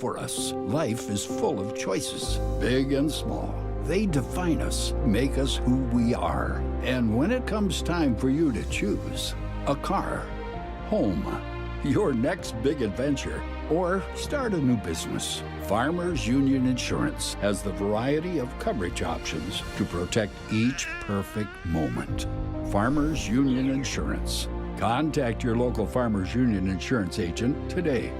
for us. Life is full of choices, big and small. They define us, make us who we are. And when it comes time for you to choose, a car, home, your next big adventure, or start a new business, Farmers Union Insurance has the variety of coverage options to protect each perfect moment. Farmers Union Insurance. Contact your local Farmers Union Insurance agent today.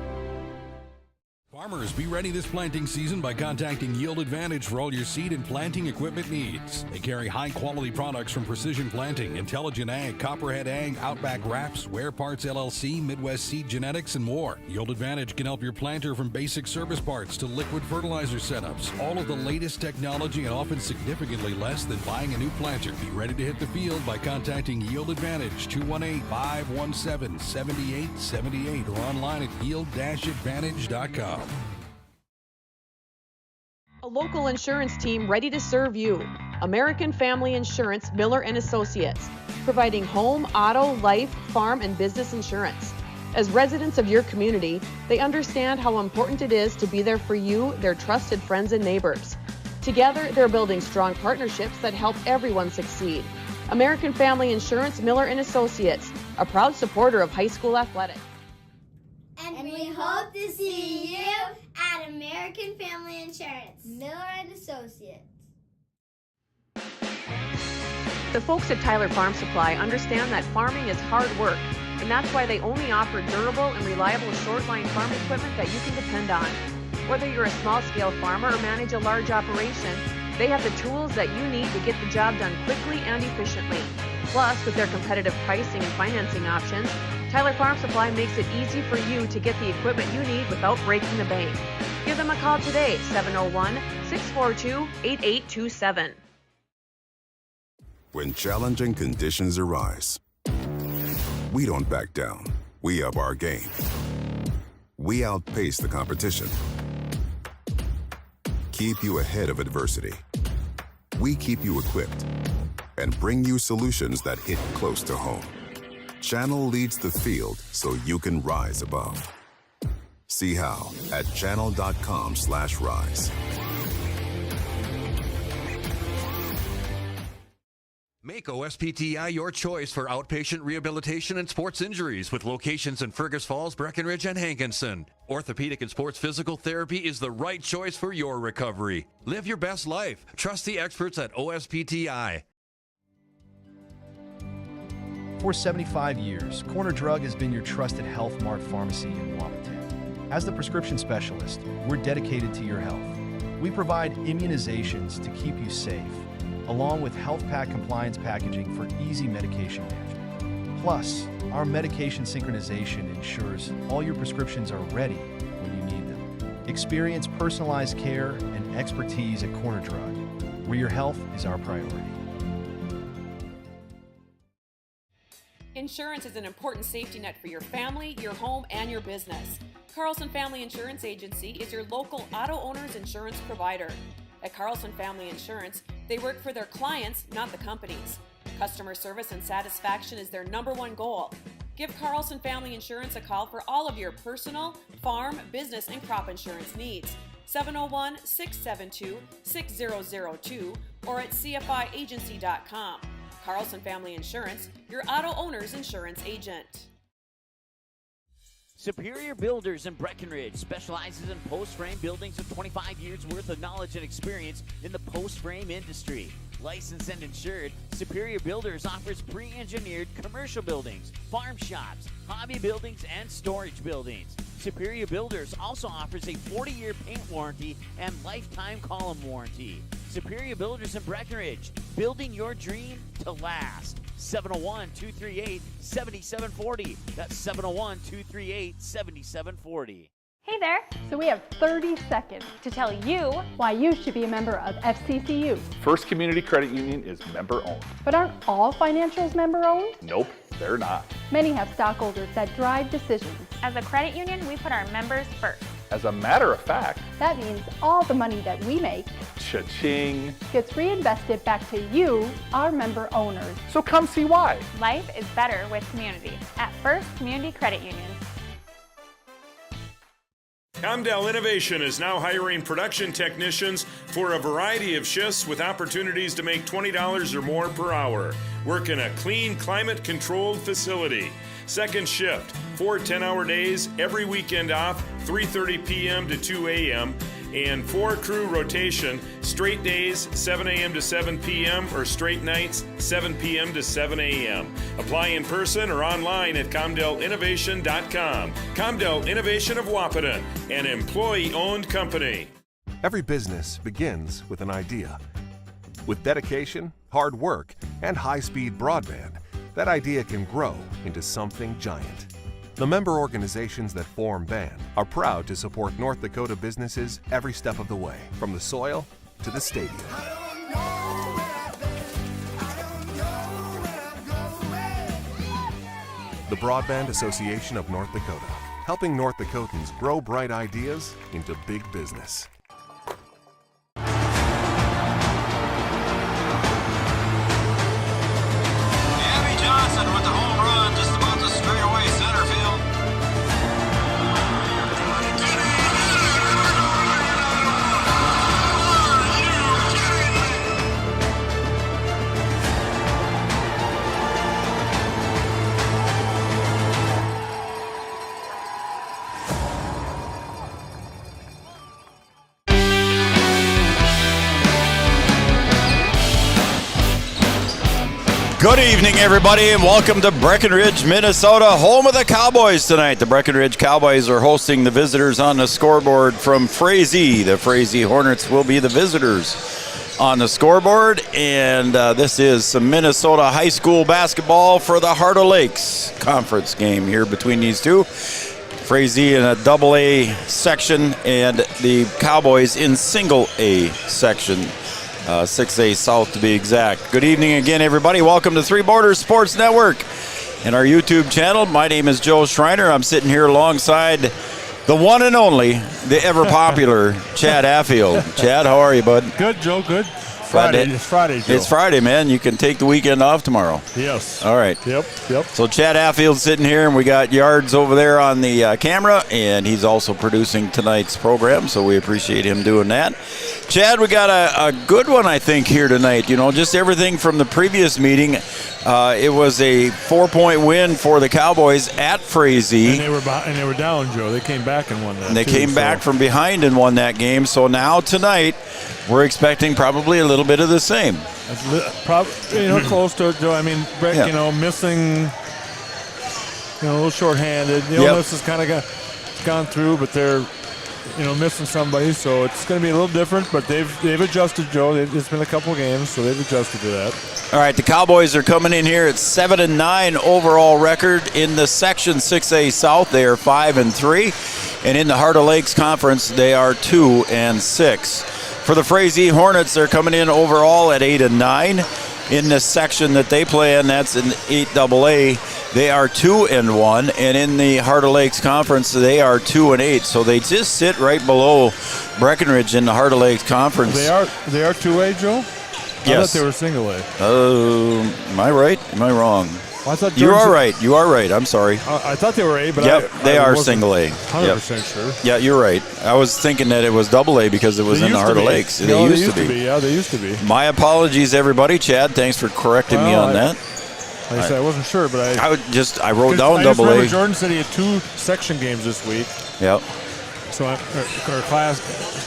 Farmers, be ready this planting season by contacting Yield Advantage for all your seed and planting equipment needs. They carry high-quality products from Precision Planting, Intelligent Ag, Copperhead Ag, Outback Wraps, Ware Parts LLC, Midwest Seed Genetics, and more. Yield Advantage can help your planter from basic service parts to liquid fertilizer setups. All of the latest technology and often significantly less than buying a new planter. Be ready to hit the field by contacting Yield Advantage, 218-517-7878, or online at yield-advantage.com. A local insurance team ready to serve you. American Family Insurance, Miller & Associates, providing home, auto, life, farm, and business insurance. As residents of your community, they understand how important it is to be there for you, their trusted friends and neighbors. Together, they're building strong partnerships that help everyone succeed. American Family Insurance, Miller & Associates, a proud supporter of high school athletics. And we hope to see you at American Family Insurance, Miller & Associates. The folks at Tyler Farm Supply understand that farming is hard work, and that's why they only offer durable and reliable short-line farm equipment that you can depend on. Whether you're a small-scale farmer or manage a large operation, they have the tools that you need to get the job done quickly and efficiently. Plus, with their competitive pricing and financing options, Tyler Farm Supply makes it easy for you to get the equipment you need without breaking the bank. Give them a call today, 701-642-8827. When challenging conditions arise, we don't back down. We up our game. We outpace the competition. Keep you ahead of adversity. We keep you equipped and bring you solutions that hit close to home. Channel leads the field so you can rise above. See how at channel.com/rise. Make OSPTI your choice for outpatient rehabilitation and sports injuries with locations in Fergus Falls, Breckenridge, and Hankinson. Orthopedic and sports physical therapy is the right choice for your recovery. Live your best life. Trust the experts at OSPTI. For 75 years, Corner Drug has been your trusted Health Mart pharmacy in Wapaton. As the prescription specialist, we're dedicated to your health. We provide immunizations to keep you safe, along with health pack compliance packaging for easy medication management. Plus, our medication synchronization ensures all your prescriptions are ready when you need them. Experience personalized care and expertise at Corner Drug, where your health is our priority. Insurance is an important safety net for your family, your home, and your business. Carlson Family Insurance Agency is your local auto owner's insurance provider. At Carlson Family Insurance, they work for their clients, not the companies. Customer service and satisfaction is their #1 goal. Give Carlson Family Insurance a call for all of your personal, farm, business, and crop insurance needs. 701-672-6002 or at cfiagency.com. Carlson Family Insurance, your auto owner's insurance agent. Superior Builders in Breckenridge specializes in post-frame buildings with 25 years worth of knowledge and experience in the post-frame industry. Licensed and insured, Superior Builders offers pre-engineered commercial buildings, farm shops, hobby buildings, and storage buildings. Superior Builders also offers a 40-year paint warranty and lifetime column warranty. Superior Builders in Breckenridge, building your dream to last. 701-238-7740. That's 701-238-7740. Hey there! So we have 30 seconds to tell you why you should be a member of FCCU. First Community Credit Union is member-owned. But aren't all financials member-owned? Nope, they're not. Many have stockholders that drive decisions. As a credit union, we put our members first. As a matter of fact, that means all the money that we make, cha-ching, gets reinvested back to you, our member owners. So come see why. Life is better with community at First Community Credit Union. Comdell Innovation is now hiring production technicians for a variety of shifts with opportunities to make $20 or more per hour. Work in a clean, climate-controlled facility. Second shift, 4 10-hour days, every weekend off, 3:30 p.m. to 2 a.m., and 4 crew rotation, straight days, 7 a.m. to 7 p.m., or straight nights, 7 p.m. to 7 a.m. Apply in person or online at ComdellInnovation.com. Comdell Innovation of Wahpeton, an employee-owned company. Every business begins with an idea. With dedication, hard work, and high-speed broadband, that idea can grow into something giant. The member organizations that form BAND are proud to support North Dakota businesses every step of the way, from the soil to the stadium. The Broadband Association of North Dakota, helping North Dakotans grow bright ideas into big business. Johnson with the home run just about to straightaway center field. Good evening, everybody, and welcome to Breckenridge, Minnesota, home of the Cowboys tonight. The Breckenridge Cowboys are hosting the visitors on the scoreboard from Frazee. The Frazee Hornets will be the visitors on the scoreboard, and this is some Minnesota high school basketball for the Heart of Lakes conference game here between these two. Frazee in a double-A section and the Cowboys in single-A section. 6A South to be exact. Good evening again, everybody. Welcome to Three Borders Sports Network and our YouTube channel. My name is Joe Schreiner. I'm sitting here alongside the one and only, the ever-popular Chad Affield. Chad, how are you, bud? Good, Joe, good. Friday. It's Friday, Joe. It's Friday, man. You can take the weekend off tomorrow. Yes. All right. Yep. So Chad Affield's sitting here, and we got Yards over there on the camera, and he's also producing tonight's program, so we appreciate him doing that. Chad, we got a good one, I think, here tonight. You know, just everything from the previous meeting. It was a 4-point win for the Cowboys at Frazee. And they were down, Joe. They came back and won that. And they came back from behind and won that game. So now tonight, we're expecting probably a little bit of the same. Close to it, Joe. I mean, Breck, missing, a little shorthanded. The illness has kind of gone through, but they're, missing somebody. So it's going to be a little different, but they've adjusted, Joe. It's been a couple games, so they've adjusted to that. All right, the Cowboys are coming in here at 7-9 overall record in the Section 6A South. They are 5-3, and in the Heart of Lakes Conference, they are 2-6. For the Frazee Hornets, they're coming in overall at 8-9. In the section that they play in, that's in 8AA, they are 2-1, and in the Heart of Lakes Conference, they are 2-8. So they just sit right below Breckenridge in the Heart of Lakes Conference. They are 2A, Joe? Yes. I thought they were single A. Am I right? Am I wrong? Well, I thought you are right. You are right. I'm sorry. I thought they were A, but they are single A. 100% sure. Yeah, you're right. I was thinking that it was double A because it was in the Heart of Lakes. They used to be. Yeah, they used to be. My apologies, everybody. Chad, thanks for correcting me on that. Like I said, I wasn't sure, but I wrote down double A. Jordan said he had 2 section games this week. Yep. So, or Class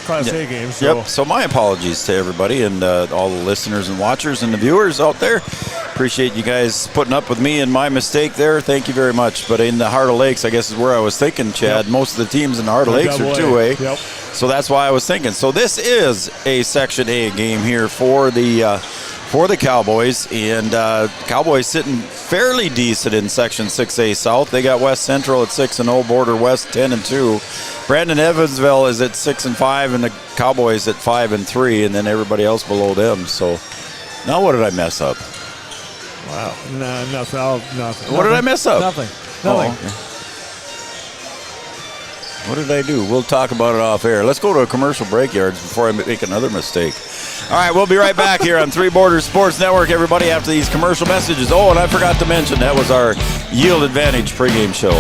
A games. So. Yep. So my apologies to everybody and all the listeners and watchers and the viewers out there. Appreciate you guys putting up with me and my mistake there. Thank you very much. But in the Heart of Lakes, I guess is where I was thinking, Chad. Yep. Most of the teams in the Heart of Lakes are 2A. Yep. So that's why I was thinking. So this is a Section A game here for the Cowboys, and Cowboys sitting fairly decent in Section 6A South. They got West Central at 6-0, Border West 10-2. Brandon Evansville is at 6-5, and the Cowboys at 5-3, and then everybody else below them. So now what did I mess up? Wow, nothing. What did I mess up? Nothing. Oh, okay. What did I do? We'll talk about it off air. Let's go to a commercial break, Yards, before I make another mistake. All right, we'll be right back here on Three Borders Sports Network, everybody, after these commercial messages. Oh, and I forgot to mention, that was our Yield Advantage pregame show.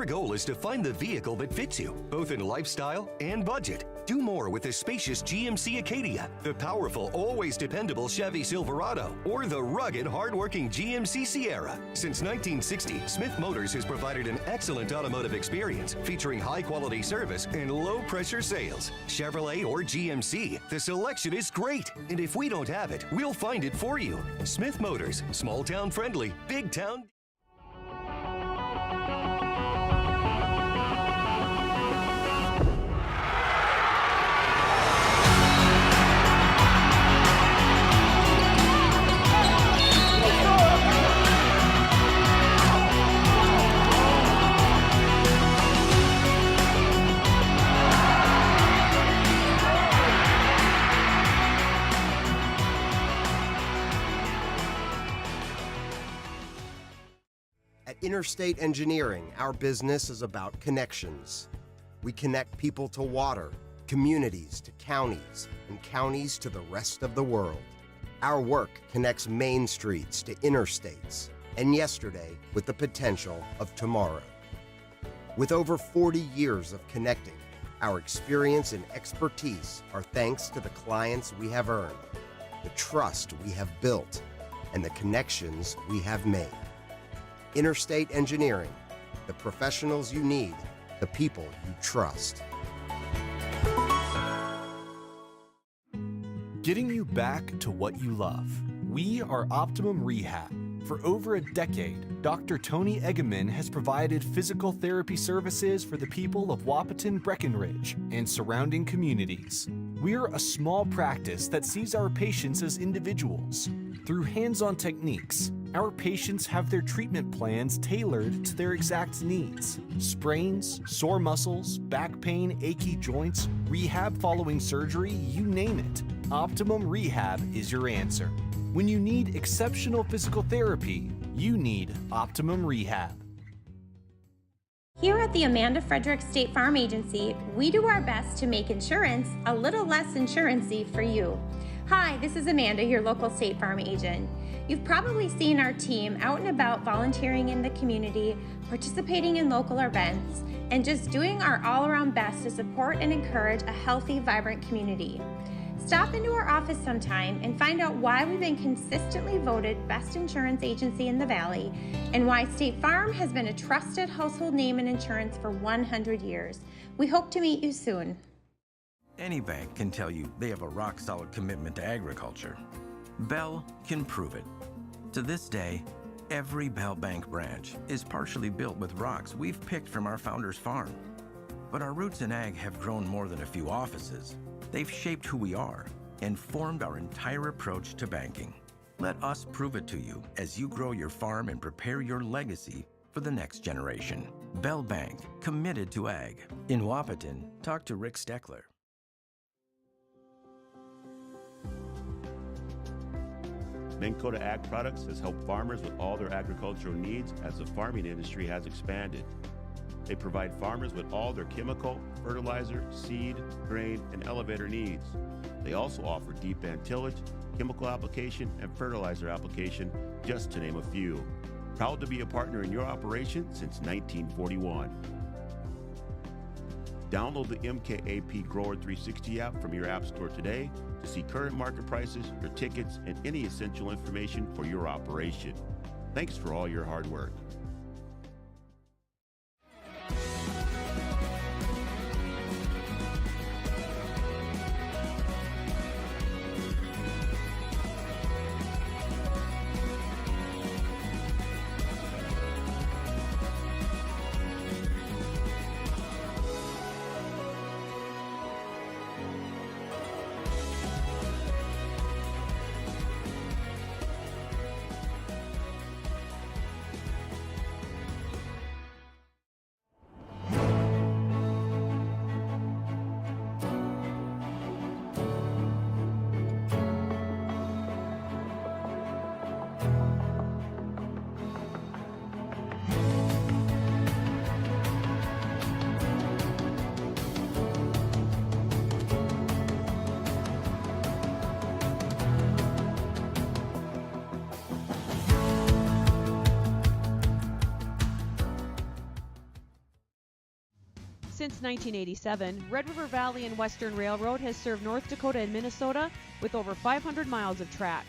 Our goal is to find the vehicle that fits you, both in lifestyle and budget. Do more with the spacious GMC Acadia, the powerful, always dependable Chevy Silverado, or the rugged, hardworking GMC Sierra. Since 1960, Smith Motors has provided an excellent automotive experience featuring high-quality service and low-pressure sales. Chevrolet or GMC, the selection is great. And if we don't have it, we'll find it for you. Smith Motors, small-town friendly, big-town. At Interstate Engineering, our business is about connections. We connect people to water, communities to counties, and counties to the rest of the world. Our work connects main streets to interstates, and yesterday with the potential of tomorrow. With over 40 years of connecting, our experience and expertise are thanks to the clients we have earned, the trust we have built, and the connections we have made. Interstate Engineering, the professionals you need, the people you trust. Getting you back to what you love. We are Optimum Rehab. For over a decade, Dr. Tony Eggeman has provided physical therapy services for the people of Wahpeton, Breckenridge, and surrounding communities. We're a small practice that sees our patients as individuals. Through hands-on techniques, our patients have their treatment plans tailored to their exact needs. Sprains, sore muscles, back pain, achy joints, rehab following surgery, you name it. Optimum Rehab is your answer. When you need exceptional physical therapy, you need Optimum Rehab. Here at the Amanda Frederick State Farm Agency, we do our best to make insurance a little less insurance-y for you. Hi, this is Amanda, your local State Farm agent. You've probably seen our team out and about volunteering in the community, participating in local events, and just doing our all-around best to support and encourage a healthy, vibrant community. Stop into our office sometime and find out why we've been consistently voted best insurance agency in the Valley and why State Farm has been a trusted household name in insurance for 100 years. We hope to meet you soon. Any bank can tell you they have a rock-solid commitment to agriculture. Bell can prove it. To this day, every Bell Bank branch is partially built with rocks we've picked from our founder's farm. But our roots in ag have grown more than a few offices. They've shaped who we are and formed our entire approach to banking. Let us prove it to you as you grow your farm and prepare your legacy for the next generation. Bell Bank, committed to ag. In Wahpeton, talk to Rick Steckler. Minn Kota Ag Products has helped farmers with all their agricultural needs as the farming industry has expanded. They provide farmers with all their chemical, fertilizer, seed, grain, and elevator needs. They also offer deep band tillage, chemical application, and fertilizer application, just to name a few. Proud to be a partner in your operation since 1941. Download the MKAP Grower 360 app from your app store today to see current market prices, your tickets, and any essential information for your operation. Thanks for all your hard work. Since 1987, Red River Valley and Western Railroad has served North Dakota and Minnesota with over 500 miles of track.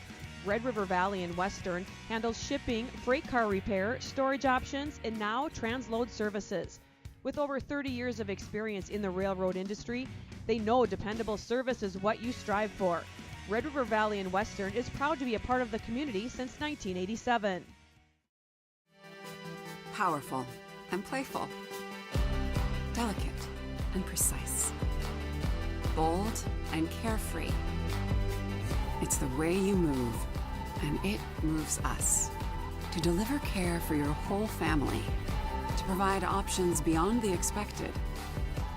Red River Valley and Western handles shipping, freight car repair, storage options, and now transload services. With over 30 years of experience in the railroad industry, they know dependable service is what you strive for. Red River Valley and Western is proud to be a part of the community since 1987. Powerful and playful. Delicate and precise. Bold and carefree. It's the way you move, and it moves us. To deliver care for your whole family. To provide options beyond the expected.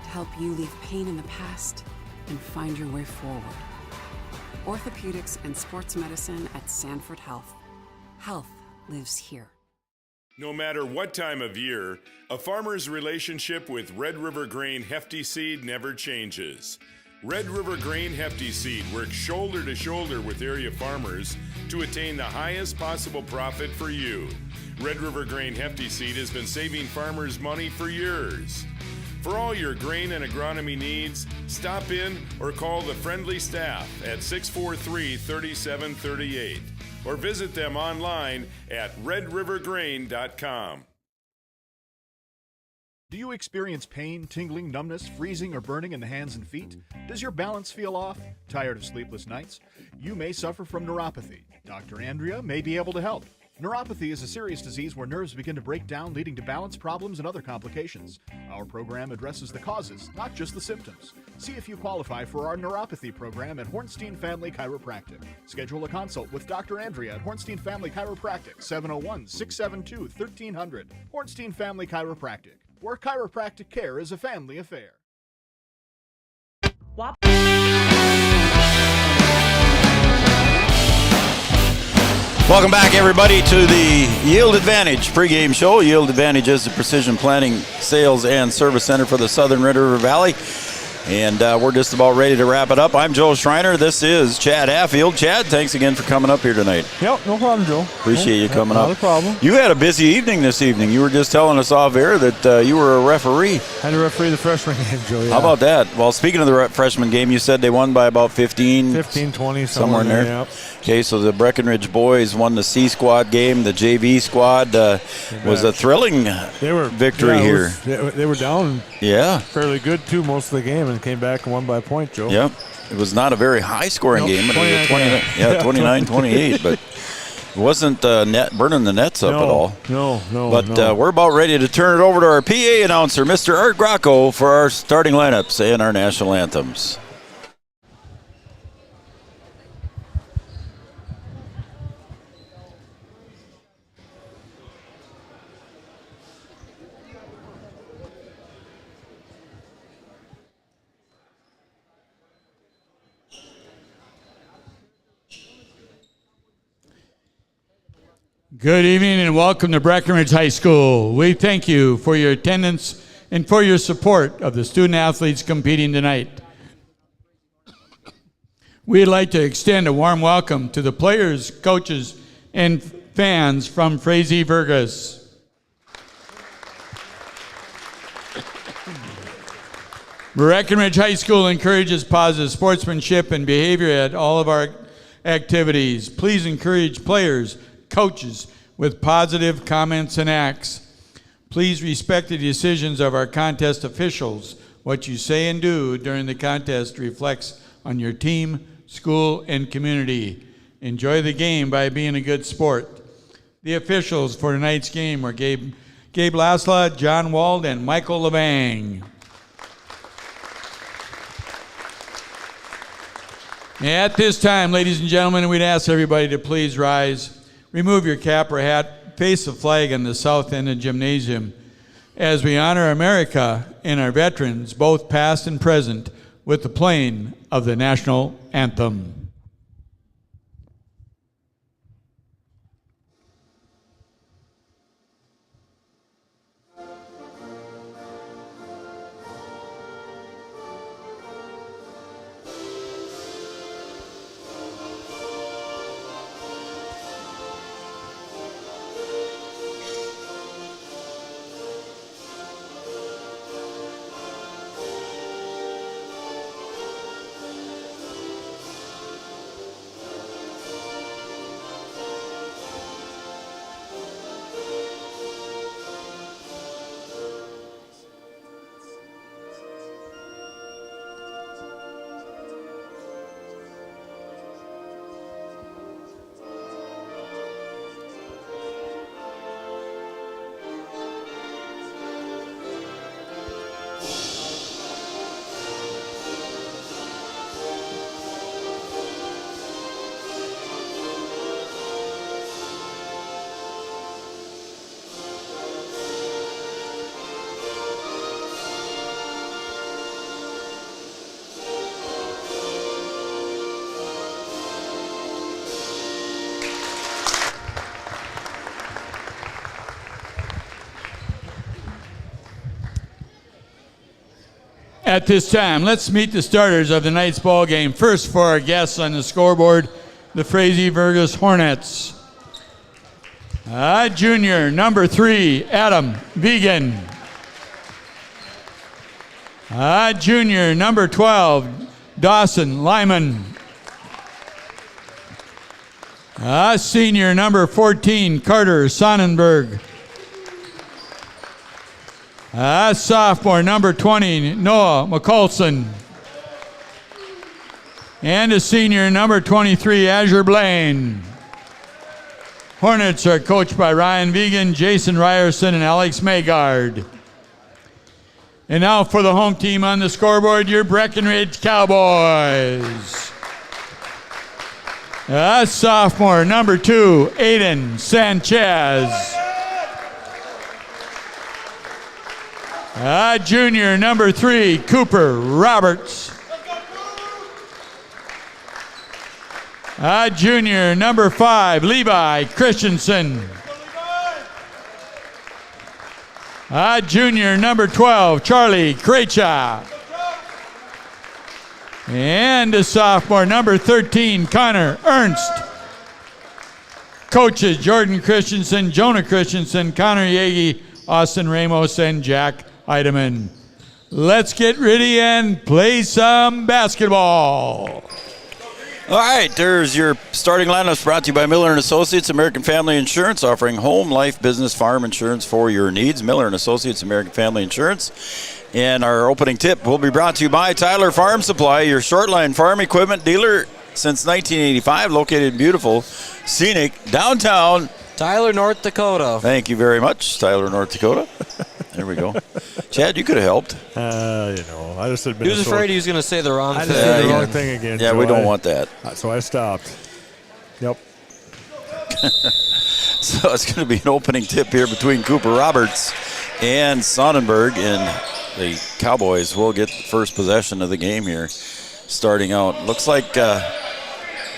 To help you leave pain in the past and find your way forward. Orthopedics and sports medicine at Sanford Health. Health lives here. No matter what time of year, a farmer's relationship with Red River Grain Hefty Seed never changes. Red River Grain Hefty Seed works shoulder to shoulder with area farmers to attain the highest possible profit for you. Red River Grain Hefty Seed has been saving farmers money for years. For all your grain and agronomy needs, stop in or call the friendly staff at 643-3738 or visit them online at redrivergrain.com. Do you experience pain, tingling, numbness, freezing, or burning in the hands and feet? Does your balance feel off? Tired of sleepless nights? You may suffer from neuropathy. Dr. Andrea may be able to help. Neuropathy is a serious disease where nerves begin to break down, leading to balance problems and other complications. Our program addresses the causes, not just the symptoms. See if you qualify for our neuropathy program at Hornstein Family Chiropractic. Schedule a consult with Dr. Andrea at Hornstein Family Chiropractic, 701-672-1300. Hornstein Family Chiropractic, where chiropractic care is a family affair. Welcome back, everybody, to the Yield Advantage pregame show. Yield Advantage is the precision planting, sales, and service center for the Southern Red River Valley. And we're just about ready to wrap it up. I'm Joe Schreiner. This is Chad Hatfield. Chad, thanks again for coming up here tonight. Yep, no problem, Joe. Appreciate you coming up. Not a problem. You had a busy evening this evening. You were just telling us off air that you were a referee. Had to referee the freshman game, Joe. Yeah. How about that? Well, speaking of the freshman game, you said they won by about 15, 20, somewhere in there. Yep. Okay, so the Breckenridge boys won the C squad game. The JV squad was a thrilling victory here. They were down fairly good, too, most of the game, and came back and won by a point, Joe. Yep. It was not a very high-scoring game. But it was 29-28, but it wasn't burning the nets up at all. No. But we're about ready to turn it over to our PA announcer, Mr. Art Gracco, for our starting lineups and our national anthems. Good evening and welcome to Breckenridge High School. We thank you for your attendance and for your support of the student athletes competing tonight. We'd like to extend a warm welcome to the players, coaches, and fans from Frazee Vergas. Breckenridge High School encourages positive sportsmanship and behavior at all of our activities. Please encourage players, coaches with positive comments and acts. Please respect the decisions of our contest officials. What you say and do during the contest reflects on your team, school, and community. Enjoy the game by being a good sport. The officials for tonight's game were Gabe Lasla, John Wald, and Michael Levang. At this time, ladies and gentlemen, we'd ask everybody to please rise. Remove your cap or hat, face the flag on the south end of the gymnasium as we honor America and our veterans, both past and present, with the playing of the national anthem. At this time, let's meet the starters of the night's ball game. First, for our guests on the scoreboard, the Frazee Burgess Hornets. Junior, number 3, Adam Vegan. Junior, number 12, Dawson Lyman. Senior, number 14, Carter Sonnenberg. Sophomore, number 20, Noah McColson. And a senior, number 23, Azure Blaine. Hornets are coached by Ryan Vegan, Jason Ryerson, and Alex Maygard. And now for the home team on the scoreboard, your Breckenridge Cowboys. Sophomore, number 2, Aiden Sanchez. Junior, number 3, Cooper Roberts. Junior, number 5, Levi Christensen. Junior, number 12, Charlie Krecha. And a sophomore, number 13, Connor Ernst. Coaches, Jordan Christensen, Jonah Christensen, Connor Yagi, Austin Ramos, and Jack Eidemann. Let's get ready and play some basketball. All right, there's your starting lineups brought to you by Miller & Associates, American Family Insurance, offering home, life, business, farm insurance for your needs. Miller & Associates, American Family Insurance. And our opening tip will be brought to you by Tyler Farm Supply, your short-line farm equipment dealer since 1985, located in beautiful, scenic, downtown Tyler, North Dakota. Thank you very much, Tyler, North Dakota. There we go. Chad, you could have helped. I just said Minnesota. He was afraid he was going to say the wrong thing. I just said the wrong thing again. Yeah, so we don't want that. So I stopped. Yep. So it's going to be an opening tip here between Cooper Roberts and Sonnenberg, and the Cowboys will get the first possession of the game here starting out. Looks like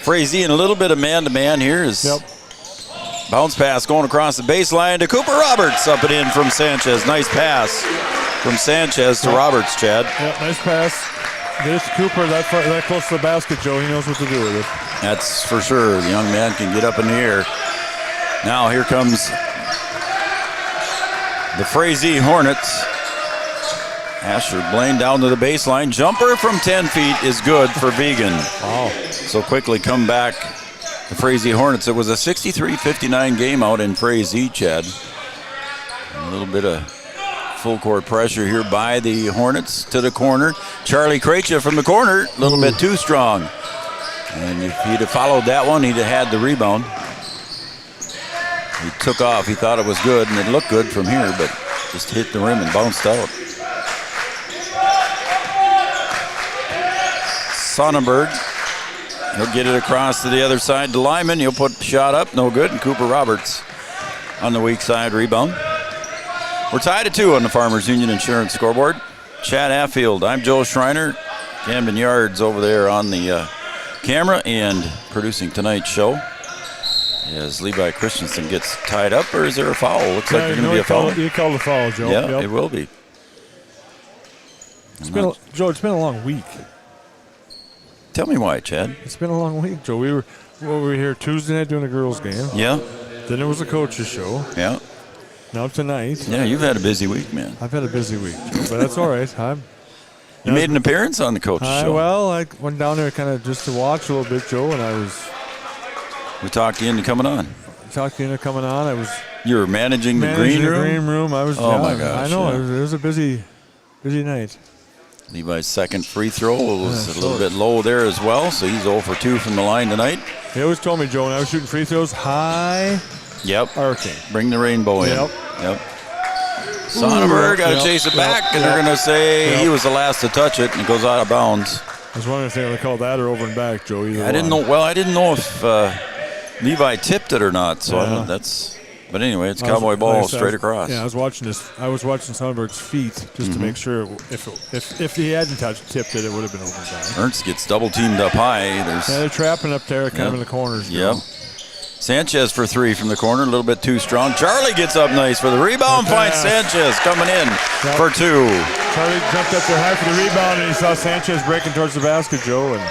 Frazee in a little bit of man-to-man here. Bounce pass going across the baseline to Cooper Roberts. Up and in from Sanchez. Nice pass from Sanchez to Roberts, Chad. Yep, nice pass. There's Cooper that close to the basket, Joe. He knows what to do with it. That's for sure. The young man can get up in the air. Now here comes the Frazee Hornets. Asher Blaine down to the baseline. Jumper from 10 feet is good for Vegan. Wow. So quickly come back the Frazee Hornets. It was a 63-59 game out in Frazee, Chad. A little bit of full court pressure here by the Hornets to the corner. Charlie Krecha from the corner, a little bit too strong. And if he'd have followed that one, he'd have had the rebound. He took off. He thought it was good, and it looked good from here, but just hit the rim and bounced out. Sonnenberg, he'll get it across to the other side to Lyman. He'll put the shot up, no good, and Cooper Roberts on the weak side rebound. We're tied at 2 on the Farmers Union Insurance scoreboard. Chad Affield, I'm Joe Schreiner. Camden Yards over there on the camera and producing tonight's show. As Levi Christensen gets tied up, or is there a foul? Looks like there's going to be a foul. You called a foul, Joe. Yeah, yep. It will be. Joe, it's been a long week. Tell me why, Chad. It's been a long week, Joe. We were here Tuesday night doing a girls' game. Yeah. Then it was a coach's show. Yeah. Now tonight. Yeah, you've had a busy week, man. I've had a busy week, Joe, but that's all right. You made an appearance on the coach's show. Well, I went down there kind of just to watch a little bit, Joe, and we talked you into coming on. You were managing the green room? The green room. My gosh. I know. Yeah. It was a busy night. Levi's second free throw was a little bit low there as well, so he's 0 for 2 from the line tonight. He always told me, Joe, when I was shooting free throws, high arcing. Bring the rainbow in. Yep. Sonnenberg got to chase it back, and they're going to say he was the last to touch it, and it goes out of bounds. I was wondering if they're going to call that or over and back, Joe. I didn't know. Well, I didn't know if Levi tipped it or not, so I don't know. But anyway, it's Cowboy ball straight across. Yeah, I was watching Sonnenberg's feet just to make sure if he hadn't tipped it, it would have been over and back. Ernst gets double teamed up high. They're trapping up there, kind of in the corners. Yep. Sanchez for 3 from the corner, a little bit too strong. Charlie gets up nice for the rebound. Finds Sanchez coming in for 2. Charlie jumped up there high for the rebound, and he saw Sanchez breaking towards the basket, Joe. And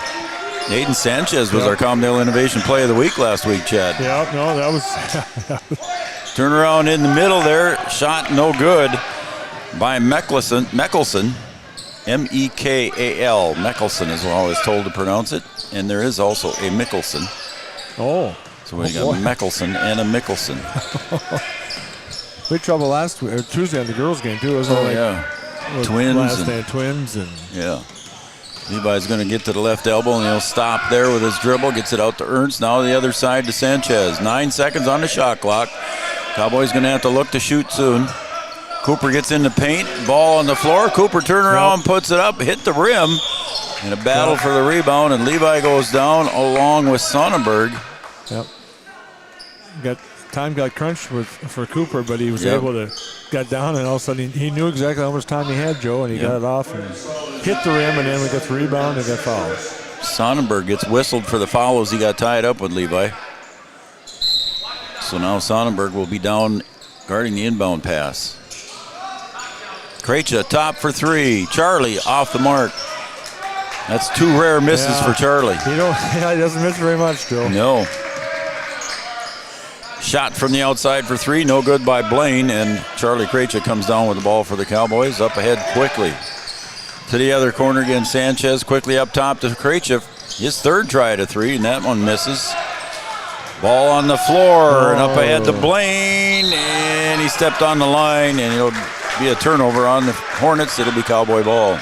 Aiden Sanchez was our Calmdale Innovation Play of the Week last week, Chad. Yeah, no, that was... Turnaround in the middle there. Shot no good by Meckelson. M-E-K-A-L. Meckelson is what I was told to pronounce it. And there is also a Mickelson. Oh. So we got Meckelson and a Mickelson. Big trouble last Tuesday on the girls' game, too. Wasn't it? Yeah. Twins. Last day of twins. And yeah. Levi's going to get to the left elbow, and he'll stop there with his dribble. Gets it out to Ernst. Now the other side to Sanchez. 9 seconds on the shot clock. Cowboys going to have to look to shoot soon. Cooper gets in the paint. Ball on the floor. Cooper turns around, puts it up, hit the rim. In a battle for the rebound, and Levi goes down along with Sonnenberg. Yep. Time got crunched for Cooper, but he was able to get down, and all of a sudden he knew exactly how much time he had, Joe, and he got it off and hit the rim, and then we got the rebound and got fouled. Sonnenberg gets whistled for the foul as he got tied up with Levi. So now Sonnenberg will be down guarding the inbound pass. Krejci top for three. Charlie off the mark. That's 2 rare misses for Charlie. He doesn't miss very much, Joe. No. Shot from the outside for 3, no good by Blaine, and Charlie Krejci comes down with the ball for the Cowboys. Up ahead quickly. To the other corner again, Sanchez quickly up top to Krejci. His third try at a 3, and that one misses. Ball on the floor, and up ahead to Blaine, and he stepped on the line, and it'll be a turnover on the Hornets. It'll be Cowboy ball.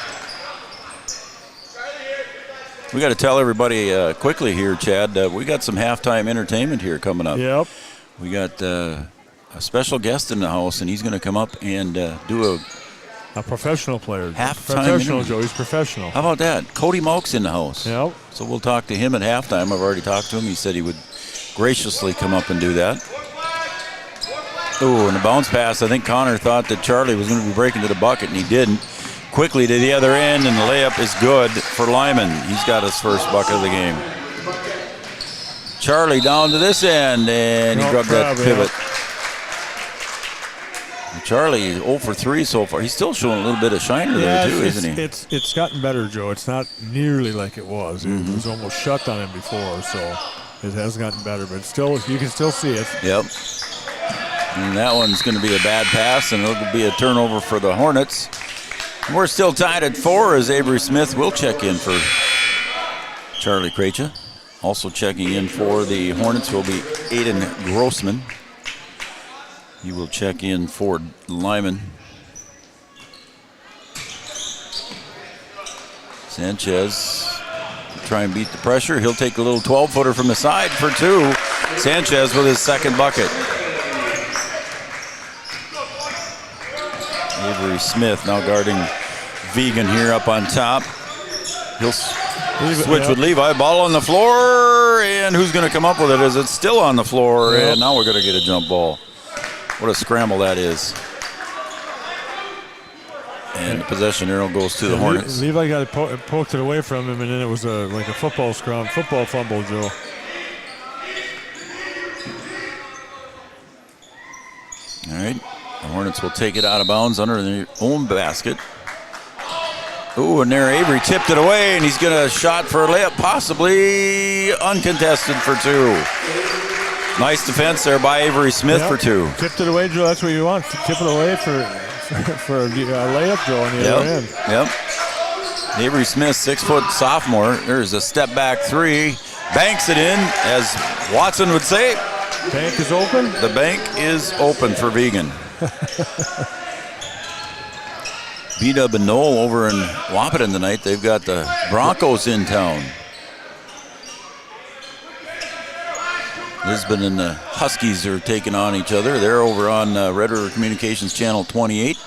We got to tell everybody quickly here, Chad, we got some halftime entertainment here coming up. Yep. We got a special guest in the house, and he's going to come up and do a professional player. Halftime professional, interview. Joe. He's professional. How about that? Cody Moak's in the house. Yep. So we'll talk to him at halftime. I've already talked to him. He said he would graciously come up and do that. Ooh, and the bounce pass. I think Connor thought that Charlie was going to be breaking to the bucket, and he didn't. Quickly to the other end, and the layup is good for Lyman. He's got his first bucket of the game. Charlie down to this end, and he grabbed that pivot. Charlie 0 for 3 so far. He's still showing a little bit of shiner there too, isn't he? It's gotten better, Joe. It's not nearly like it was. It was almost shut on him before, so it has gotten better. But still, you can still see it. Yep. And that one's going to be a bad pass, and it'll be a turnover for the Hornets. We're still tied at 4 as Avery Smith will check in for Charlie Krejci. Also checking in for the Hornets will be Aiden Grossman. He will check in for Lyman. Sanchez will try and beat the pressure. He'll take a little 12-footer from the side for 2. Sanchez with his second bucket. Avery Smith now guarding Vegan here up on top. He'll switch with Levi. Ball on the floor, and who's going to come up with it? Is it still on the floor? And now we're going to get a jump ball. What a scramble that is. And the possession arrow goes to the Hornets. Levi got it poked it away from him, and then it was like a football fumble, Joe. All right. The Hornets will take it out of bounds under their own basket. Ooh, and there Avery tipped it away, and he's going to shot for a layup, possibly uncontested for 2. Nice defense there by Avery Smith for 2. Tipped it away, Joe. That's what you want. Tip it away for a layup, Joe, on the other end. Yep. Avery Smith, 6-foot sophomore. There's a step back 3. Banks it in, as Watson would say. Bank is open? The bank is open for Vegan. B-Dub and Knoll over in Wahpeton tonight. They've got the Broncos in town. Lisbon and the Huskies are taking on each other. They're over on Red River Communications Channel 28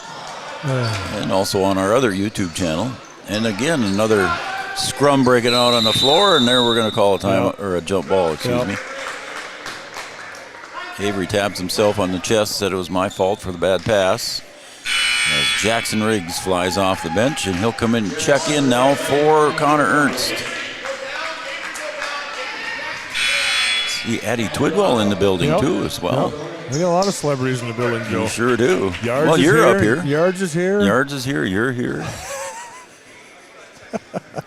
and also on our other YouTube channel. And again, another scrum breaking out on the floor, and there we're going to call a time or a jump ball, excuse me. Avery taps himself on the chest, said it was my fault for the bad pass. As Jackson Riggs flies off the bench, and he'll come in and check in now for Connor Ernst. See Addie Twidwell in the building too as well. We got a lot of celebrities in the building, Joe. You sure do. Yards well, you're up here. Yards is here. Yards is here. You're here.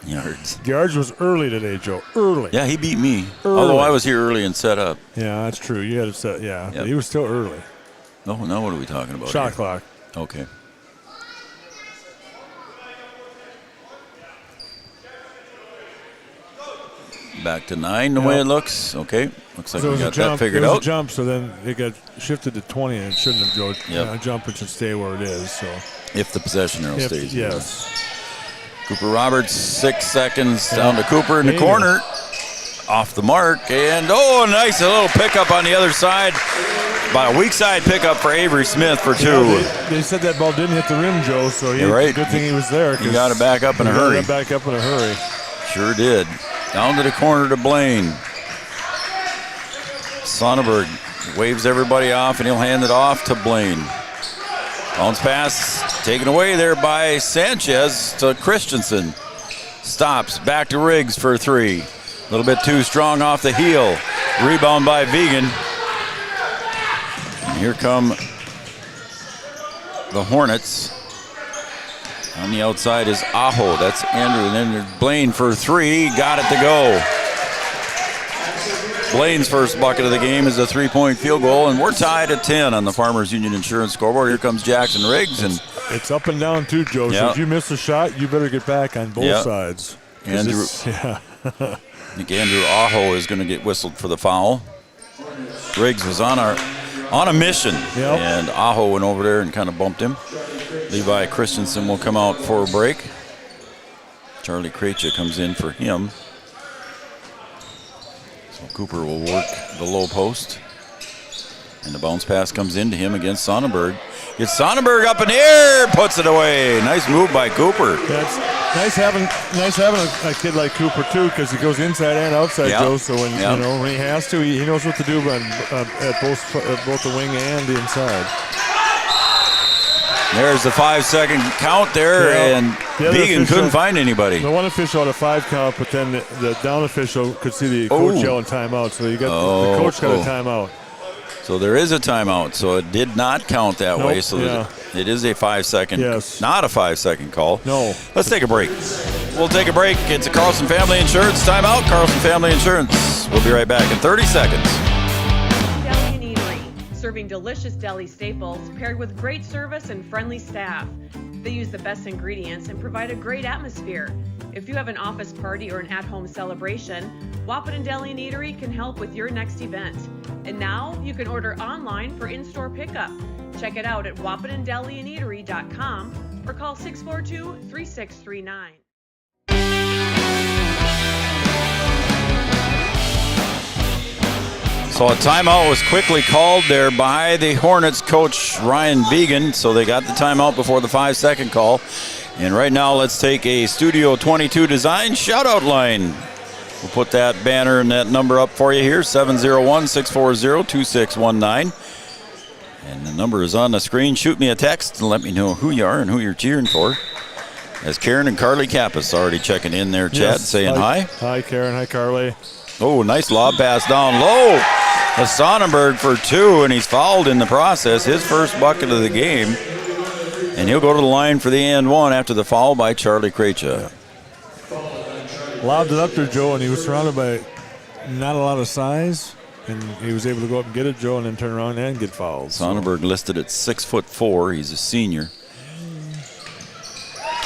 Yards. Yards was early today, Joe. Early. Yeah, he beat me. Early. Although I was here early and set up. Yeah, that's true. You had to set. Yeah, Yep. but he was still early. No, now what are we talking about? Shot here? clock. Okay. Back to 9 the way it looks. Okay. Looks like So it we was a got jump. that figured it was out. a jump, so then it got shifted to 20, and it shouldn't have, Joe. Yep. Jump, it should stay where it is. So. If the possession arrow stays. Yes. Cooper Roberts, 6 seconds down to Cooper in the corner. Off the mark, and nice little pickup on the other side. By a weak side pickup for Avery Smith for 2. Yeah, they said that ball didn't hit the rim, Joe, so You're right. good thing he was there. He got it back up in a hurry. Sure did. Down to the corner to Blaine. Sonnenberg waves everybody off, and he'll hand it off to Blaine. Bounce pass taken away there by Sanchez to Christensen. Stops, back to Riggs for 3. A little bit too strong off the heel. Rebound by Vegan. And here come the Hornets. On the outside is Aho. That's Andrew. And then there's Blaine for 3. Got it to go. Blaine's first bucket of the game is a 3-point field goal, and we're tied at 10 on the Farmers Union Insurance scoreboard. Here comes Jackson Riggs. And it's up and down too, Joe. Yeah. So if you miss a shot, you better get back on both sides. Andrew, Yeah. I think Andrew Aho is going to get whistled for the foul. Riggs was on a mission, and Aho went over there and kind of bumped him. Levi Christensen will come out for a break. Charlie Krejci comes in for him. So Cooper will work the low post. And the bounce pass comes into him against Sonnenberg. Gets Sonnenberg up in the air, puts it away. Nice move by Cooper. That's nice having a kid like Cooper too, because he goes inside and outside, Joe. So when when he has to, he knows what to do at both the wing and the inside. There's the 5-second count there, and Vegan couldn't find anybody. The one official had a 5 count, but then the down official could see the coach yelling timeout, so you got the coach got a timeout. So there is a timeout, so it did not count that way. So it is a 5-second, not a 5-second call. No. Let's take a break. We'll take a break. It's a Carlson Family Insurance timeout. Carlson Family Insurance. We'll be right back in 30 seconds. Deli and Eatery, serving delicious deli staples paired with great service and friendly staff. They use the best ingredients and provide a great atmosphere. If you have an office party or an at-home celebration, Wahpeton Deli and Eatery can help with your next event. And now you can order online for in-store pickup. Check it out at WahpetonDeliandEatery.com or call 642-3639. So a timeout was quickly called there by the Hornets coach Ryan Vegan. So they got the timeout before the 5-second call. And right now let's take a Studio 22 Design shout-out line. We'll put that banner and that number up for you here, 701-640-2619. And the number is on the screen. Shoot me a text and let me know who you are and who you're cheering for. As Karen and Carly Kappas already checking in there, Chad, saying hi. Hi, Karen. Hi, Carly. Oh, nice lob pass down low. To Sonnenberg for 2, and he's fouled in the process. His first bucket of the game. And he'll go to the line for the and 1 after the foul by Charlie Krejci. Lobbed it up there, Joe, and he was surrounded by not a lot of size, and he was able to go up and get it, Joe, and then turn around and get fouled. Sonnenberg listed at 6'4". He's a senior.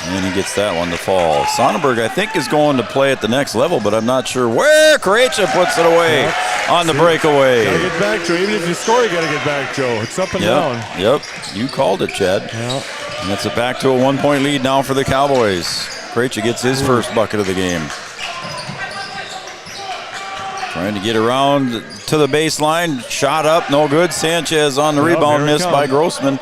And he gets that one to fall. Sonnenberg, I think, is going to play at the next level, but I'm not sure where. Krejci puts it away on the breakaway. Got to get back, Joe. Even if you score, you got to get back, Joe. It's up and down. Yep, you called it, Chad. Yeah. And it's back to a 1-point lead now for the Cowboys. Krejci gets his first bucket of the game. Trying to get around to the baseline. Shot up, no good. Sanchez on the rebound, missed by Grossman.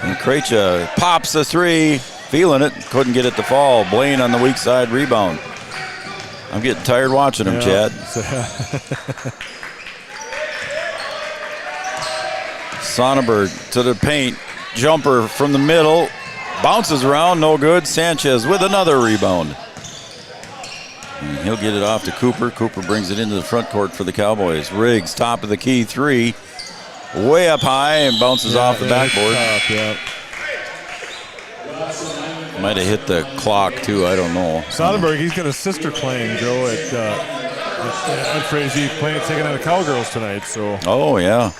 And Krejci pops the 3, feeling it. Couldn't get it to fall. Blaine on the weak side rebound. I'm getting tired watching him, Chad. Sonnenberg to the paint. Jumper from the middle. Bounces around, no good. Sanchez with another rebound. And he'll get it off to Cooper. Cooper brings it into the front court for the Cowboys. Riggs, top of the key, 3. way up high and bounces off the backboard. Might have hit the clock too. I don't know. Soderberg, he's got a sister playing, Joe, at Frazee, taking on the Cowgirls tonight. So. Oh yeah.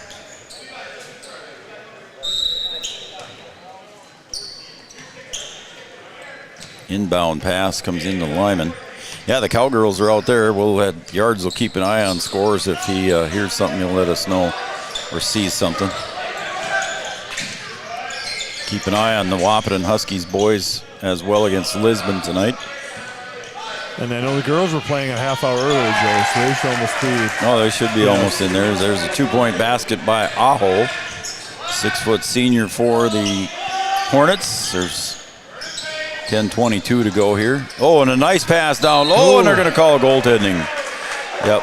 Inbound pass comes into Lyman. Yeah, the Cowgirls are out there. Yards will keep an eye on scores. If he hears something, he'll let us know, or sees something. Keep an eye on the Wahpeton Huskies boys as well against Lisbon tonight. And I know the girls were playing a half hour earlier, Joe, so they should almost be. Oh, they should be almost in there. There's a 2-point basket by Aho. 6-foot senior for the Hornets. There's 10:22 to go here. Oh, and a nice pass down low, and they're going to call goaltending. Yep.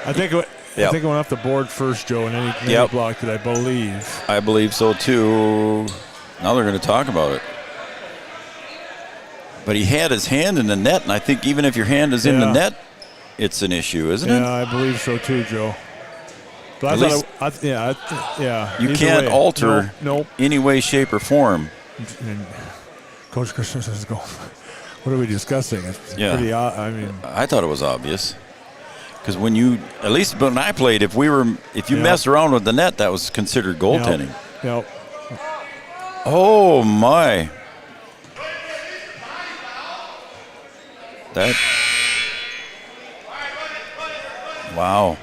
I think it went off the board first, Joe, and then he blocked it, I believe. I believe so, too. Now they're going to talk about it. But he had his hand in the net, and I think even if your hand is in the net, it's an issue, isn't it? Yeah, I believe so, too, Joe. But You can't alter any way, shape, or form. And Coach Christian says, "Go. What are we discussing?" It's pretty odd. I mean, I thought it was obvious because at least when I played, if you messed around with the net, that was considered goaltending. Yep. Oh my! Wow!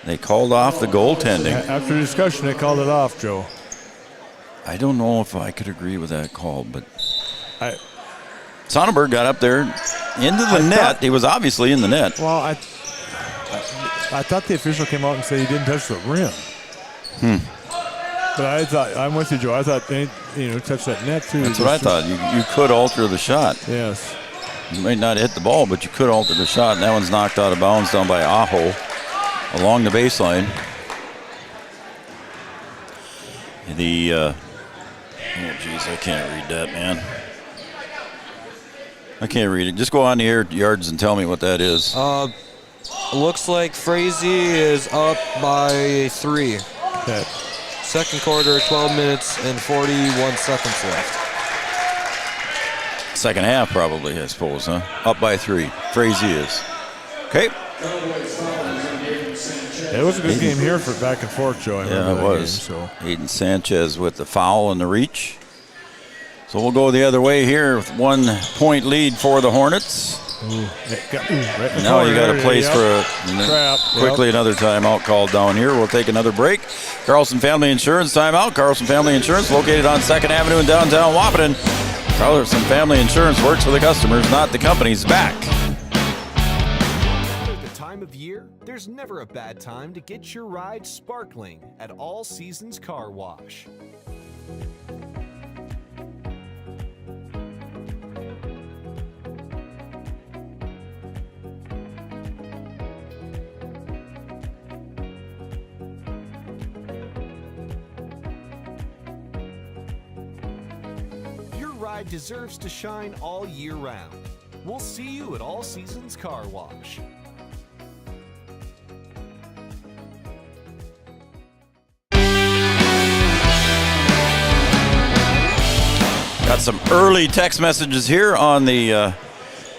They called off the goaltending. After discussion, they called it off, Joe. I don't know if I could agree with that call, but Sonnenberg got up there into the net. He was obviously in the net. Well, I thought the official came out and said he didn't touch the rim. But I'm with you, Joe. I thought touch that net too. That's what I thought. You could alter the shot. Yes. You might not hit the ball, but you could alter the shot. And that one's knocked out of bounds down by Aho along the baseline. Oh, geez, I can't read that, man. I can't read it. Just go on the air yards and tell me what that is. Looks like Frazee is up by 3. Okay. Second quarter, 12 minutes and 41 seconds left. Second half, probably, I suppose, huh? Up by 3. Frazee is. Okay. It was a good game here for back and forth, Joe. Yeah, it was. Aiden Sanchez with the foul and the reach. So we'll go the other way here with 1-point lead for the Hornets. Now you got a place for quickly another timeout called down here. We'll take another break. Carlson Family Insurance timeout. Carlson Family Insurance located on 2nd Avenue in downtown Wahpeton. Carlson Family Insurance works for the customers, not the company's back. Of year, there's never a bad time to get your ride sparkling at All Seasons Car Wash. Your ride deserves to shine all year round. We'll see you at All Seasons Car Wash. Got some early text messages here on the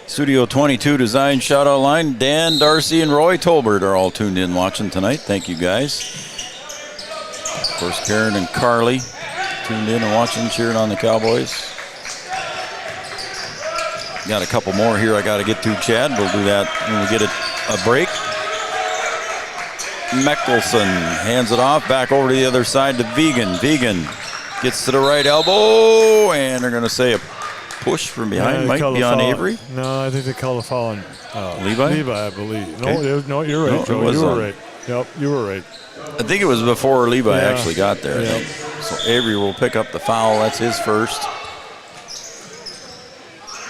Studio 22 Design Shoutout line. Dan, Darcy, and Roy Tolbert are all tuned in watching tonight. Thank you, guys. Of course, Karen and Carly tuned in and watching, cheering on the Cowboys. Got a couple more here I got to get to, Chad. We'll do that when we get a break. Meckelson hands it off, back over to the other side to Vegan. Vegan gets to the right elbow, and they're going to say a push from behind. Might be on Avery. No, I think they called a foul on Levi? Levi, I believe. Okay. No, you're right, Joe. You were right. Yep, you were right. I think it was before Levi actually got there. Yep. So Avery will pick up the foul. That's his first.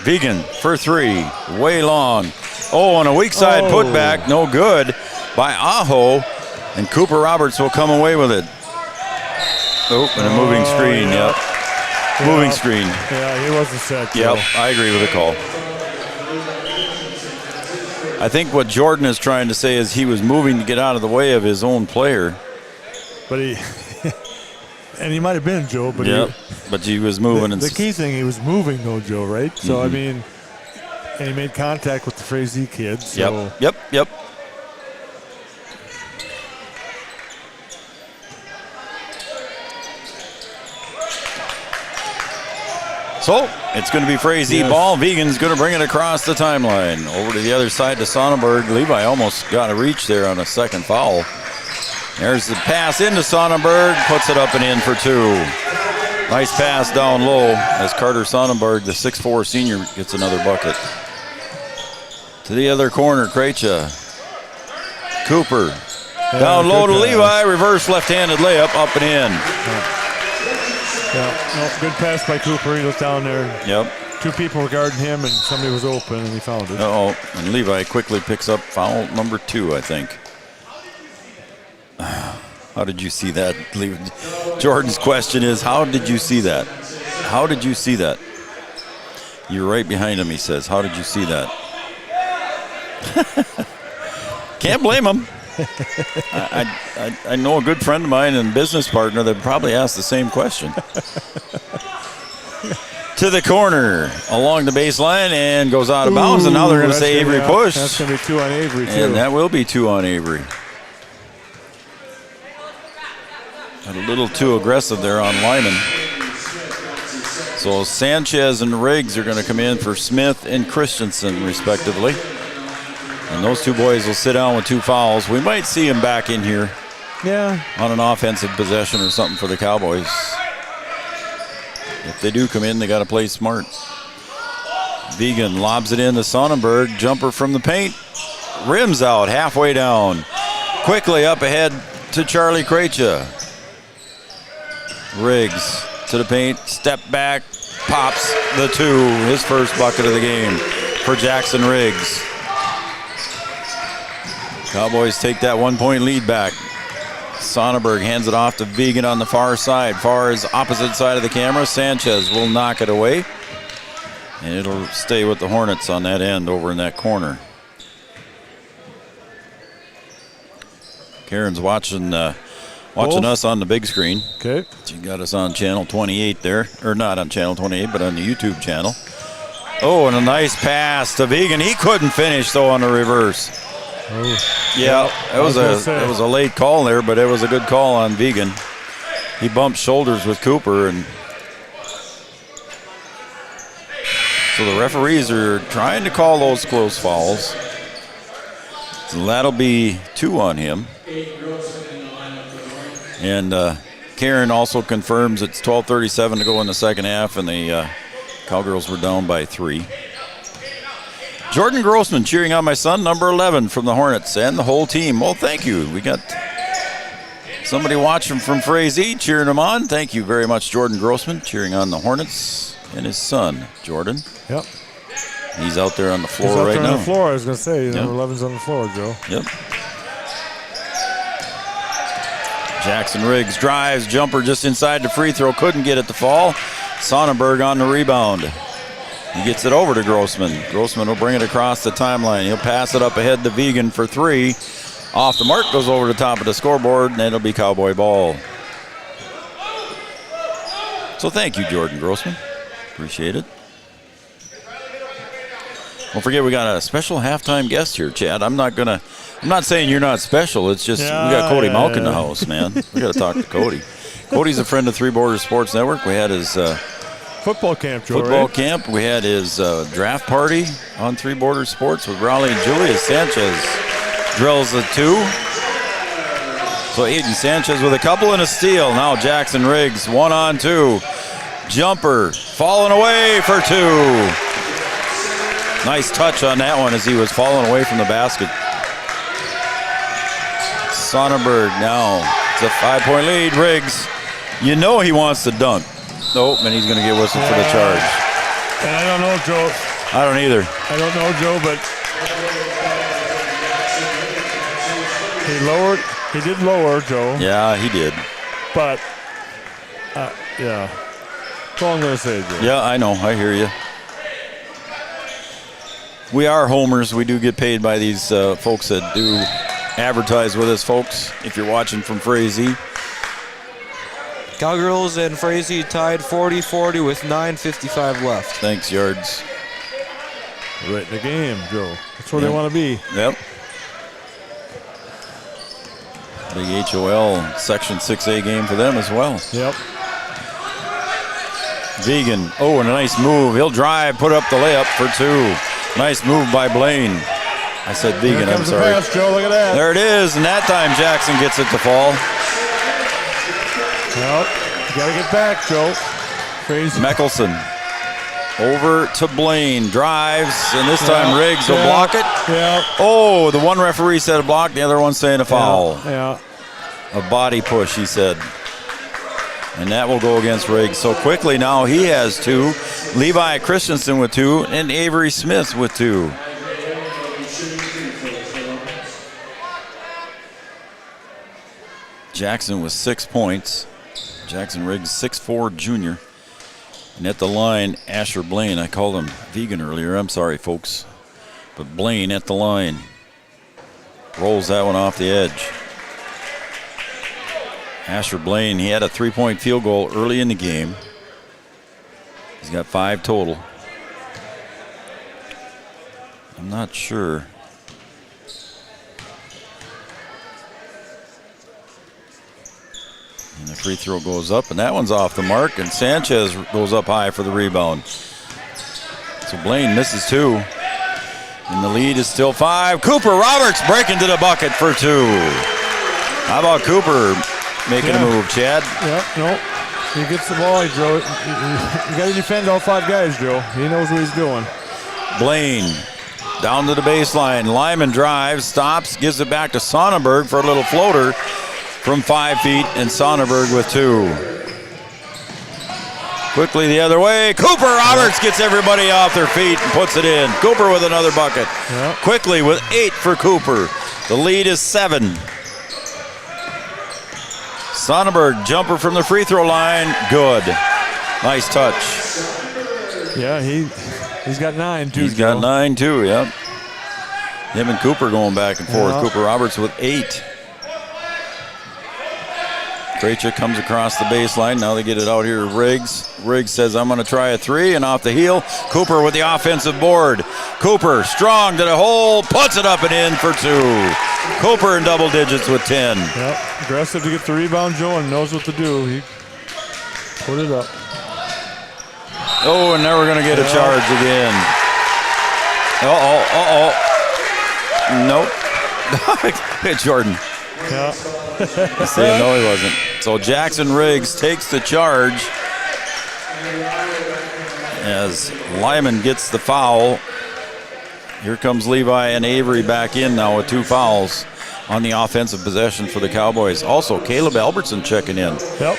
Vegan for 3. Way long. Oh, on a weak side putback. No good by Aho. And Cooper Roberts will come away with it. Oh, and a moving screen, Moving screen. Yeah, he wasn't set. Yep, I agree with the call. I think what Jordan is trying to say is he was moving to get out of the way of his own player. But he and he might have been Joe, but but he was moving. The key thing, he was moving though, Joe, right? So I mean, and he made contact with the Frazee kid. So. Yep. So it's going to be Frazee ball. Vegan's going to bring it across the timeline. Over to the other side to Sonnenberg. Levi almost got a reach there on a second foul. There's the pass into Sonnenberg. Puts it up and in for 2. Nice pass down low as Carter Sonnenberg, the 6'4 senior, gets another bucket. To the other corner, Krejcia. Cooper. Down low to Levi. Reverse left-handed layup up and in. Good pass by Cooper. He was down there. Yep. 2 people were guarding him, and somebody was open, and he found it. And Levi quickly picks up foul number 2, I think. How did you see that? Jordan's question is, how did you see that? How did you see that? You're right behind him, he says. How did you see that? Can't blame him. I know a good friend of mine and business partner that probably asked the same question. To the corner, along the baseline, and goes out of bounds. And now they're going to say Avery pushed. That's going to be 2 on Avery, too. And that will be 2 on Avery. Got a little too aggressive there on Lyman. So Sanchez and Riggs are going to come in for Smith and Christensen, respectively. And those 2 boys will sit down with 2 fouls. We might see him back in here. Yeah. On an offensive possession or something for the Cowboys. If they do come in, they got to play smart. Vegan lobs it into Sonnenberg. Jumper from the paint. Rims out, halfway down. Quickly up ahead to Charlie Krejcia. Riggs to the paint. Step back. Pops the 2. His first bucket of the game for Jackson Riggs. Cowboys take that 1-point lead back. Sonnenberg hands it off to Vegan on the far side. Far is opposite side of the camera. Sanchez will knock it away. And it'll stay with the Hornets on that end over in that corner. Karen's watching us on the big screen. Okay. She got us on channel 28 there. Or not on channel 28, but on the YouTube channel. Oh, and a nice pass to Vegan. He couldn't finish, though, on the reverse. Yeah, it was a late call there, but it was a good call on Vegan. He bumped shoulders with Cooper, and so the referees are trying to call those close fouls. So that'll be 2 on him. And Karen also confirms it's 12:37 to go in the second half, and the Cowgirls were down by 3. Jordan Grossman cheering on my son, number 11 from the Hornets, and the whole team. Well, thank you. We got somebody watching from Frazee cheering him on. Thank you very much, Jordan Grossman, cheering on the Hornets and his son, Jordan. Yep. He's out there on the floor right now. He's out there on the floor, I was going to say. Yep. Number 11's on the floor, Joe. Yep. Jackson Riggs drives, jumper just inside the free throw. Couldn't get it to fall. Sonnenberg on the rebound. He gets it over to Grossman. Grossman will bring it across the timeline. He'll pass it up ahead to Vegan for 3. Off the mark, goes over the top of the scoreboard, and it'll be Cowboy ball. So thank you, Jordan Grossman. Appreciate it. Don't forget, we got a special halftime guest here, Chad. I'm not saying you're not special. It's just we got Cody Malk in the house, man. We got to talk to Cody. Cody's a friend of Three Borders Sports Network. We had his football camp, Joe. Football camp. We had his draft party on Three Borders Sports with Raleigh and Julius. Sanchez drills the 2. So Aiden Sanchez with a couple and a steal. Now Jackson Riggs, 1-on-2. Jumper falling away for 2. Nice touch on that one as he was falling away from the basket. Sonnenberg now. It's a 5-point lead. Riggs, you know he wants to dunk. Nope, and he's going to get whistled for the charge. And I don't know, Joe. I don't either. I don't know, Joe, but he did lower, Joe. Yeah, he did. But, yeah. That's all I'm going to say, Joe. Yeah, I know. I hear you. We are homers. We do get paid by these folks that do advertise with us, folks. If you're watching from Frazee, Cowgirls and Frazee tied 40-40 with 9:55 left. Thanks, Yards. Right in the game, Joe. That's where they want to be. Yep. Big HOL Section 6A game for them as well. Yep. Vegan. Oh, and a nice move. He'll drive, put up the layup for 2. Nice move by Blaine. I said Vegan, I'm sorry. The pass, Joe. Look at that. There it is, and that time Jackson gets it to fall. Well, you got to get back, Joe. Crazy. Mickelson over to Blaine, drives, and this time Riggs will block it. Yeah. Oh, the one referee said a block, the other one saying a foul. Yeah. A body push, he said. And that will go against Riggs. So quickly now he has 2, Levi Christensen with 2, and Avery Smith with 2. Jackson with 6 points. Jackson Riggs, 6'4" junior. And at the line, Asher Blaine. I called him Vegan earlier. I'm sorry, folks. But Blaine at the line. Rolls that one off the edge. Asher Blaine, he had a 3-point field goal early in the game. He's got 5 total. I'm not sure. And the free throw goes up, and that one's off the mark, and Sanchez goes up high for the rebound. So Blaine misses 2. And the lead is still 5. Cooper Roberts breaking to the bucket for 2. How about Cooper making a move, Chad? Yep, nope. He gets the ball, he throws it. You got to defend all 5 guys, Joe. He knows what he's doing. Blaine down to the baseline. Lyman drives, stops, gives it back to Sonnenberg for a little floater from 5 feet, and Sonnenberg with 2. Quickly the other way. Cooper Roberts gets everybody off their feet and puts it in. Cooper with another bucket. Yep. Quickly with 8 for Cooper. The lead is 7. Sonnenberg jumper from the free throw line. Good. Nice touch. Yeah, he's got 9 too. He's got 9 too, yep. Him and Cooper going back and forth. Yeah. Cooper Roberts with 8. Krejcik comes across the baseline. Now they get it out here to Riggs. Riggs says, I'm going to try a 3, and off the heel. Cooper with the offensive board. Cooper strong to the hole, puts it up and in for 2. Cooper in double digits with 10. Yep, aggressive to get the rebound, Joe, and knows what to do. He put it up. Oh, and now we're going to get a charge again. Nope. Hey, Jordan. Yeah. He's saying no, he wasn't. So Jackson Riggs takes the charge as Lyman gets the foul. Here comes Levi and Avery back in now with 2 fouls on the offensive possession for the Cowboys. Also, Caleb Albertson checking in. Yep.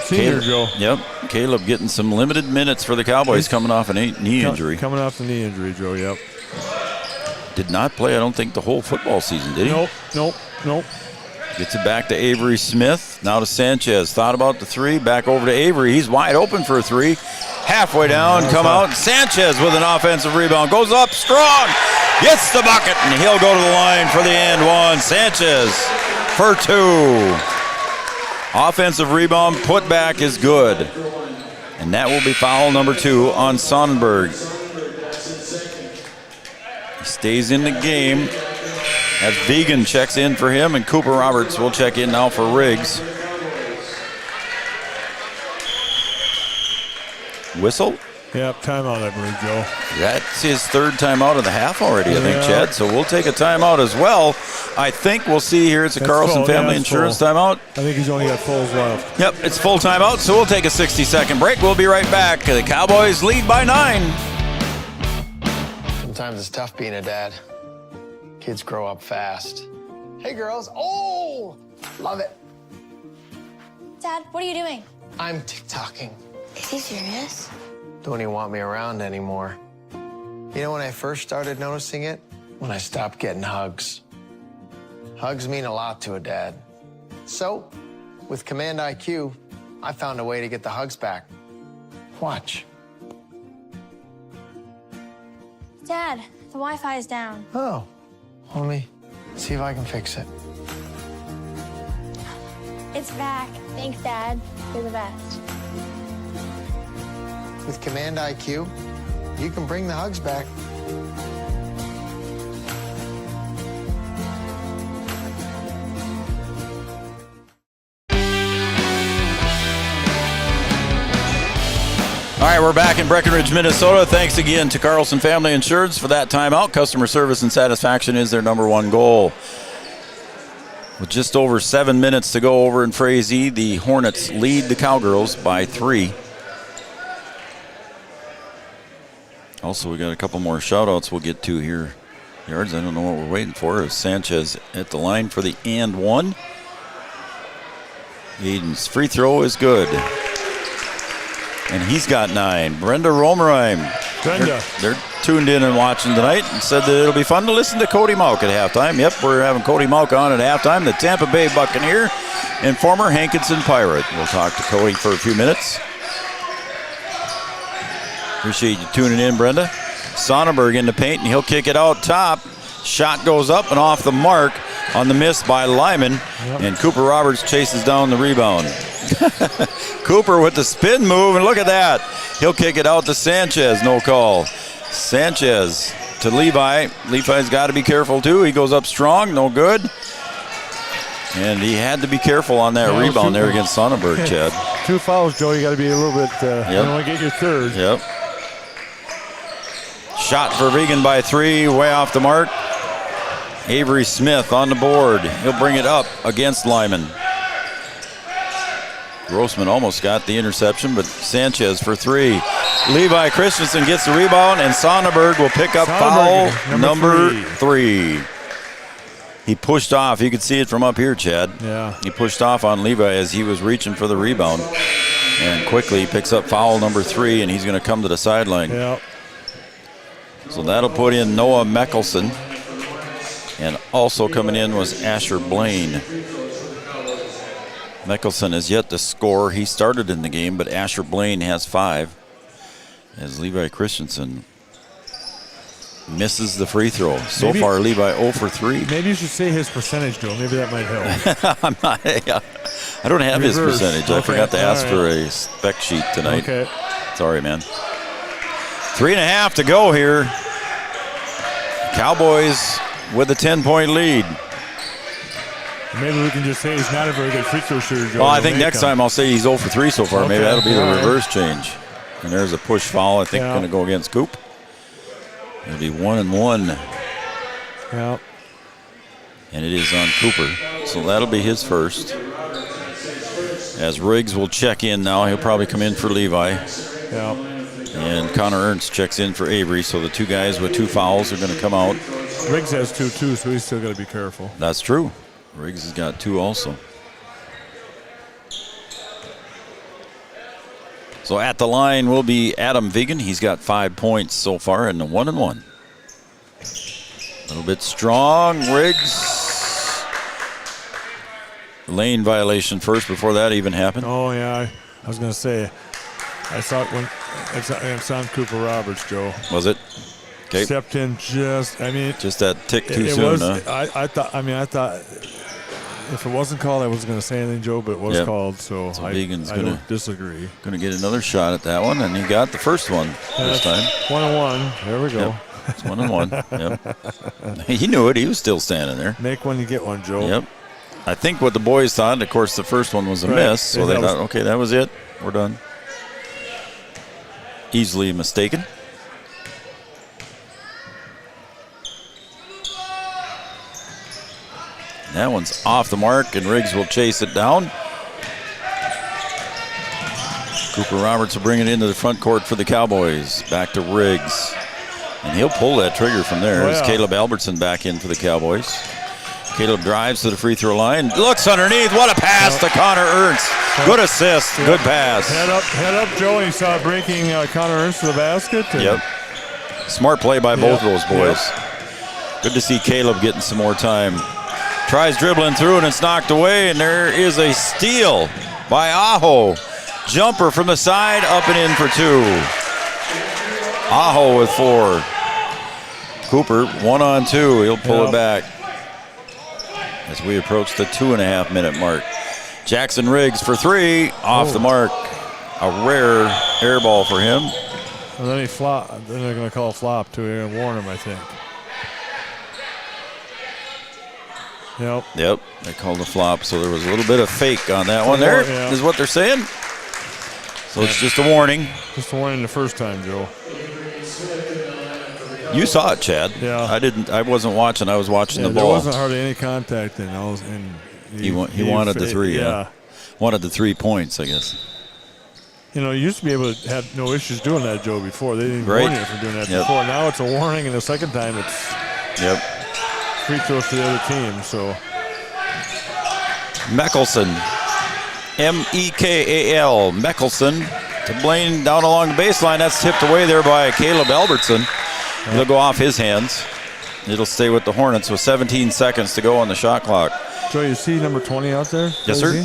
Senior, Joe. Yep. Caleb getting some limited minutes for the Cowboys coming off a knee injury. Coming off the knee injury, Joe, yep. Did not play, I don't think, the whole football season, did he? Nope. Gets it back to Avery Smith. Now to Sanchez. Thought about the 3. Back over to Avery. He's wide open for a 3. Halfway down, come out. Sanchez with an offensive rebound. Goes up strong. Gets the bucket, and he'll go to the line for the and 1. Sanchez for 2. Offensive rebound, put back is good. And that will be foul number 2 on Sonnenberg. He stays in the game. As Vegan checks in for him, and Cooper Roberts will check in now for Riggs. Whistle? Yep, timeout, I believe, Joe. That's his 3rd timeout of the half already, I think, Chad. So we'll take a timeout as well. I think we'll see here. It's a Carlson Family Insurance timeout. I think he's only got fulls left. Yep, it's full timeout, so we'll take a 60-second break. We'll be right back. The Cowboys lead by 9. Sometimes it's tough being a dad. Kids grow up fast. Hey, girls. Oh, love it. Dad, what are you doing? I'm TikToking. Is he serious? Don't even want me around anymore. You know when I first started noticing it? When I stopped getting hugs. Hugs mean a lot to a dad. So, with Command IQ, I found a way to get the hugs back. Watch. Dad, the Wi-Fi is down. Oh. Let me see if I can fix it. It's back. Thanks, Dad. You're the best. With Command IQ, you can bring the hugs back. All right, we're back in Breckenridge, Minnesota. Thanks again to Carlson Family Insurance for that timeout. Customer service and satisfaction is their number one goal. With just over 7 minutes to go over in Frazee, the Hornets lead the Cowgirls by 3. Also, we got a couple more shout-outs we'll get to here. Yards, I don't know what we're waiting for. Is Sanchez at the line for the and one. Aiden's free throw is good. And he's got 9. Brenda Romerheim. Brenda. They're tuned in and watching tonight and said that it'll be fun to listen to Cody Mauk at halftime. Yep, we're having Cody Mauk on at halftime, the Tampa Bay Buccaneer and former Hankinson Pirate. We'll talk to Cody for a few minutes. Appreciate you tuning in, Brenda. Sonnenberg in the paint, and he'll kick it out top. Shot goes up and off the mark on the miss by Lyman. Yep. And Cooper Roberts chases down the rebound. Cooper with the spin move, and look at that. He'll kick it out to Sanchez, no call. Sanchez to Levi. Levi's got to be careful too. He goes up strong, no good. And he had to be careful on that rebound there against Sonnenberg, Chad. 2 fouls, Joe. You got to be a little bit, you don't want to get your third. Yep. Shot for Vegan by 3, way off the mark. Avery Smith on the board. He'll bring it up against Lyman. Grossman almost got the interception, but Sanchez for 3. Levi Christensen gets the rebound, and Sonnenberg will pick up foul number 3. He pushed off. You could see it from up here, Chad. Yeah. He pushed off on Levi as he was reaching for the rebound. And quickly he picks up foul number 3, and he's going to come to the sideline. Yeah. So that'll put in Noah Meckelson. And also coming in was Asher Blaine. Meckelson has yet to score. He started in the game, but Asher Blaine has 5. As Levi Christensen misses the free throw. So far, Levi 0 for 3. Maybe you should say his percentage, Joe. Maybe that might help. I don't have his percentage. Okay. I forgot to ask for a spec sheet tonight. Okay. Sorry, man. 3.5 to go here. Cowboys with a 10-point lead. Maybe we can just say he's not a very good free throw shooter, Joe. Well, I think next time I'll say he's 0 for 3 so far. Okay. Maybe that'll be the reverse change. And there's a push foul, I think, going to go against Coop. It'll be 1-1. Yeah. And it is on Cooper. So that'll be his first. As Riggs will check in now. He'll probably come in for Levi. Yeah. And Connor Ernst checks in for Avery. So the 2 guys with 2 fouls are going to come out. Riggs has 2 too, so he's still got to be careful. That's true. Riggs has got 2 also. So at the line will be Adam Vigan. He's got 5 points so far in the 1-1. A little bit strong. Riggs. Lane violation first before that even happened. Oh, yeah. I was going to say, I saw it when it's on Cooper Roberts, Joe. Was it? Okay. Stepped in just that tick too soon, huh? I thought if it wasn't called, I wasn't going to say anything, Joe, but it was called, so I don't disagree. Going to get another shot at that one, and he got the first one this time. 1-1. There we go. Yep. It's 1-1. Yep. He knew it. He was still standing there. Make one, you get one, Joe. Yep. I think what the boys thought, of course, the first one was a miss, so they thought, okay, that was it. We're done. Easily mistaken. That one's off the mark, and Riggs will chase it down. Cooper Roberts will bring it into the front court for the Cowboys. Back to Riggs. And he'll pull that trigger from there. There's Caleb Albertson back in for the Cowboys. Caleb drives to the free throw line. Looks underneath. What a pass to Connor Ernst. Good assist. Good pass. Head up, Joe. And he saw breaking Connor Ernst to the basket. Yep. Smart play by both of those boys. Good to see Caleb getting some more time. Tries dribbling through, and it's knocked away. And there is a steal by Aho. Jumper from the side, up and in for 2. Aho with 4. Cooper, 1-on-2. He'll pull it back as we approach the 2.5-minute mark. Jackson Riggs for 3, off the mark. A rare air ball for him. And then he flop. Then they're going to call a flop too. They're going to warn him, I think. Yep, they called a flop, so there was a little bit of fake on that one there, is what they're saying. So it's just a warning. Just a warning the first time, Joe. You saw it, Chad. Yeah. I wasn't watching. I was watching the ball. There wasn't hardly any contact in those. And he wanted the 3. Yeah. Wanted the 3 points, I guess. You used to be able to have no issues doing that, Joe, before. They didn't warn you for doing that before. Now it's a warning, and the second time it's free throws to the other team. So Meckelson, M-E-K-A-L, Meckelson to Blaine down along the baseline. That's tipped away there by Caleb Albertson. It'll go off his hands. It'll stay with the Hornets with 17 seconds to go on the shot clock. Joe, you see number 20 out there? Yes, sir.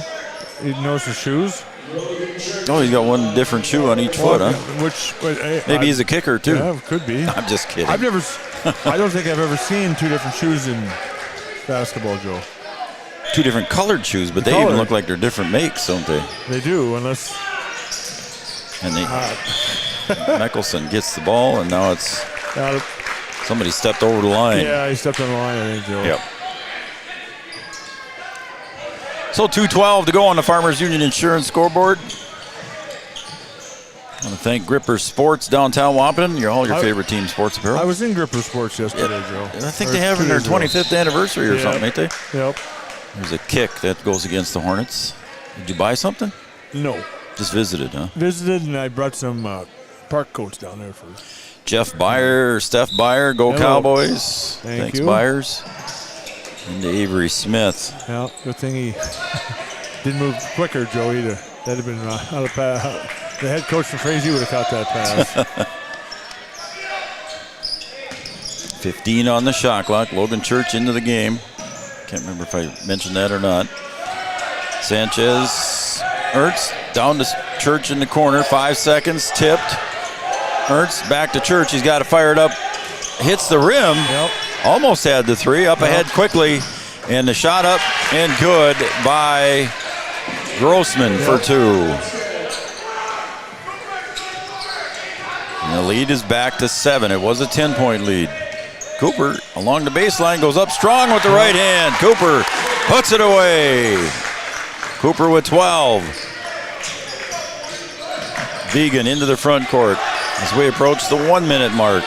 You notice his shoes? Oh, he's got one different shoe on each foot, huh? Maybe he's a kicker, too. Yeah, could be. I'm just kidding. I don't think I've ever seen 2 different shoes in basketball, Joe. 2 different colored shoes, but they even look like they're different makes, don't they? They do, unless... And Meckelson gets the ball, and now it's... Somebody stepped over the line. Yeah, he stepped on the line, I think, Joe. Yep. So 2:12 to go on the Farmers Union Insurance scoreboard. I want to thank Gripper Sports downtown Wapaton. All your favorite team sports apparel. I was in Gripper Sports yesterday, Joe. I think they have in their 25th anniversary or something, ain't they? Yep. There's a kick that goes against the Hornets. Did you buy something? No. Just visited, huh? Visited, and I brought some park coats down there for Steph Byer, go Hello. Cowboys. Thanks, Byers. Into Avery Smith. Yeah, good thing he didn't move quicker, Joe, either. That'd have been out of pass. The head coach from Frazee would have caught that pass. 15 on the shot clock. Logan Church into the game. Can't remember if I mentioned that or not. Sanchez, Ernst, down to Church in the corner. 5 seconds, tipped. Ernst back to Church. He's got to fire it up. Hits the rim. Yep. Almost had the 3. Up ahead quickly. And the shot up and good by Grossman for 2. And the lead is back to 7. It was a 10-point lead. Cooper along the baseline goes up strong with the right hand. Cooper puts it away. Cooper with 12. Vegan into the front court as we approach the 1-minute mark.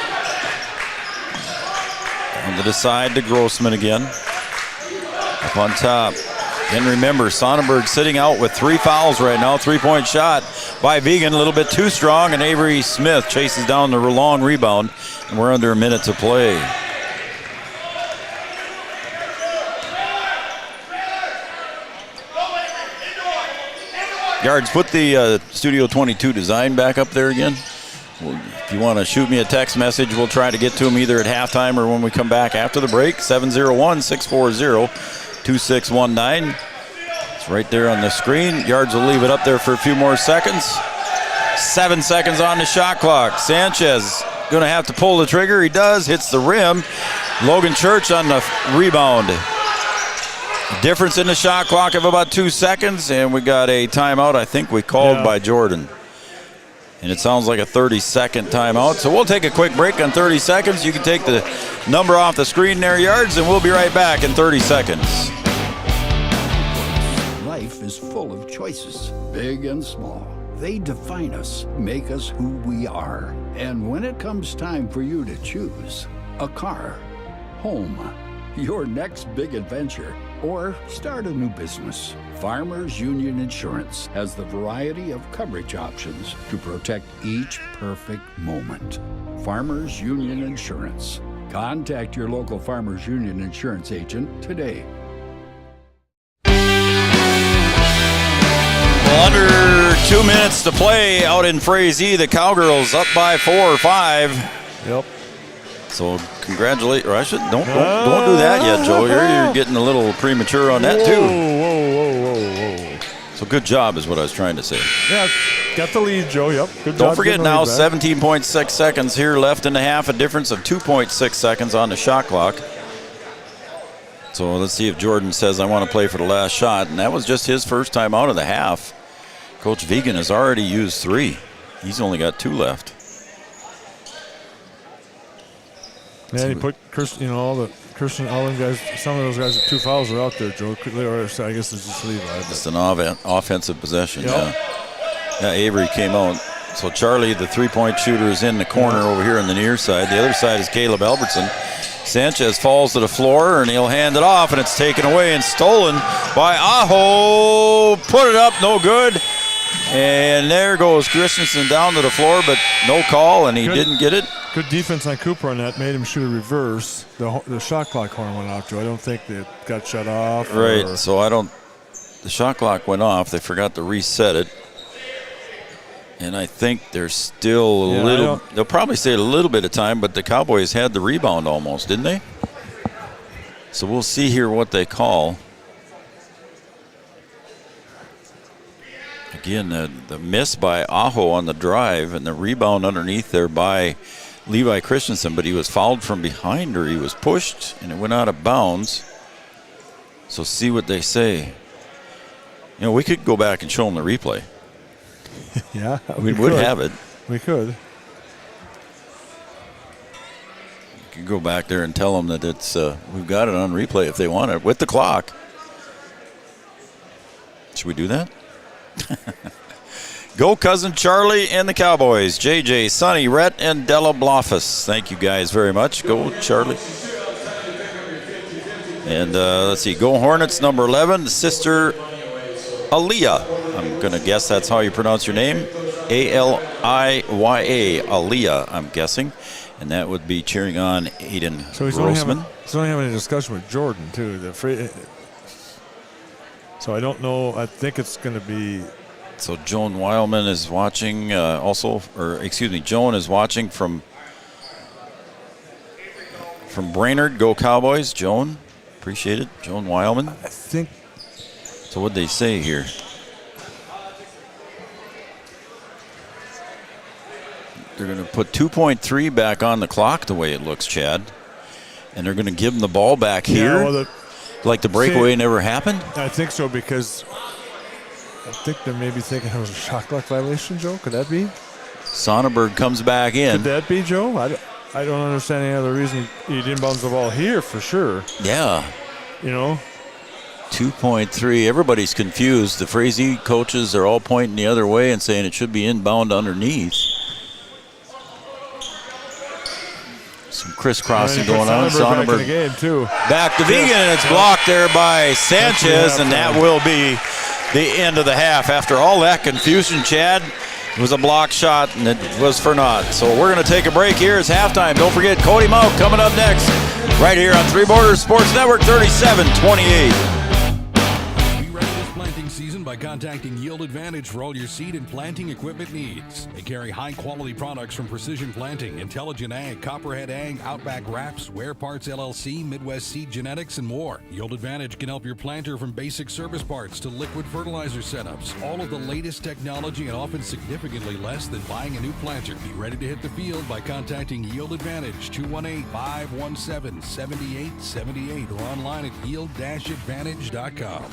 On the side to Grossman again. Up on top. And remember, Sonnenberg sitting out with 3 fouls right now. 3-point shot by Vegan, a little bit too strong, and Avery Smith chases down the long rebound, and we're under a minute to play. Yards, put the Studio 22 design back up there again. If you want to shoot me a text message, we'll try to get to them either at halftime or when we come back after the break. 701-640-2619. It's right there on the screen. Yards will leave it up there for a few more seconds. 7 seconds on the shot clock. Sanchez going to have to pull the trigger. He does. Hits the rim. Logan Church on the rebound. Difference in the shot clock of about 2 seconds, and we got a timeout I think we called by Jordan. And it sounds like a 30-second timeout. So we'll take a quick break on 30 seconds. You can take the number off the screen there, Yards, and we'll be right back in 30 seconds. Life is full of choices, big and small. They define us, make us who we are. And when it comes time for you to choose a car, home, your next big adventure, or start a new business, Farmers Union Insurance has the variety of coverage options to protect each perfect moment. Farmers Union Insurance. Contact your local Farmers Union Insurance agent today. Well, under 2 minutes to play out in Frazee. The Cowgirls up by 4 or 5. Yep. So congratulate, or I should don't do that yet, Joe. You're getting a little premature on that too. Whoa. So good job is what I was trying to say. Yeah, got the lead, Joe. Yep. Good job. Don't forget now, 17.6 seconds here left in the half. A difference of 2.6 seconds on the shot clock. So let's see if Jordan says, I want to play for the last shot. And that was just his first time out of the half. Coach Vegan has already used 3. He's only got 2 left. Yeah, he put all them guys. Some of those guys with 2 fouls are out there, Joe. Or I guess it's just Levi. Just an offensive possession. Yep. Yeah, Avery came out. So Charlie, the 3-point shooter, is in the corner over here on the near side. The other side is Caleb Albertson. Sanchez falls to the floor, and he'll hand it off, and it's taken away and stolen by Aho. Put it up, no good. And there goes Christensen down to the floor, but no call, and he didn't get it. Good defense on Cooper on that. Made him shoot a reverse. The shot clock horn went off, Joe. I don't think it got shut off. Right, so the shot clock went off. They forgot to reset it. And I think there's still a little, they'll probably say a little bit of time, but the Cowboys had the rebound almost, didn't they? So we'll see here what they call. Again, the miss by Aho on the drive and the rebound underneath there by Levi Christensen, but he was fouled from behind, or he was pushed and it went out of bounds. So see what they say. We could go back and show them the replay. Yeah, we would have it. We could. We could go back there and tell them that it's we've got it on replay if they want it with the clock. Should we do that? Go Cousin Charlie and the Cowboys. JJ, Sonny, Rhett, and Della Blofus. Thank you guys very much. Go Charlie. And let's see. Go Hornets number 11. Sister Aliyah. I'm going to guess that's how you pronounce your name. Aliyah. Aliyah, I'm guessing. And that would be cheering on Aiden Grossman. He's only having a discussion with Jordan, too. So I don't know. I think it's going to be. So Joan Weilman is watching Joan is watching from Brainerd. Go Cowboys. Joan, appreciate it. Joan Weilman. I think. So what'd they say here? They're going to put 2.3 back on the clock the way it looks, Chad. And they're going to give them the ball back here. Like the breakaway never happened? I think so, because I think they're maybe thinking it was a shot clock violation, Joe. Could that be? Sonnenberg comes back in. Could that be, Joe? I don't understand any other reason he didn't bounce the ball here for sure. Yeah. 2.3. Everybody's confused. The Frazee coaches are all pointing the other way and saying it should be inbound underneath. Some crisscrossing going on. Sonnenberg back to Vegan, and it's blocked there by Sanchez, and that will be the end of the half. After all that confusion, Chad, it was a blocked shot, and it was for naught. So we're going to take a break here. It's halftime. Don't forget Cody Mauck coming up next, right here on Three Borders Sports Network, 37-28. Season by contacting Yield Advantage for all your seed and planting equipment needs. They carry high-quality products from Precision Planting, Intelligent Ag, Copperhead Ag, Outback Wraps, Ware Parts LLC, Midwest Seed Genetics, and more. Yield Advantage can help your planter from basic service parts to liquid fertilizer setups. All of the latest technology and often significantly less than buying a new planter. Be ready to hit the field by contacting Yield Advantage, 218-517-7878, or online at yield-advantage.com.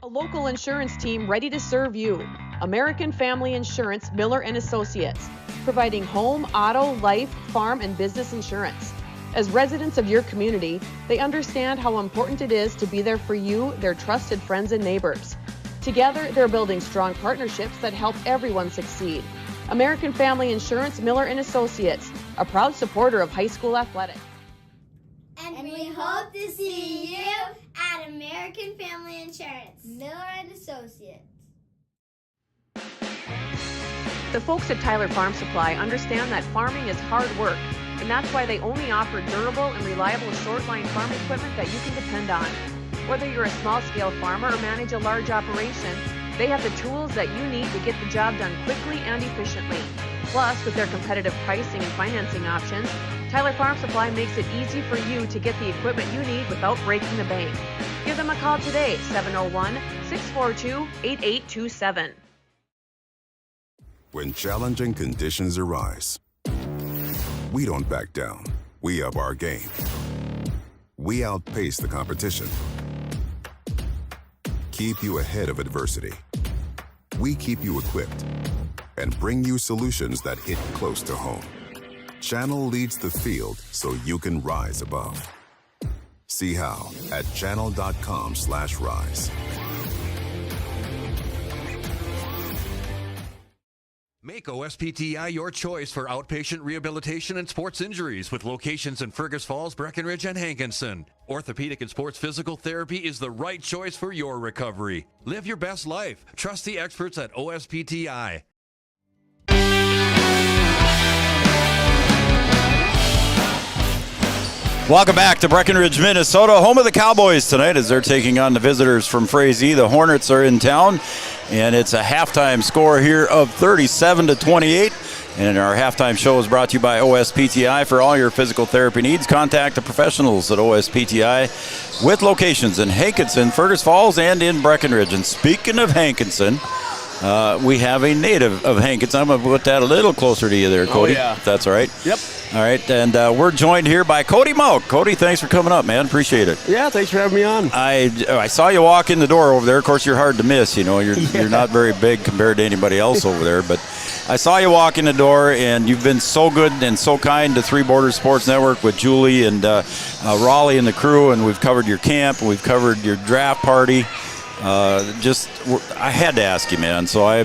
A local insurance team ready to serve you. American Family Insurance, Miller & Associates, providing home, auto, life, farm, and business insurance. As residents of your community, they understand how important it is to be there for you, their trusted friends and neighbors. Together, they're building strong partnerships that help everyone succeed. American Family Insurance, Miller & Associates, a proud supporter of high school athletics. And we hope to see you at American Family Insurance, Miller & Associates. The folks at Tyler Farm Supply understand that farming is hard work, and that's why they only offer durable and reliable short-line farm equipment that you can depend on. Whether you're a small-scale farmer or manage a large operation, they have the tools that you need to get the job done quickly and efficiently. Plus, with their competitive pricing and financing options, Tyler Farm Supply makes it easy for you to get the equipment you need without breaking the bank. Give them a call today, 701-642-8827. When challenging conditions arise, we don't back down. We up our game. we outpace the competition. Keep you ahead of adversity. We keep you equipped and bring you solutions that hit close to home. Channel leads the field so you can rise above. See how at channel.com/rise. Make OSPTI your choice for outpatient rehabilitation and sports injuries with locations in Fergus Falls, Breckenridge, and Hankinson. Orthopedic and sports physical therapy is the right choice for your recovery. Live your best life. Trust the experts at OSPTI. Welcome back to Breckenridge, Minnesota, home of the Cowboys tonight as they're taking on the visitors from Frazee. The Hornets are in town, and it's a halftime score here of 37-28. And our halftime show is brought to you by OSPTI. For all your physical therapy needs, contact the professionals at OSPTI with locations in Hankinson, Fergus Falls, and in Breckenridge. And speaking of Hankinson, we have a native of Hankinson. I'm going to put that a little closer to you there, Cody. Oh, yeah. If that's all right. Yep. All right, and we're joined here by Cody Mauck. Cody, thanks for coming up, man. Appreciate it. Yeah, thanks for having me on. I saw you walk in the door over there. Of course, you're hard to miss. You know, you're not very big compared to anybody else over there. But I saw you walk in the door, and you've been so good and so kind to Three Borders Sports Network with Julie and Raleigh and the crew, and we've covered your camp, and we've covered your draft party. I had to ask you, man. So I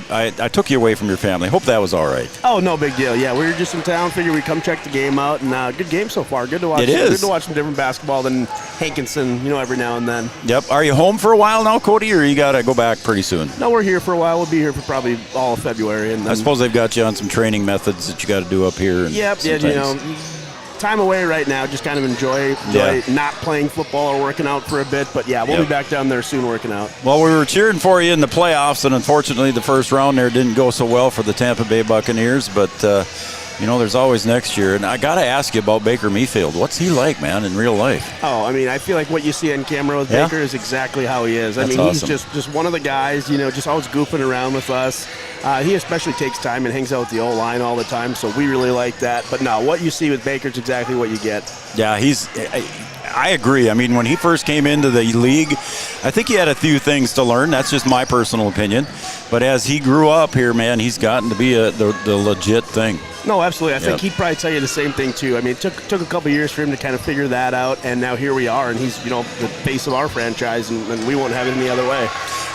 took you away from your family. Hope that was all right. Oh, no big deal. Yeah, we were just in town. Figured we'd come check the game out, and good game so far. Good to watch. It is. Good to watch some different basketball than Hankinson, every now and then. Yep. Are you home for a while now, Cody, or you got to go back pretty soon? No, we're here for a while. We'll be here for probably all of February. And then, I suppose they've got you on some training methods that you got to do up here. And yep. Yeah, time away right now. Just kind of enjoy not playing football or working out for a bit. But, yeah, we'll be back down there soon working out. Well, we were cheering for you in the playoffs, and unfortunately the first round there didn't go so well for the Tampa Bay Buccaneers. But, there's always next year. And I got to ask you about Baker Mayfield. What's he like, man, in real life? Oh, I feel like what you see on camera with Baker is exactly how he is. That's awesome. He's just one of the guys, just always goofing around with us. He especially takes time and hangs out with the O-line all the time, so we really like that. But no, what you see with Baker is exactly what you get. Yeah, I agree. When he first came into the league, I think he had a few things to learn. That's just my personal opinion. But as he grew up here, man, he's gotten to be the legit thing. No, absolutely. I think he'd probably tell you the same thing, too. It took a couple years for him to kind of figure that out, and now here we are, and he's, the face of our franchise, and we won't have it any other way.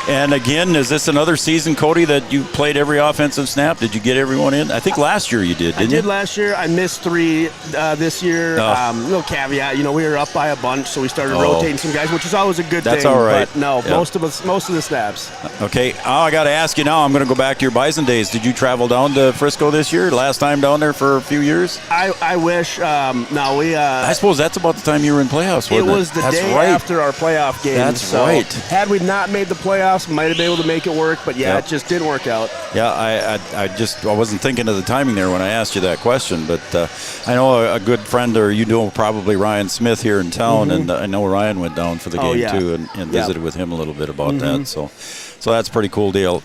And again, is this another season, Cody, that you played every offensive snap? Did you get everyone in? I think last year you did, didn't you? I did last year. I missed 3 this year. Little caveat, we were up by a bunch, so we started rotating some guys, which is always a good thing. That's all right. But no, most of the snaps. Okay. I got to ask you now. I'm going to go back to your Bison days. Did you travel down to Frisco this year? Last time down there for a few years? I wish. No, we. I suppose that's about the time you were in playoffs, wasn't it? It was the day after our playoff game. That's right. Had we not made the playoffs, might have been able to make it work, but it just didn't work out. Yeah, I wasn't thinking of the timing there when I asked you that question, but I know a good friend, or probably Ryan Smith here in town, and I know Ryan went down for the game too and visited with him a little bit about that. So that's a pretty cool deal.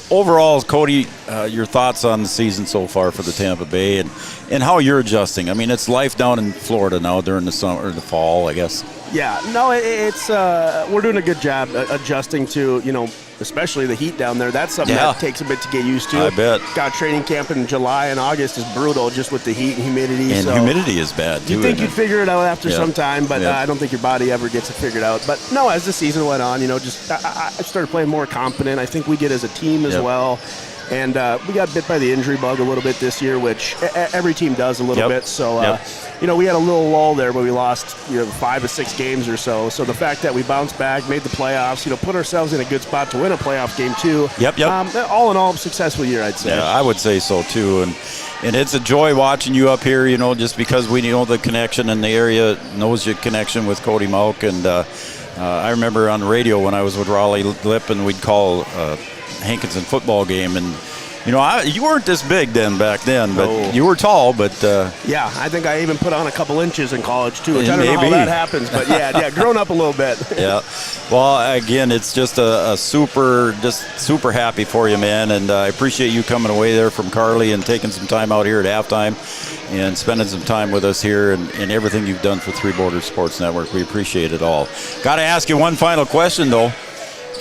Overall, Cody, your thoughts on the season so far for the Tampa Bay and how you're adjusting. It's life down in Florida now during the summer or the fall, I guess. Yeah, no, it's we're doing a good job adjusting to, especially the heat down there. That's something that takes a bit to get used to. I bet. Got training camp in July and August is brutal just with the heat and humidity. And humidity is bad, too. You'd think you'd figure it out after some time, but I don't think your body ever gets it figured out. But no, as the season went on, I started playing more confident. I think we did as a team as well. And we got bit by the injury bug a little bit this year, which every team does a little bit. So, we had a little lull there, but we lost 5 or 6 games or so. So the fact that we bounced back, made the playoffs, put ourselves in a good spot to win a playoff game too. All in all, successful year, I'd say. Yeah, I would say so too. And it's a joy watching you up here, just because we know the connection and the area knows your connection with Cody Mauck. And I remember on the radio when I was with Raleigh Lip and we'd call Hankinson football game, and You weren't this big back then, but you were tall. But yeah, I think I even put on a couple inches in college too, which I don't know how that happens. But yeah, grown up a little bit. Yeah. Well, again, it's just a super happy for you, man, and I appreciate you coming away there from Carly and taking some time out here at halftime and spending some time with us here and everything you've done for Three Borders Sports Network. We appreciate it all. Got to ask you one final question, though,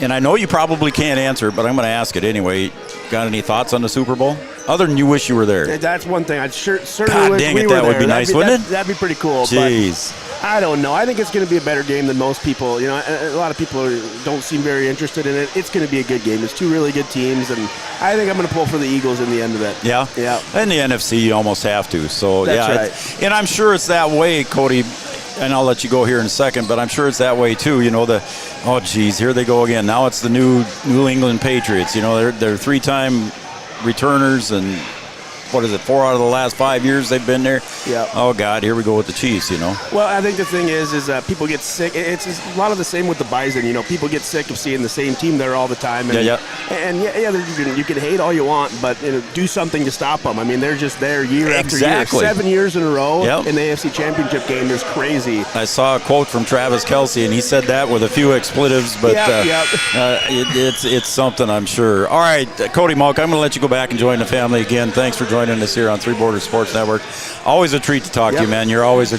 and I know you probably can't answer it, but I'm going to ask it anyway. Got any thoughts on the Super Bowl? Other than you wish you were there. That's one thing. I'd certainly God wish dang we it, were that there. would be nice, wouldn't it? That'd be pretty cool. Jeez. But I don't know. I think it's going to be a better game than most people. A lot of people don't seem very interested in it. It's going to be a good game. There's two really good teams, and I think I'm going to pull for the Eagles in the end of it. Yeah? Yeah. In the NFC, you almost have to. So, That's yeah. right. And I'm sure it's that way, Cody, and I'll let you go here in a second, but I'm sure it's that way too. Oh, geez, here they go again. Now it's the New England Patriots. They're three-time returners, and what is it, 4 out of the last 5 years they've been there? Yeah. Oh, God, here we go with the Chiefs, Well, I think the thing is people get sick. It's a lot of the same with the Bison. People get sick of seeing the same team there all the time. And, you can hate all you want, but do something to stop them. I mean, they're just there year after year. 7 years in a row in the AFC Championship game is crazy. I saw a quote from Travis Kelce, and he said that with a few expletives, but it's something, I'm sure. All right, Cody Malk, I'm going to let you go back and join the family again. Thanks for joining us here on Three Borders Sports Network. Always a treat to talk to you, man. You're always a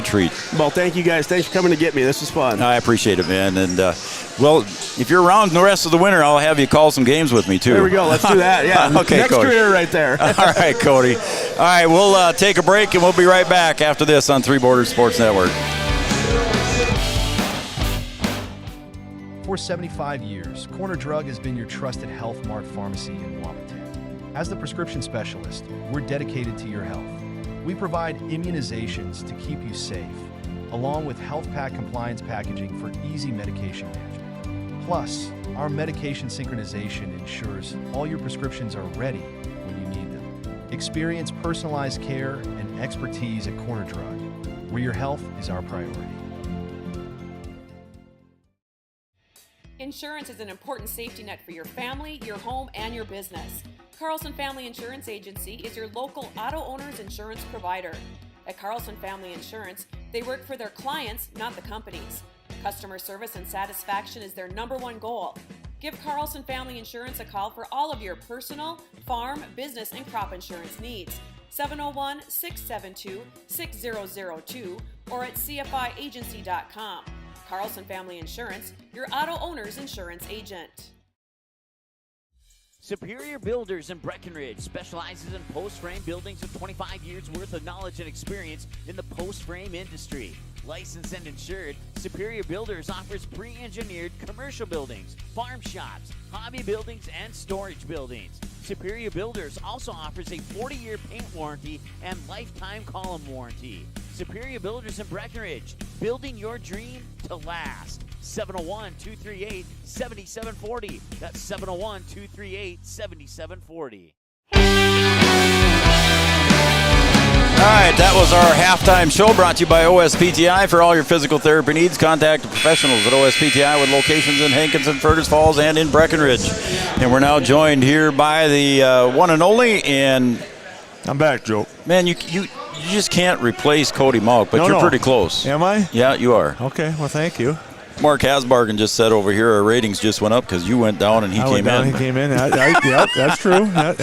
treat. Well, thank you guys. Thanks for coming to get me. This was fun. I appreciate it, man. And well, if you're around the rest of the winter, I'll have you call some games with me too. There we go. Let's do that. Yeah. Okay, next Cody. career right there. All right, Cody. All right, we'll take a break and we'll be right back after this on Three Borders Sports Network. For 75 years, Corner Drug has been your trusted Health Mart pharmacy in Wapaton. As the prescription specialist, we're dedicated to your health. We provide immunizations to keep you safe, along with health pack compliance packaging for easy medication management. Plus, our medication synchronization ensures all your prescriptions are ready when you need them. Experience personalized care and expertise at Corner Drug, where your health is our priority. Insurance is an important safety net for your family, your home, and your business. Carlson Family Insurance Agency is your local auto owner's insurance provider. At Carlson Family Insurance, they work for their clients, not the companies. Customer service and satisfaction is their #1 goal. Give Carlson Family Insurance a call for all of your personal, farm, business, and crop insurance needs. 701-672-6002 or at cfiagency.com. Carlson Family Insurance, your auto owner's insurance agent. Superior Builders in Breckenridge specializes in post-frame buildings with 25 years worth of knowledge and experience in the post-frame industry. Licensed and insured, Superior Builders offers pre-engineered commercial buildings, farm shops, hobby buildings, and storage buildings. Superior Builders also offers a 40-year paint warranty and lifetime column warranty. Superior Builders in Breckenridge, building your dream to last. 701-238-7740. That's 701-238-7740. All right, that was our halftime show brought to you by OSPTI. For all your physical therapy needs, contact the professionals at OSPTI with locations in Hankinson, Fergus Falls, and in Breckenridge. And we're now joined here by the one and only, and I'm back, Joe. Man, you just can't replace Cody Malk, but you're pretty close. Am I? Yeah, you are. Okay, well, thank you. Mark Hasbargen just said over here our ratings just went up because you went down and he came in. He came in. Yep, that's true. Yep.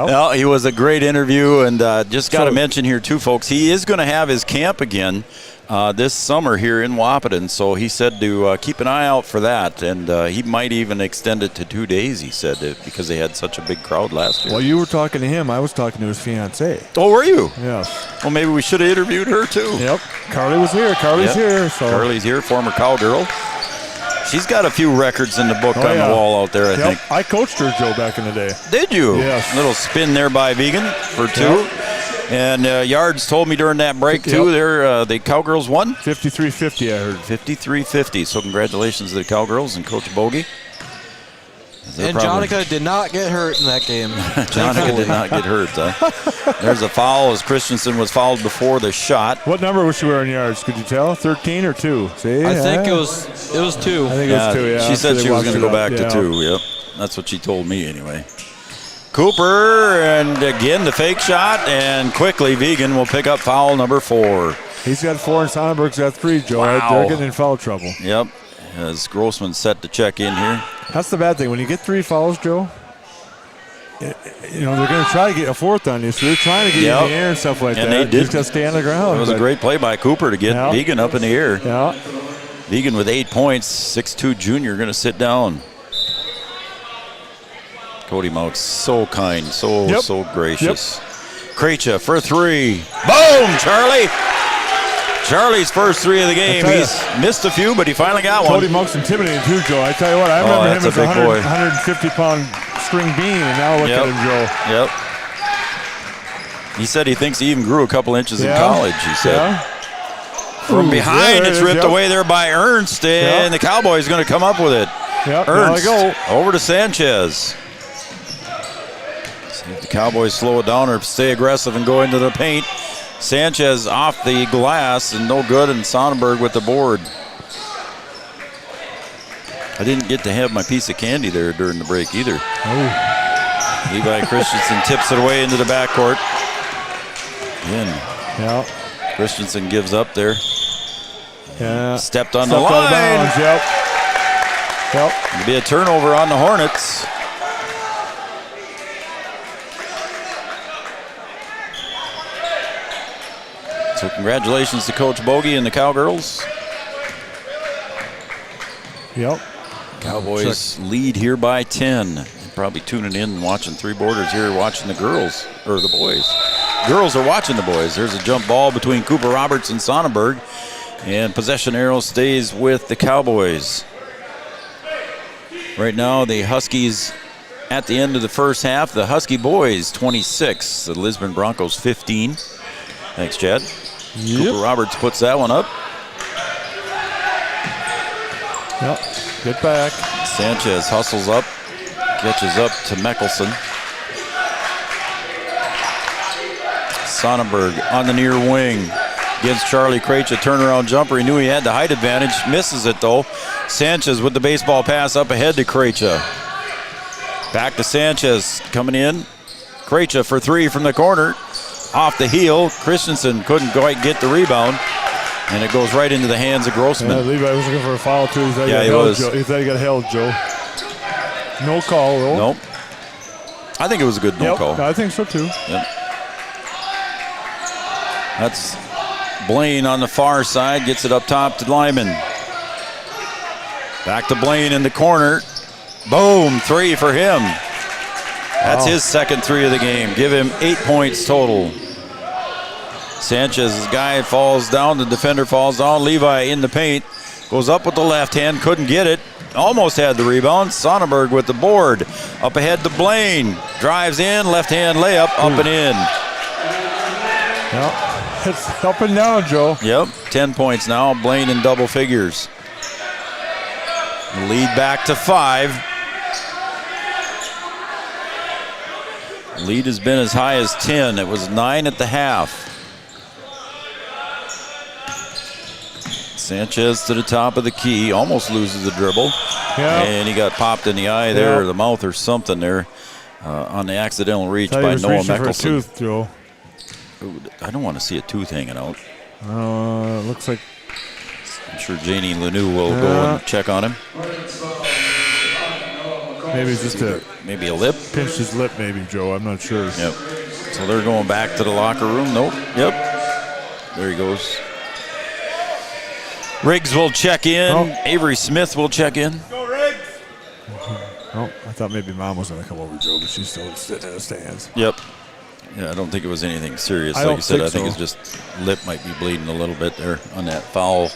Well, he was a great interview, and just got to mention here too, folks, he is going to have his camp again this summer here in Wapaton, so he said to keep an eye out for that, and he might even extend it to 2 days, he said, because they had such a big crowd last year. Well, you were talking to him. I was talking to his fiancée. Oh, were you? Yes. Well, maybe we should have interviewed her too. Yep. Carly was here. Carly's here. So. Carly's here, former cowgirl. She's got a few records in the book on the wall out there, I think. I coached her, Joe, back in the day. Did you? Yes. Little spin there by Vegan for 2. And Yards told me during that break, too, the Cowgirls won? 53-50, I heard. 53-50. So congratulations to the Cowgirls and Coach Bogie. And Jonica did not get hurt in that game. Jonica did not get hurt. There's a foul as Christensen was fouled before the shot. What number was she wearing, Yards? Could you tell? 13 or 2? See? I think it was 2. I think it was 2, yeah. She said she was going to go back to 2, Yeah. yep. That's what she told me anyway. Cooper, and again the fake shot, and quickly Vegan will pick up foul number 4. He's got 4 and Sonnenberg's got 3, Joe. Wow. They're getting in foul trouble. Yep, as Grossman set to check in here. That's the bad thing. When you get 3 fouls, Joe, they're going to try to get a 4th on you, so they're trying to get you in the air and stuff like that. And they did. You just got to stay on the ground. It was a great play by Cooper to get Vegan up in the air. Yeah. Vegan with 8 points, 6'2" junior, going to sit down. Cody Mount's so kind, so gracious. Krejci for 3. Boom, Charlie. Charlie's first 3 of the game. He's missed a few, but he finally got one. Cody Monk's intimidating too, Joe. I tell you what, I remember him as a 150-pound string bean, and now look at him, Joe. Yep. He said he thinks he even grew a couple inches in college, he said. From behind, it's ripped away there by Ernst, and the Cowboys going to come up with it. Ernst over to Sanchez. See if the Cowboys slow it down or stay aggressive and go into the paint. Sanchez off the glass and no good, and Sonnenberg with the board. I didn't get to have my piece of candy there during the break either. Levi Christensen tips it away into the backcourt. Again, Christensen gives up there. Stepped on the line. It'll be a turnover on the Hornets. So congratulations to Coach Bogey and the Cowgirls. Cowboys lead here by 10. You're probably tuning in and watching Three Borders here, watching the girls, or the boys. Girls are watching the boys. There's a jump ball between Cooper Roberts and Sonnenberg, and possession arrow stays with the Cowboys. Right now, the Huskies at the end of the first half, the Husky boys 26, the Lisbon Broncos 15. Thanks, Chad. Cooper Roberts puts that one up. Get back. Sanchez hustles up, catches up to Mickelson. Sonnenberg on the near wing against Charlie Krejci, turnaround jumper. He knew he had the height advantage, misses it though. Sanchez with the baseball pass up ahead to Krejci. Back to Sanchez coming in. Krejci for 3 from the corner. Off the heel, Christensen couldn't quite get the rebound, and it goes right into the hands of Grossman. Levi was looking for a foul too. He thought he was. He thought he got held, Joe. No call, though. Nope. I think it was a good no call. I think so too. Yep. That's Blaine on the far side, gets it up top to Lyman. Back to Blaine in the corner. Boom, 3 for him. That's his second 3 of the game. Give him 8 points total. Sanchez's guy falls down. The defender falls down. Levi in the paint. Goes up with the left hand. Couldn't get it. Almost had the rebound. Sonnenberg with the board. Up ahead to Blaine. Drives in. Left hand layup. Up and in. It's up and down, Joe. Yep. 10 points now. Blaine in double figures. Lead back to 5. Lead has been as high as 10. It was 9 at the half. Sanchez to the top of the key, almost loses the dribble. And he got popped in the eye there, or the mouth or something there on the accidental reach by Noah Mickelson. For a tooth, Joe. I don't want to see a tooth hanging out. Looks like. I'm sure Janie Lanou will go and check on him. Maybe it's just maybe a lip. Pinched his lip, maybe, Joe. I'm not sure. Yep. So they're going back to the locker room. Nope. Yep. There he goes. Riggs will check in. Avery Smith will check in. Go, Riggs! I thought maybe Mom was going to come over, Joe, but she's still sitting in the stands. Yep. Yeah, I don't think it was anything serious. Like you said, I think it's just lip might be bleeding a little bit there on that foul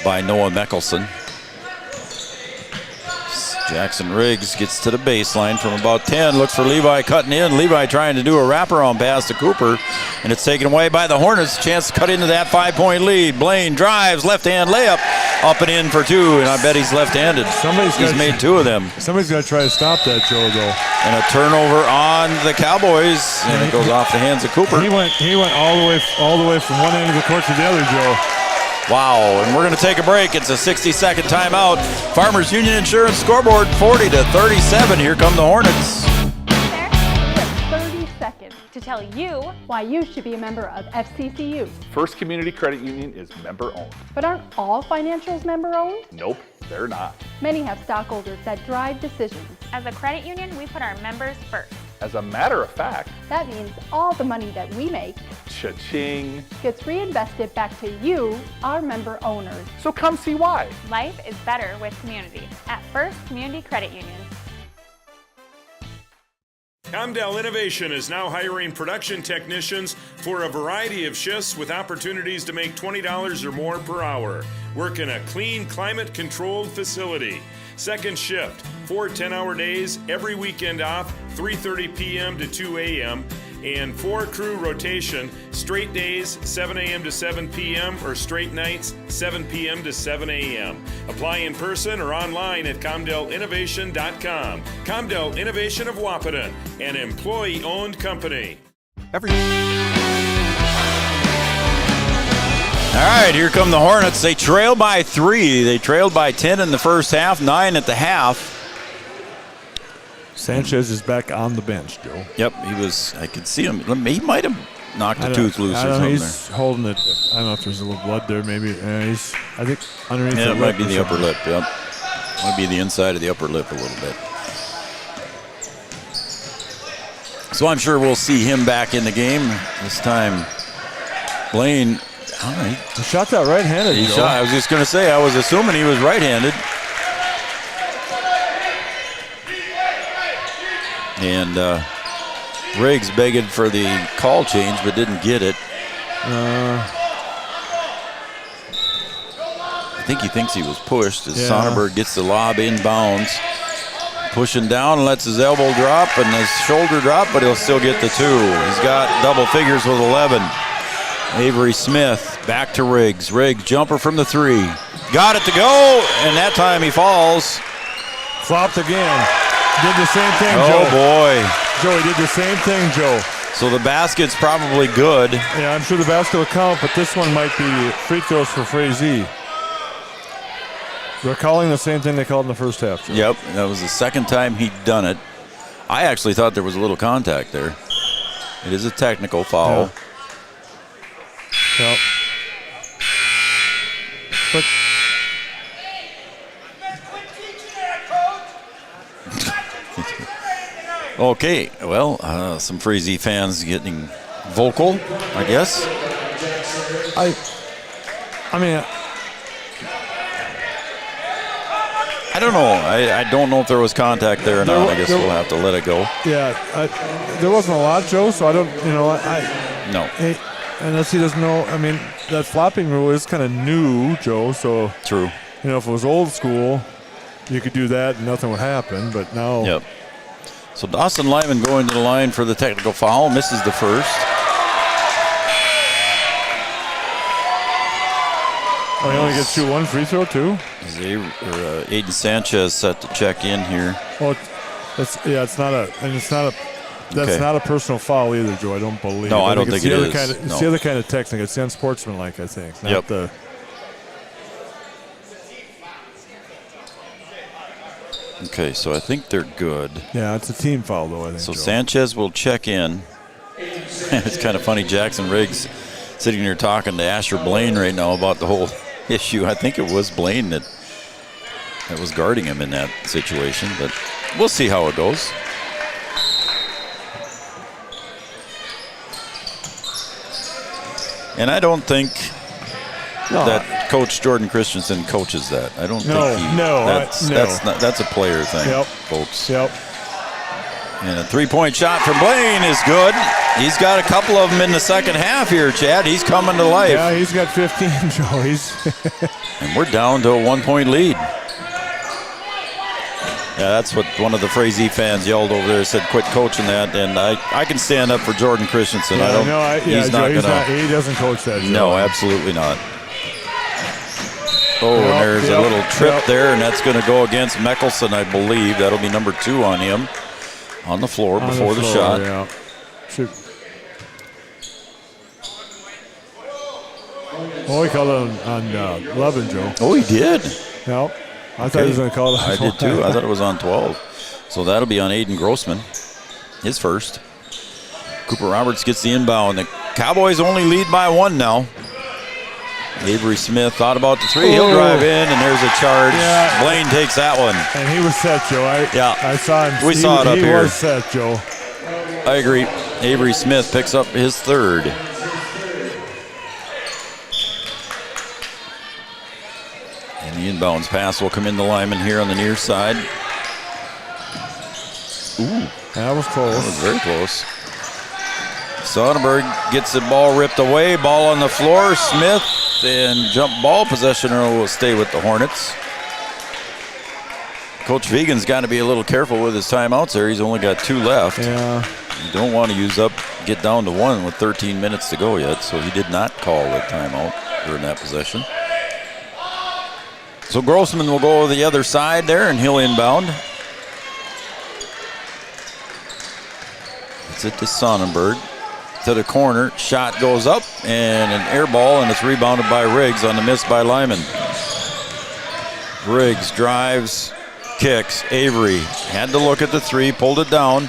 by Noah Mickelson. Jackson Riggs gets to the baseline from about 10, looks for Levi cutting in. Levi trying to do a wraparound pass to Cooper, and it's taken away by the Hornets. Chance to cut into that 5-point lead. Blaine drives, left-hand layup, up and in for 2, and I bet he's left-handed. He's made 2 of them. Somebody's got to try to stop that, Joe, though. And a turnover on the Cowboys, and it goes off the hands of Cooper. He went all the way from one end of the court to the other, Joe. Wow, and we're going to take a break. It's a 60-second timeout. Farmers Union Insurance scoreboard 40-37. Here come the Hornets. to tell you why you should be a member of FCCU. First Community Credit Union is member-owned. But aren't all financials member-owned? Nope, they're not. Many have stockholders that drive decisions. As a credit union, we put our members first. As a matter of fact, that means all the money that we make cha-ching gets reinvested back to you, our member owners. So come see why. Life is better with community at First Community Credit Union. Comdell Innovation is now hiring production technicians for a variety of shifts with opportunities to make $20 or more per hour. Work in a clean, climate-controlled facility. Second shift, 4 10-hour days, every weekend off, 3:30 p.m. to 2 a.m., and 4-crew rotation, straight days, 7 a.m. to 7 p.m., or straight nights, 7 p.m. to 7 a.m. Apply in person or online at ComdellInnovation.com. Comdell Innovation of Wahpeton, an employee-owned company. All right, here come the Hornets. They trail by 3. They trailed by 10 in the first half, 9 at the half. Sanchez is back on the bench, Joe. Yep, he was. I could see him. He might have knocked a tooth loose or something. He's holding it. I don't know if there's a little blood there. Maybe he's. I think underneath. Yeah, the it might be the upper lip. Yep, might be the inside of the upper lip a little bit. So I'm sure we'll see him back in the game this time. Blaine. All right. He shot that right-handed. He shot. I was just going to say, I was assuming he was right-handed. And Riggs begged for the call change, but didn't get it. I think he thinks he was pushed as Sonnenberg gets the lob inbounds. Pushing down and lets his elbow drop and his shoulder drop, but he'll still get the 2. He's got double figures with 11. Avery Smith back to Riggs. Riggs jumper from the 3. Got it to go, and that time he falls. Flopped again. Did the same thing, Joe. Oh, boy. Joe, he did the same thing, Joe. So the basket's probably good. Yeah, I'm sure the basket will count, but this one might be free throws for Frazee. They're calling the same thing they called in the first half, Joe. Yep, that was the second time he'd done it. I actually thought there was a little contact there. It is a technical foul. Yep. But okay, well, some Frazee fans getting vocal, I guess. I mean, I don't know. I don't know if there was contact there or not. I guess we'll have to let it go. Yeah, there wasn't a lot, Joe, so I don't, No. Unless he doesn't know. I mean, that flopping rule is kind of new, Joe, so. True. If it was old school, you could do that and nothing would happen, but now. Yep. So Dawson Lyman going to the line for the technical foul, misses the first. Oh, he only gets 1 free throw, too? Aiden Sanchez set to check in here. Oh, it's not a personal foul either, Joe. I don't believe. No, I don't think it is. It's the other kind of technique. It's the unsportsmanlike, I think. Yep. Okay, so I think they're good. Yeah, it's a team foul, though, I think. So Joe. Sanchez will check in. It's kind of funny. Jackson Riggs sitting here talking to Asher Blaine right now about the whole issue. I think it was Blaine that was guarding him in that situation, but we'll see how it goes. And I don't think that Coach Jordan Christensen coaches that. I don't think that's a player thing, folks. Yep. And a three-point shot from Blaine is good. He's got a couple of them in the second half here, Chad. He's coming to life. Yeah, he's got 15, Joe. And we're down to a 1-point lead. Yeah, that's what one of the Frazee fans yelled over there. Said, "Quit coaching that." And I can stand up for Jordan Christensen. Yeah, he doesn't coach that. Joe. No, absolutely not. Oh, and there's a little trip there, and that's going to go against Meckelson, I believe. That'll be number 2 on him. On the floor before the shot. Yeah. Shoot. Oh, he called it on 11, Joe. Oh, he did? Yep. I thought he was going to call it on 12. I did too. I thought it was on 12. So that'll be on Aiden Grossman, his first. Cooper Roberts gets the inbound. The Cowboys only lead by 1 now. Avery Smith thought about the 3. He'll drive in, and there's a charge. Yeah. Blaine takes that one. And he was set, Joe. I saw him. We saw it up here. He was set, Joe. I agree. Avery Smith picks up his 3rd. And the inbounds pass will come in the lineman here on the near side. Ooh. That was close. That was very close. Sonnenberg gets the ball ripped away. Ball on the floor. Smith and jump ball possession will stay with the Hornets. Coach Vegan's got to be a little careful with his timeouts there. He's only got 2 left. Yeah. You don't want to get down to 1 with 13 minutes to go yet, so he did not call a timeout during that possession. So Grossman will go to the other side there, and he'll inbound. It's it to Sonnenberg. To the corner, shot goes up, and an air ball, and it's rebounded by Riggs on the miss by Lyman. Riggs drives, kicks. Avery had to look at the 3, pulled it down.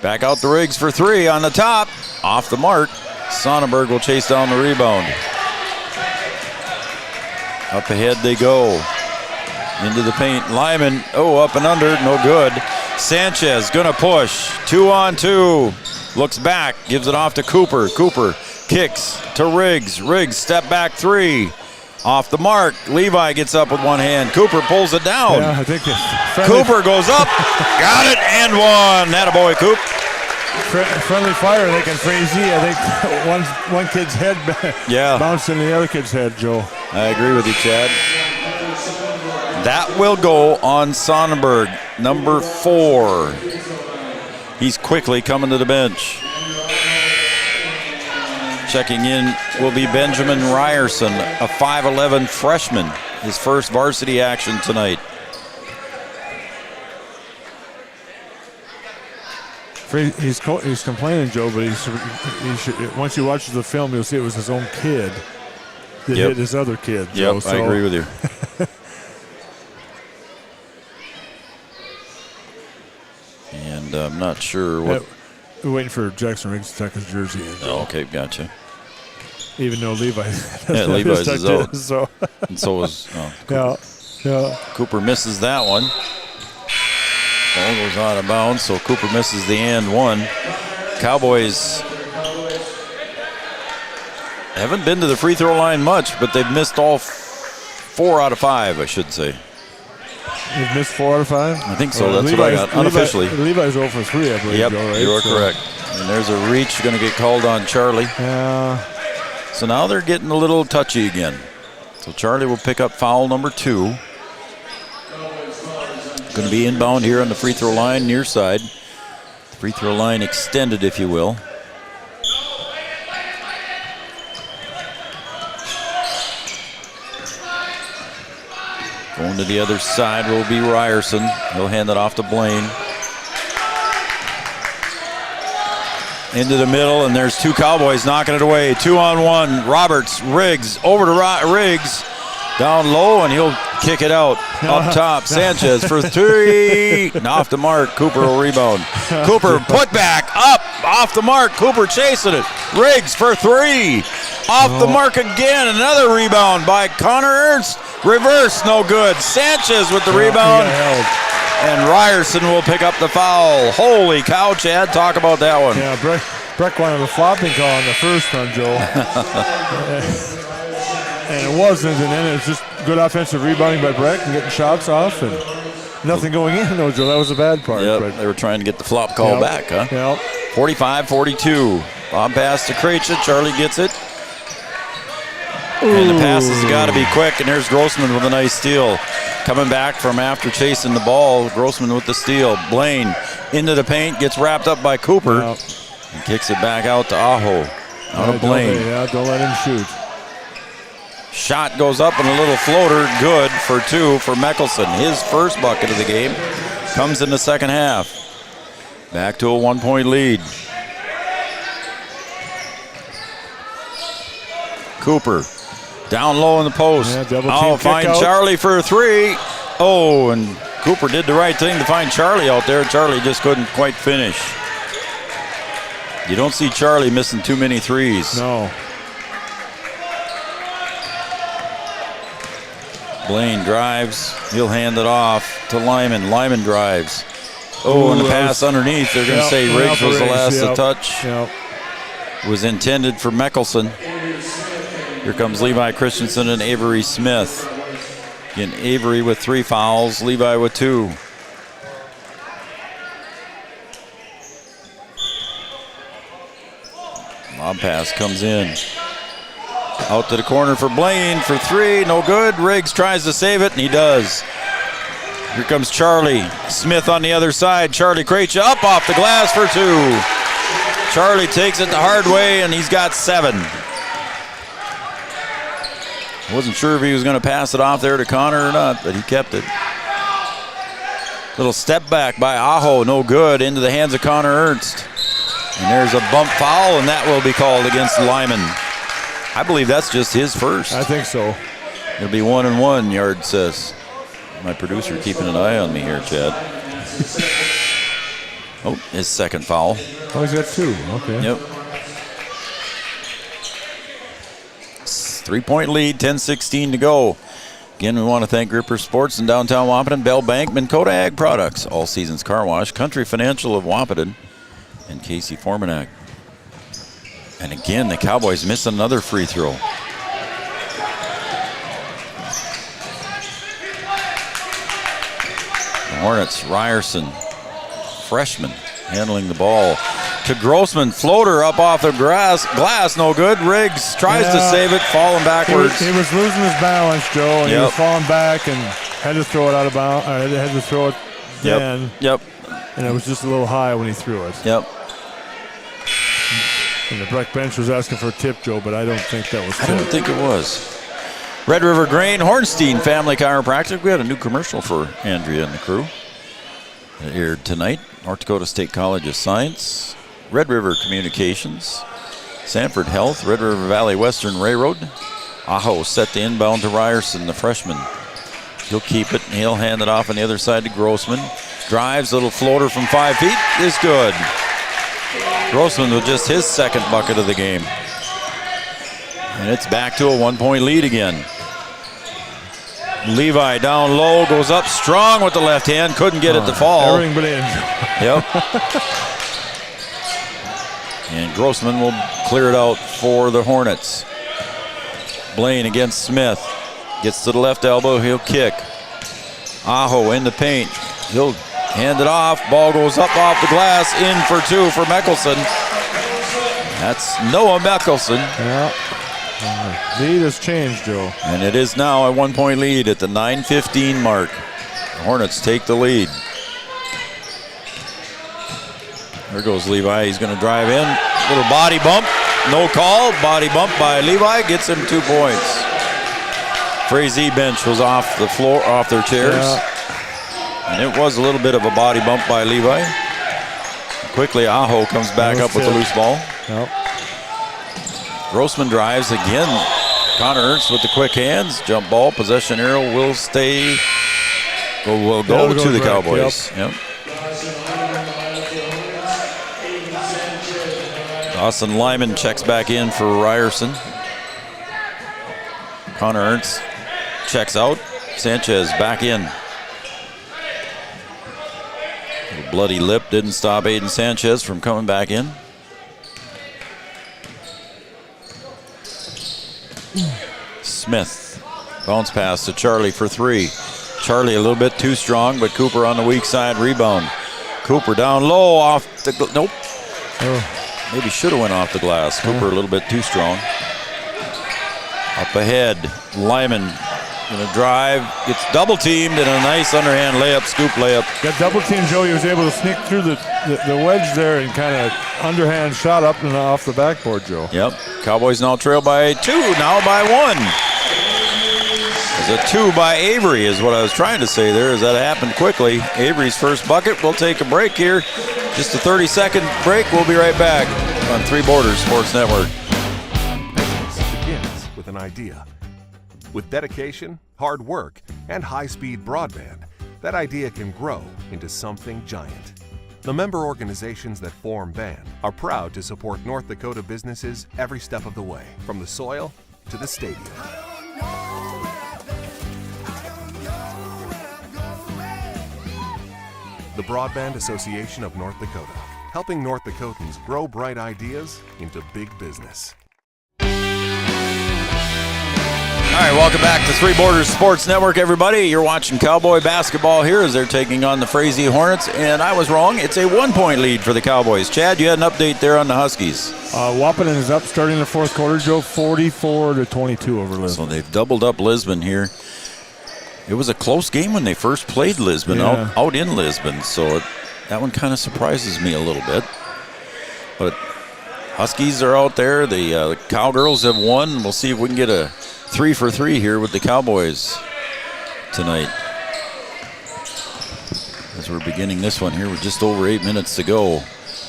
Back out to Riggs for 3 on the top. Off the mark. Sonnenberg will chase down the rebound. Up ahead they go. Into the paint. Lyman, up and under, no good. Sanchez gonna push. 2-on-2. Looks back, gives it off to Cooper. Cooper kicks to Riggs. Riggs step back 3. Off the mark. Levi gets up with one hand. Cooper pulls it down. Yeah, I think Cooper goes up. Got it and 1. Attaboy, Coop. Friendly fire, I think, in Frazee. I think one kid's head bounced in the other kid's head, Joe. I agree with you, Chad. That will go on Sonnenberg, number 4. He's quickly coming to the bench. Checking in will be Benjamin Ryerson, a 5'11 freshman, his first varsity action tonight. He's complaining, Joe, but he should, once you watch the film, you'll see it was his own kid that hit his other kid. Joe, I agree with you. And I'm not sure what. We're waiting for Jackson Riggs to tuck his jersey in. Oh, okay, gotcha. Even though Levi, Levi's is out. So. And so is Cooper. Cooper misses that one. Ball goes out of bounds, so Cooper misses the and 1. Cowboys haven't been to the free throw line much, but they've missed all 4 out of 5, I should say. You've missed 4 out of 5? I think so. That's what I got unofficially. Levi's 0 for 3, I believe. Yep, Joe, right? you are correct. And there's a reach going to get called on Charlie. Yeah. So now they're getting a little touchy again. So Charlie will pick up foul number 2. Going to be inbound here on the free throw line, near side. Free throw line extended, if you will. Going to the other side will be Ryerson. He'll hand it off to Blaine. Into the middle, and there's 2 Cowboys knocking it away. 2-on-1. Roberts, Riggs, over to Riggs. Down low, and he'll kick it out. Up top, Sanchez for 3. And off the mark, Cooper will rebound. Cooper put back, up, off the mark. Cooper chasing it. Riggs for 3. Off the mark again. Another rebound by Connor Ernst. Reverse, no good. Sanchez with the rebound. And Ryerson will pick up the foul. Holy cow, Chad. Talk about that one. Yeah, Breck wanted a flopping call on the first one, Joe. And it wasn't, and then it was just good offensive rebounding by Breck and getting shots off, and nothing going in, though, Joe. That was the bad part. Yep, they were trying to get the flop call back, huh? Yep. 45-42. Bob pass to Krejci. Charlie gets it. And the pass has got to be quick, and there's Grossman with a nice steal. Coming back from after chasing the ball, Grossman with the steal. Blaine into the paint, gets wrapped up by Cooper, and kicks it back out to Aho. Out of Blaine. Don't let him shoot. Shot goes up and a little floater, good for 2 for Mickelson. His first bucket of the game comes in the second half. Back to a 1-point lead. Cooper down low in the post. Find Charlie for 3. Oh, and Cooper did the right thing to find Charlie out there. Charlie just couldn't quite finish. You don't see Charlie missing too many threes. No. Blaine drives. He'll hand it off to Lyman. Lyman drives. Oh, and the pass underneath. They're going to say Riggs was the last to touch. Yep. Was intended for Mickelson. Here comes Levi Christensen and Avery Smith. Again, Avery with 3 fouls, Levi with 2. Lob pass comes in. Out to the corner for Blaine for 3, no good. Riggs tries to save it, and he does. Here comes Charlie. Smith on the other side. Charlie Krejci up off the glass for 2. Charlie takes it the hard way, and he's got 7. Wasn't sure if he was going to pass it off there to Connor or not, but he kept it. Little step back by Aho, no good, into the hands of Connor Ernst. And there's a bump foul, and that will be called against Lyman. I believe that's just his first. I think so. It'll be 1-1, Yard says. My producer keeping an eye on me here, Chad. Oh, his second foul. Oh, he's got 2. Okay. Yep. 3-point lead, 10:16 to go. Again, we want to thank Gripper Sports in downtown Wahpeton, Bell Bank, Minn Kota Ag Products, All Seasons Car Wash, Country Financial of Wahpeton, and Casey Formanak. And again, the Cowboys miss another free throw. The Hornets, Ryerson, freshman, handling the ball. To Grossman, floater up off the glass, no good. Riggs tries to save it, falling backwards. He was losing his balance, Joe, and he was falling back and had to throw it out of bounds. Had to throw it then. Yep. And it was just a little high when he threw it. Yep. And the Breck bench was asking for a tip, Joe, but I don't think that was. I don't think it was. Red River Grain, Hornstein Family Chiropractic. We had a new commercial for Andrea and the crew. It aired tonight. North Dakota State College of Science. Red River Communications, Sanford Health, Red River Valley Western Railroad. Aho set the inbound to Ryerson, the freshman. He'll keep it, and he'll hand it off on the other side to Grossman. Drives, little floater from 5 feet is good. Grossman with just his second bucket of the game. And it's back to a 1-point lead again. Levi down low, goes up strong with the left hand, couldn't get it to fall. Everything but in. Yep. And Grossman will clear it out for the Hornets. Blaine against Smith. Gets to the left elbow, he'll kick. Aho in the paint. He'll hand it off. Ball goes up off the glass, in for 2 for Mickelson. That's Noah Mickelson. Yeah. Lead has changed, Joe. And it is now a 1-point lead at the 9:15 mark. The Hornets take the lead. There goes Levi. He's going to drive in. Little body bump. No call. Body bump by Levi. Gets him 2 points. Frazee bench was off the floor, off their chairs. Yeah. And it was a little bit of a body bump by Levi. Quickly, Aho comes back up with the loose ball. Yep. Grossman drives again. Connor Ernst with the quick hands. Jump ball. Possession arrow will stay. Will go to the Cowboys. Yep. Dawson Lyman checks back in for Ryerson. Connor Ernst checks out. Sanchez back in. A bloody lip didn't stop Aiden Sanchez from coming back in. Smith. Bounce pass to Charlie for 3. Charlie a little bit too strong, but Cooper on the weak side rebound. Cooper down low off the... Nope. Oh. Maybe should have went off the glass. Cooper a little bit too strong. Up ahead, Lyman gonna drive, gets double teamed, and a nice underhand layup, scoop layup. Got double teamed, Joe. He was able to sneak through the wedge there and kind of underhand shot up and off the backboard, Joe. Yep. Cowboys now trail by 2, now by 1. There's a 2 by Avery is what I was trying to say there, as that happened quickly. Avery's first bucket. We'll take a break here. Just a 30-second break. We'll be right back on Three Borders Sports Network. Business begins with an idea. With dedication, hard work, and high-speed broadband, that idea can grow into something giant. The member organizations that form BAND are proud to support North Dakota businesses every step of the way, from the soil to the stadium. The Broadband Association of North Dakota, helping North Dakotans grow bright ideas into big business. All right, welcome back to Three Borders Sports Network, everybody. You're watching Cowboy basketball here as they're taking on the Frazee Hornets, and I was wrong. It's a 1-point lead for the Cowboys. Chad, you had an update there on the Huskies. Wahpeton is up starting the fourth quarter, Joe, 44-22 over Lisbon. So they've doubled up Lisbon here. It was a close game when they first played Lisbon, out in Lisbon, so that one kind of surprises me a little bit. But Huskies are out there. The Cowgirls have won. We'll see if we can get a 3-for-3 here with the Cowboys tonight. As we're beginning this one here with just over 8 minutes to go.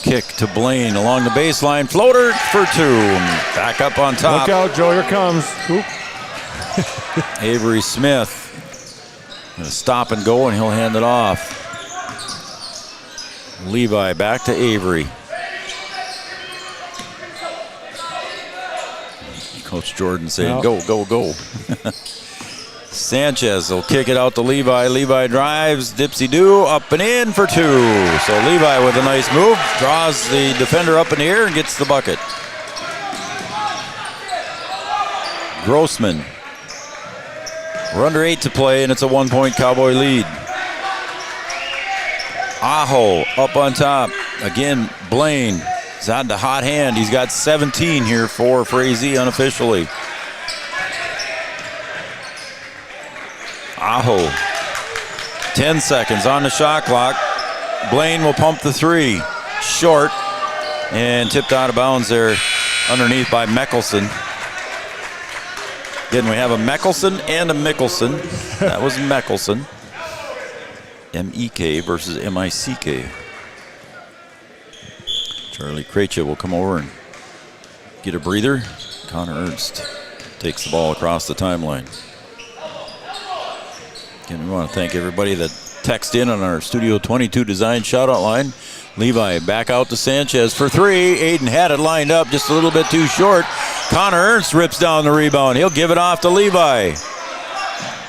Kick to Blaine along the baseline. Floater for 2. Back up on top. Look out, Joe. Here comes. Avery Smith. Gonna stop and go, and he'll hand it off. Levi back to Avery. Coach Jordan saying, go, go, go. Sanchez will kick it out to Levi. Levi drives, dipsy-do, up and in for 2. So Levi with a nice move, draws the defender up in the air and gets the bucket. Grossman. We're under 8 to play, and it's a 1-point Cowboy lead. Aho up on top. Again, Blaine. He's on the hot hand. He's got 17 here for Frazee unofficially. Aho. 10 seconds on the shot clock. Blaine will pump the 3. Short. And tipped out of bounds there underneath by Meckelson. Again, we have a Meckelson and a Mickelson. That was Meckelson. M-E-K versus M-I-C-K. Charlie Krejci will come over and get a breather. Connor Ernst takes the ball across the timeline. Again, we want to thank everybody that texted in on our Studio 22 design shout-out line. Levi back out to Sanchez for 3. Aiden had it lined up just a little bit too short. Connor Ernst rips down the rebound. He'll give it off to Levi.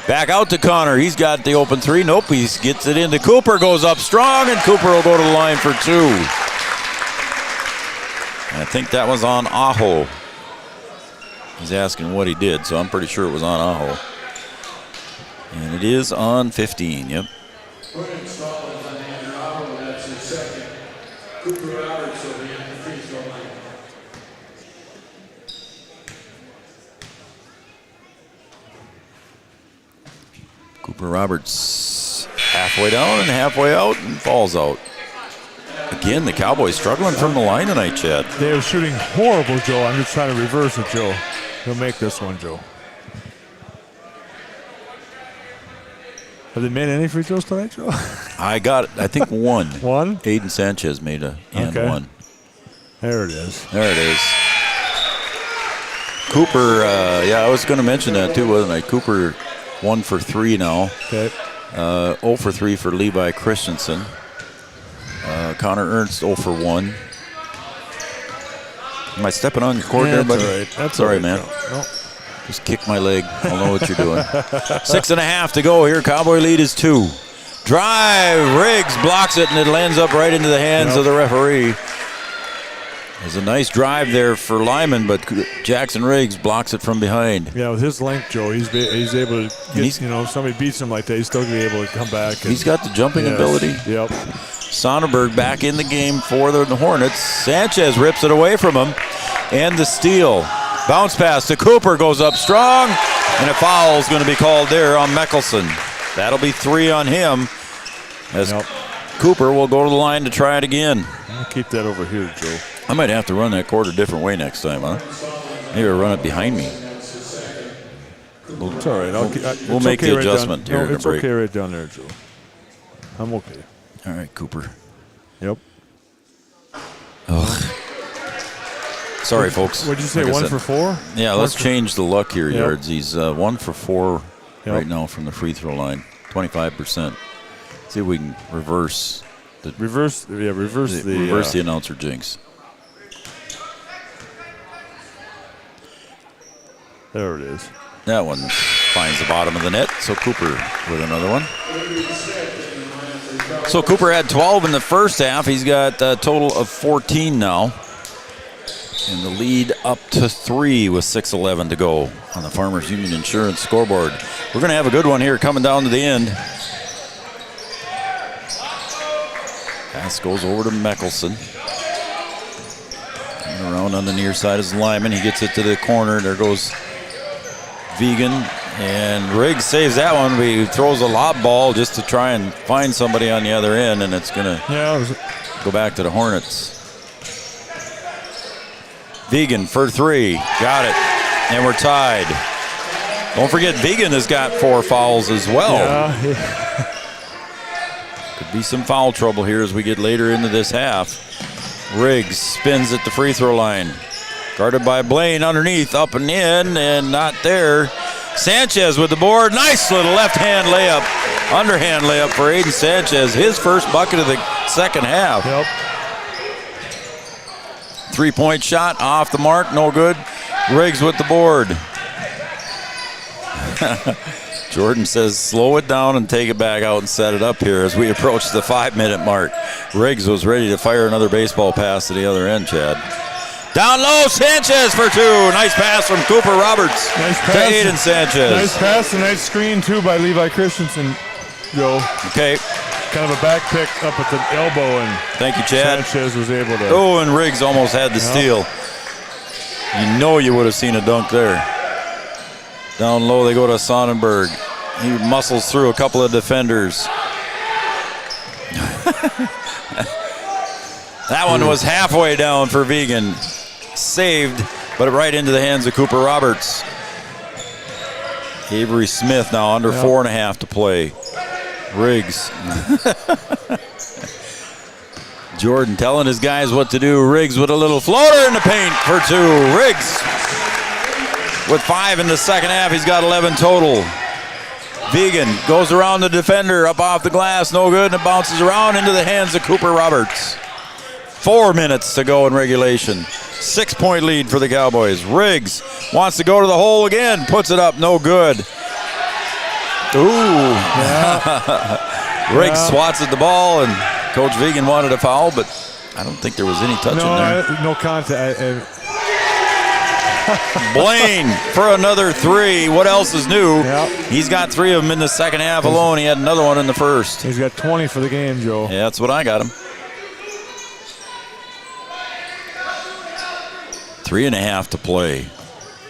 Back out to Connor. He's got the open 3. Nope, he gets it into Cooper. Goes up strong, and Cooper will go to the line for 2. I think that was on Aho. He's asking what he did, so I'm pretty sure it was on Aho. And it is on 15, yep. Cooper Roberts halfway down and halfway out and falls out. Again, the Cowboys struggling from the line tonight, Chad. They are shooting horrible, Joe. I'm just trying to reverse it, Joe. He'll make this one, Joe. Have they made any free throws tonight, Joe? I think one. One? Aiden Sanchez made a one. There it is. There it is. Cooper, I was going to mention that too, wasn't I? Cooper 1 for 3 now. Okay. 0 for 3 for Levi Christensen. Connor Ernst 0 for 1. Am I stepping on your cord there, buddy? That's all right. That's all right, man. No. Just kick my leg. I'll know what you're doing. 6.5 to go here. Cowboy lead is 2. Drive. Riggs blocks it, and it lands up right into the hands of the referee. There's a nice drive there for Lyman, but Jackson Riggs blocks it from behind. Yeah, with his length, Joe, he's able to get, if somebody beats him like that, he's still going to be able to come back. He's got the jumping ability. Yep. Sonnenberg back in the game for the Hornets. Sanchez rips it away from him. And the steal. Bounce pass to Cooper, goes up strong, and a foul is going to be called there on Meckelson. That'll be 3 on him, as Cooper will go to the line to try it again. I'll keep that over here, Joe. I might have to run that court a different way next time, huh? Maybe I'll run it behind me. It's all right. We'll make the adjustment here. It's okay right down there, Joe. I'm okay. All right, Cooper. Yep. Ugh. Sorry, folks. What'd you say, like 1 for 4? Yeah, let's change the luck here, Yards. He's 1 for 4 right now from the free throw line, 25%. See if we can reverse reverse the announcer jinx. There it is. That one finds the bottom of the net, so Cooper with another one. So Cooper had 12 in the first half. He's got a total of 14 now. And the lead up to 3 with 6:11 to go on the Farmers Union Insurance scoreboard. We're going to have a good one here coming down to the end. Pass goes over to Meckelson. Coming around on the near side is Lyman. He gets it to the corner. There goes Vegan. And Riggs saves that one. He throws a lob ball just to try and find somebody on the other end, and it's going to go back to the Hornets. Vegan for 3. Got it. And we're tied. Don't forget, Vegan has got 4 fouls as well. Yeah. Could be some foul trouble here as we get later into this half. Riggs spins at the free throw line. Guarded by Blaine underneath, up and in, and not there. Sanchez with the board. Nice little left-hand layup, underhand layup for Aiden Sanchez. His first bucket of the second half. Yep. 3-point shot off the mark, no good. Riggs with the board. Jordan says slow it down and take it back out and set it up here as we approach the 5-minute mark. Riggs was ready to fire another baseball pass to the other end, Chad. Down low, Sanchez for 2. Nice pass from Cooper Roberts to Aiden Sanchez. Nice pass, a nice screen, too, by Levi Christensen, Joe. Okay. Kind of a back pick up at the elbow, and thank you, Chad. Sanchez was able to. Oh, and Riggs almost had the steal. You know you would have seen a dunk there. Down low, they go to Sonnenberg. He muscles through a couple of defenders. That one was halfway down for Vegan. Saved, but right into the hands of Cooper Roberts. Avery Smith now under 4.5 to play. Riggs. Jordan telling his guys what to do. Riggs with a little floater in the paint for 2. Riggs with 5 in the second half. He's got 11 total. Vegan goes around the defender, up off the glass, no good, and it bounces around into the hands of Cooper Roberts. 4 minutes to go in regulation. 6-point lead for the Cowboys. Riggs wants to go to the hole again, puts it up, no good. Ooh. Yeah. Riggs swats at the ball, and Coach Vegan wanted a foul, but I don't think there was any touching there. No contact. Blaine for another 3. What else is new? Yep. He's got 3 of them in the second half alone. He had another one in the first. He's got 20 for the game, Joe. Yeah, that's what I got him. 3.5 to play.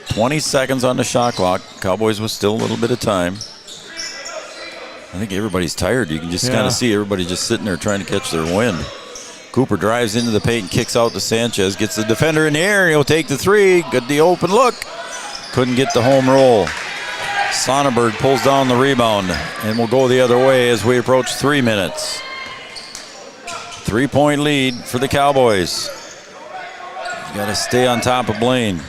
20 seconds on the shot clock. Cowboys with still a little bit of time. I think everybody's tired. You can just kind of see everybody just sitting there trying to catch their wind. Cooper drives into the paint and kicks out to Sanchez. Gets the defender in the air, and he'll take the 3. Got the open look. Couldn't get the home roll. Sonnenberg pulls down the rebound, and we'll go the other way as we approach 3 minutes. 3-point lead for the Cowboys. You got to stay on top of Blaine.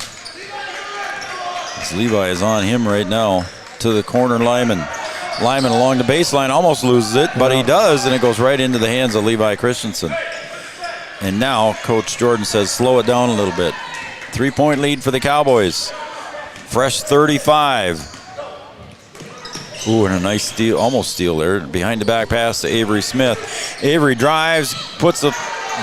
As Levi is on him right now. To the corner, Lyman. Lyman along the baseline almost loses it, but he does, and it goes right into the hands of Levi Christensen. And now Coach Jordan says slow it down a little bit. 3-point lead for the Cowboys. Fresh 35. Ooh, and a nice steal, almost steal there. Behind the back pass to Avery Smith. Avery drives, puts the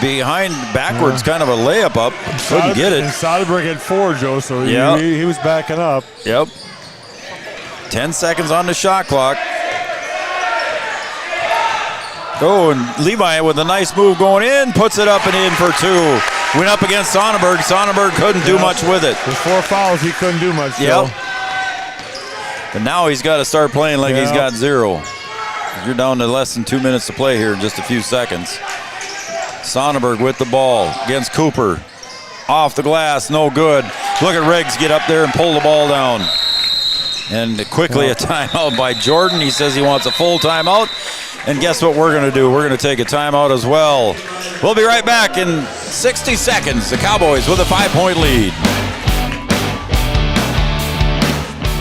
behind backwards, kind of a layup up. Couldn't get it. And Soderberg had 4, Joe, so he was backing up. Yep. 10 seconds on the shot clock. Oh, and Levi with a nice move going in, puts it up and in for 2. Went up against Sonnenberg. Sonnenberg couldn't do much with it. With 4 fouls, he couldn't do much, Joe. But now he's got to start playing like he's got 0. You're down to less than 2 minutes to play here in just a few seconds. Sonnenberg with the ball against Cooper. Off the glass, no good. Look at Riggs get up there and pull the ball down. And quickly a timeout by Jordan. He says he wants a full timeout. And guess what we're going to do? We're going to take a timeout as well. We'll be right back in 60 seconds. The Cowboys with a 5-point lead.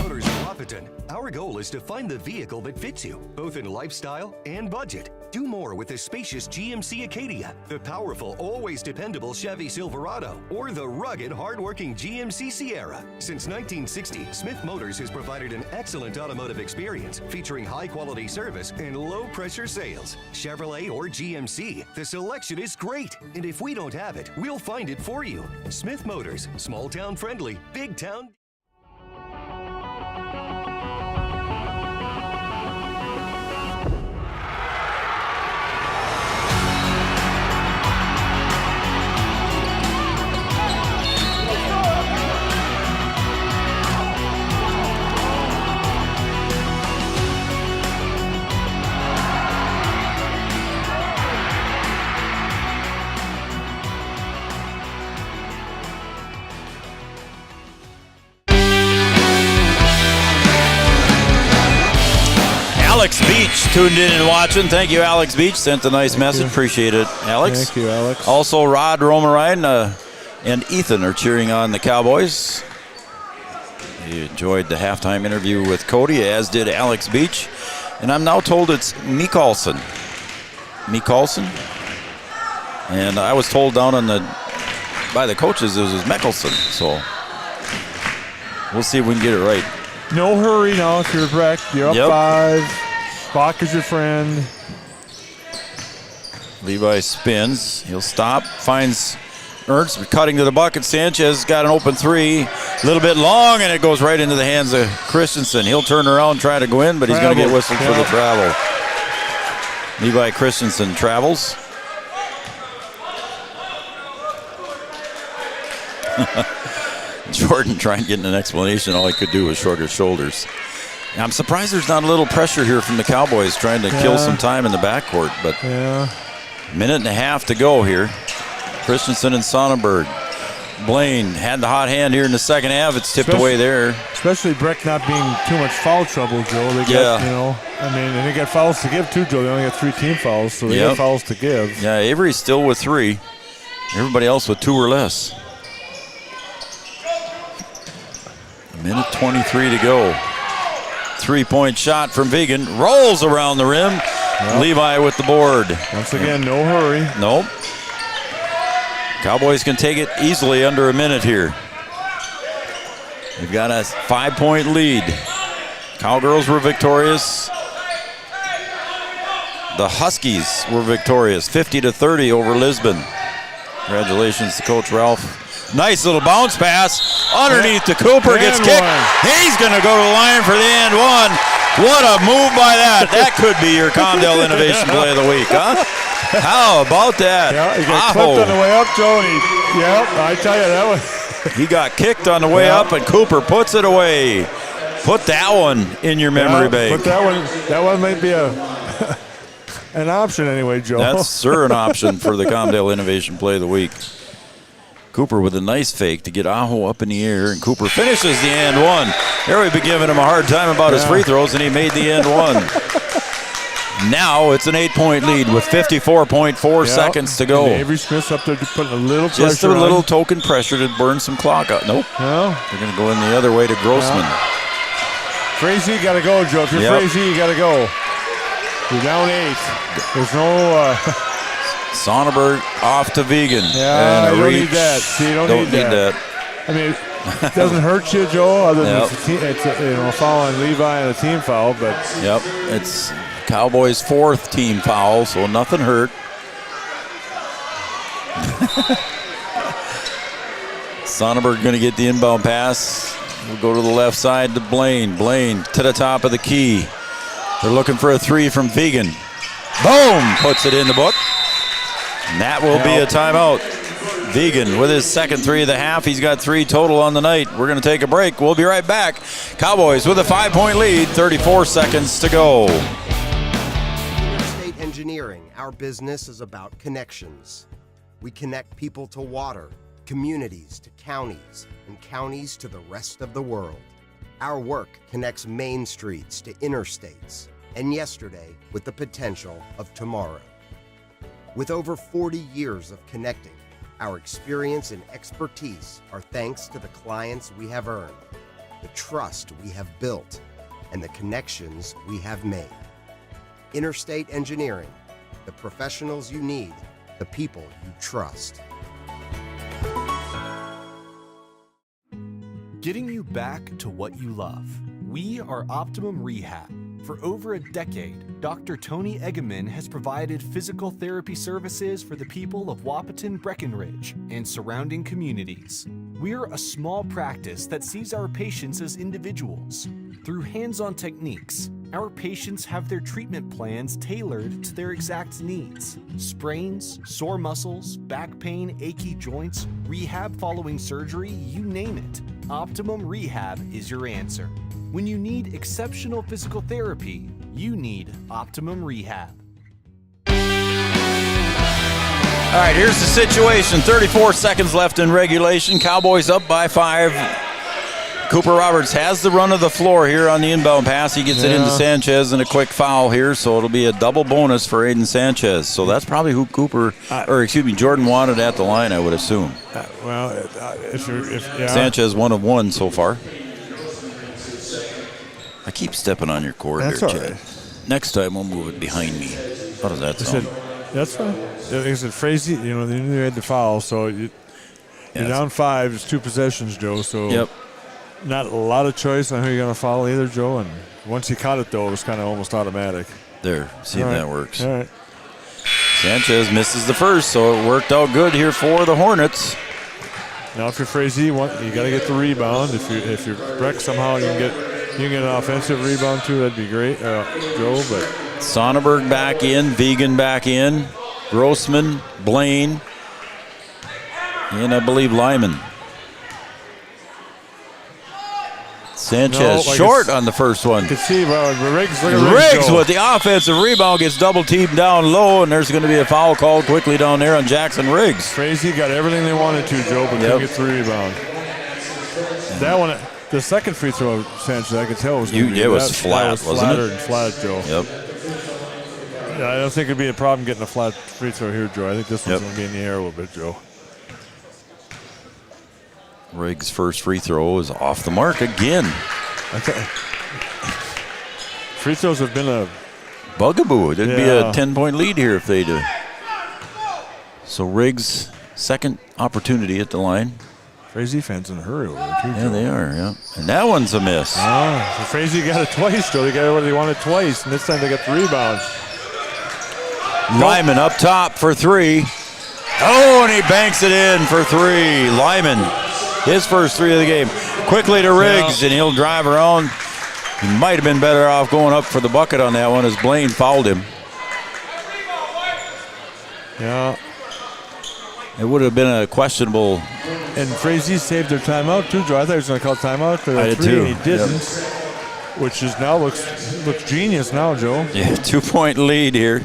Motors in Wahpeton Our goal is to find the vehicle that fits you, both in lifestyle and budget. Do more with the spacious GMC Acadia, the powerful, always dependable Chevy Silverado, or the rugged, hardworking GMC Sierra. Since 1960, Smith Motors has provided an excellent automotive experience featuring high-quality service and low-pressure sales. Chevrolet or GMC, the selection is great. And if we don't have it, we'll find it for you. Smith Motors, small-town friendly, big-town... Alex Beach tuned in and watching. Thank you, Alex Beach. Sent a nice message. Appreciate it, Alex. Thank you, Alex. Also, Rod Romarine and Ethan are cheering on the Cowboys. He enjoyed the halftime interview with Cody, as did Alex Beach. And I'm now told it's Mikulsen. And I was told down by the coaches it was Mickelson. So we'll see if we can get it right. No hurry now if you're Breck. You're up 5. Bach is your friend. Levi spins. He'll stop. Finds Ernst cutting to the bucket. Sanchez got an open 3. A little bit long, and it goes right into the hands of Christensen. He'll turn around and try to go in, but he's going to get whistled for the travel. Levi Christensen travels. Jordan trying to get an explanation. All he could do was shrug his shoulders. Now, I'm surprised there's not a little pressure here from the Cowboys trying to kill some time in the backcourt. But minute and a half to go here. Christensen and Sonnenberg. Blaine had the hot hand here in the second half. It's tipped away there. Especially Breck not being too much foul trouble, Joe. They got, and they got fouls to give too, Joe. They only got 3 team fouls, so they got fouls to give. Yeah, Avery's still with 3. Everybody else with 2 or less. Minute 23 to go. 3-point shot from Vegan. Rolls around the rim. Levi with the board. Once again, no hurry. Nope. Cowboys can take it easily under a minute here. They've got a 5-point lead. Cowgirls were victorious. The Huskies were victorious, 50-30 over Lisbon. Congratulations to Coach Ralph. Nice little bounce pass underneath to Cooper. Gets kicked. He's going to go to the line for the and one. What a move by that. That could be your Comdale Innovation Play of the Week, huh? How about that? Yeah, he got clipped on the way up, Joe. I tell you, that was... He got kicked on the way up, and Cooper puts it away. Put that one in your memory bank. Put that one might be an option anyway, Joe. That's sure an option for the Comdale Innovation Play of the Week. Cooper with a nice fake to get Aho up in the air, and Cooper finishes the and one. There we've been giving him a hard time about his free throws, and he made the and one. Now it's an 8-point lead with 54.4 seconds to go. And Avery Smith's up there putting a little pressure Just a little token pressure to burn some clock out. Nope. No. They're going to go in the other way to Grossman. Frazee, got to go, Joe. If you're Frazee, you got to go. You're down 8. There's no... Sonnenberg off to Vegan. Yeah, you don't need that. See, you don't need that. I mean, it doesn't hurt you, Joe, other than it's a foul on Levi and a team foul. But it's Cowboys' 4th team foul, so nothing hurt. Sonnenberg going to get the inbound pass. We'll go to the left side to Blaine. Blaine to the top of the key. They're looking for a 3 from Vegan. Boom! Puts it in the book. And that will be a timeout. Vegan with his second 3 of the half. He's got 3 total on the night. We're going to take a break. We'll be right back. Cowboys with a 5-point lead, 34 seconds to go. Interstate Engineering, our business is about connections. We connect people to water, communities to counties, and counties to the rest of the world. Our work connects main streets to interstates, and yesterday with the potential of tomorrow. With over 40 years of connecting, our experience and expertise are thanks to the clients we have earned, the trust we have built, and the connections we have made. Interstate Engineering, the professionals you need, the people you trust. Getting you back to what you love. We are Optimum Rehab. For over a decade, Dr. Tony Eggeman has provided physical therapy services for the people of Wahpeton, Breckenridge, and surrounding communities. We're a small practice that sees our patients as individuals. Through hands-on techniques, our patients have their treatment plans tailored to their exact needs. Sprains, sore muscles, back pain, achy joints, rehab following surgery, you name it. Optimum Rehab is your answer. When you need exceptional physical therapy, you need Optimum Rehab. All right, here's the situation. 34 seconds left in regulation. Cowboys up by 5. Cooper Roberts has the run of the floor here on the inbound pass. He gets it into Sanchez and a quick foul here, so it'll be a double bonus for Aiden Sanchez. So that's probably who Jordan wanted at the line, I would assume. Sanchez 1 of 1 so far. I keep stepping on your cord there, Chad. Right. Next time we'll move it behind me. How does that sound? That's fine. Like I said, Frazee, they knew they had the foul, so you're down 5. It's 2 possessions, Joe. So not a lot of choice on who you're going to foul either, Joe. And once he caught it, though, it was kind of almost automatic. There, see if that works. All right. Sanchez misses the first, so it worked out good here for the Hornets. Now, if you're Frazee, you got to get the rebound. If you're Breck, somehow you can get an offensive rebound too. That'd be great, Joe. But Sonnenberg back in, Vegan back in, Grossman, Blaine, and I believe Lyman. Sanchez short on the first one. You can see Riggs with the offensive rebound gets double teamed down low, and there's going to be a foul called quickly down there on Jackson Riggs. Frazee got everything they wanted to, Joe, but couldn't get the rebound. That one. The second free throw, Sanchez, I could tell was flat, wasn't it? And flat, Joe. Yep. Yeah, I don't think it'd be a problem getting a flat free throw here, Joe. I think this one's going to be in the air a little bit, Joe. Riggs' first free throw is off the mark again. Free throws have been a bugaboo. It'd be a 10-point lead here if they do. So Riggs' second opportunity at the line. Frazee fans in a hurry over there, too. Yeah, they are, And that one's a miss. So Frazee got it twice, Joe. They got what they wanted twice, and this time they got the rebound. Lyman up top for 3. Oh, and he banks it in for 3. Lyman, his first 3 of the game. Quickly to Riggs, and he'll drive around. He might have been better off going up for the bucket on that one as Blaine fouled him. Yeah. It would have been a questionable. And Frazee saved their timeout too, Joe. I thought he was going to call timeout for I did 3, too. and he didn't. Which is now looks genius now, Joe. Yeah, 2-point lead here.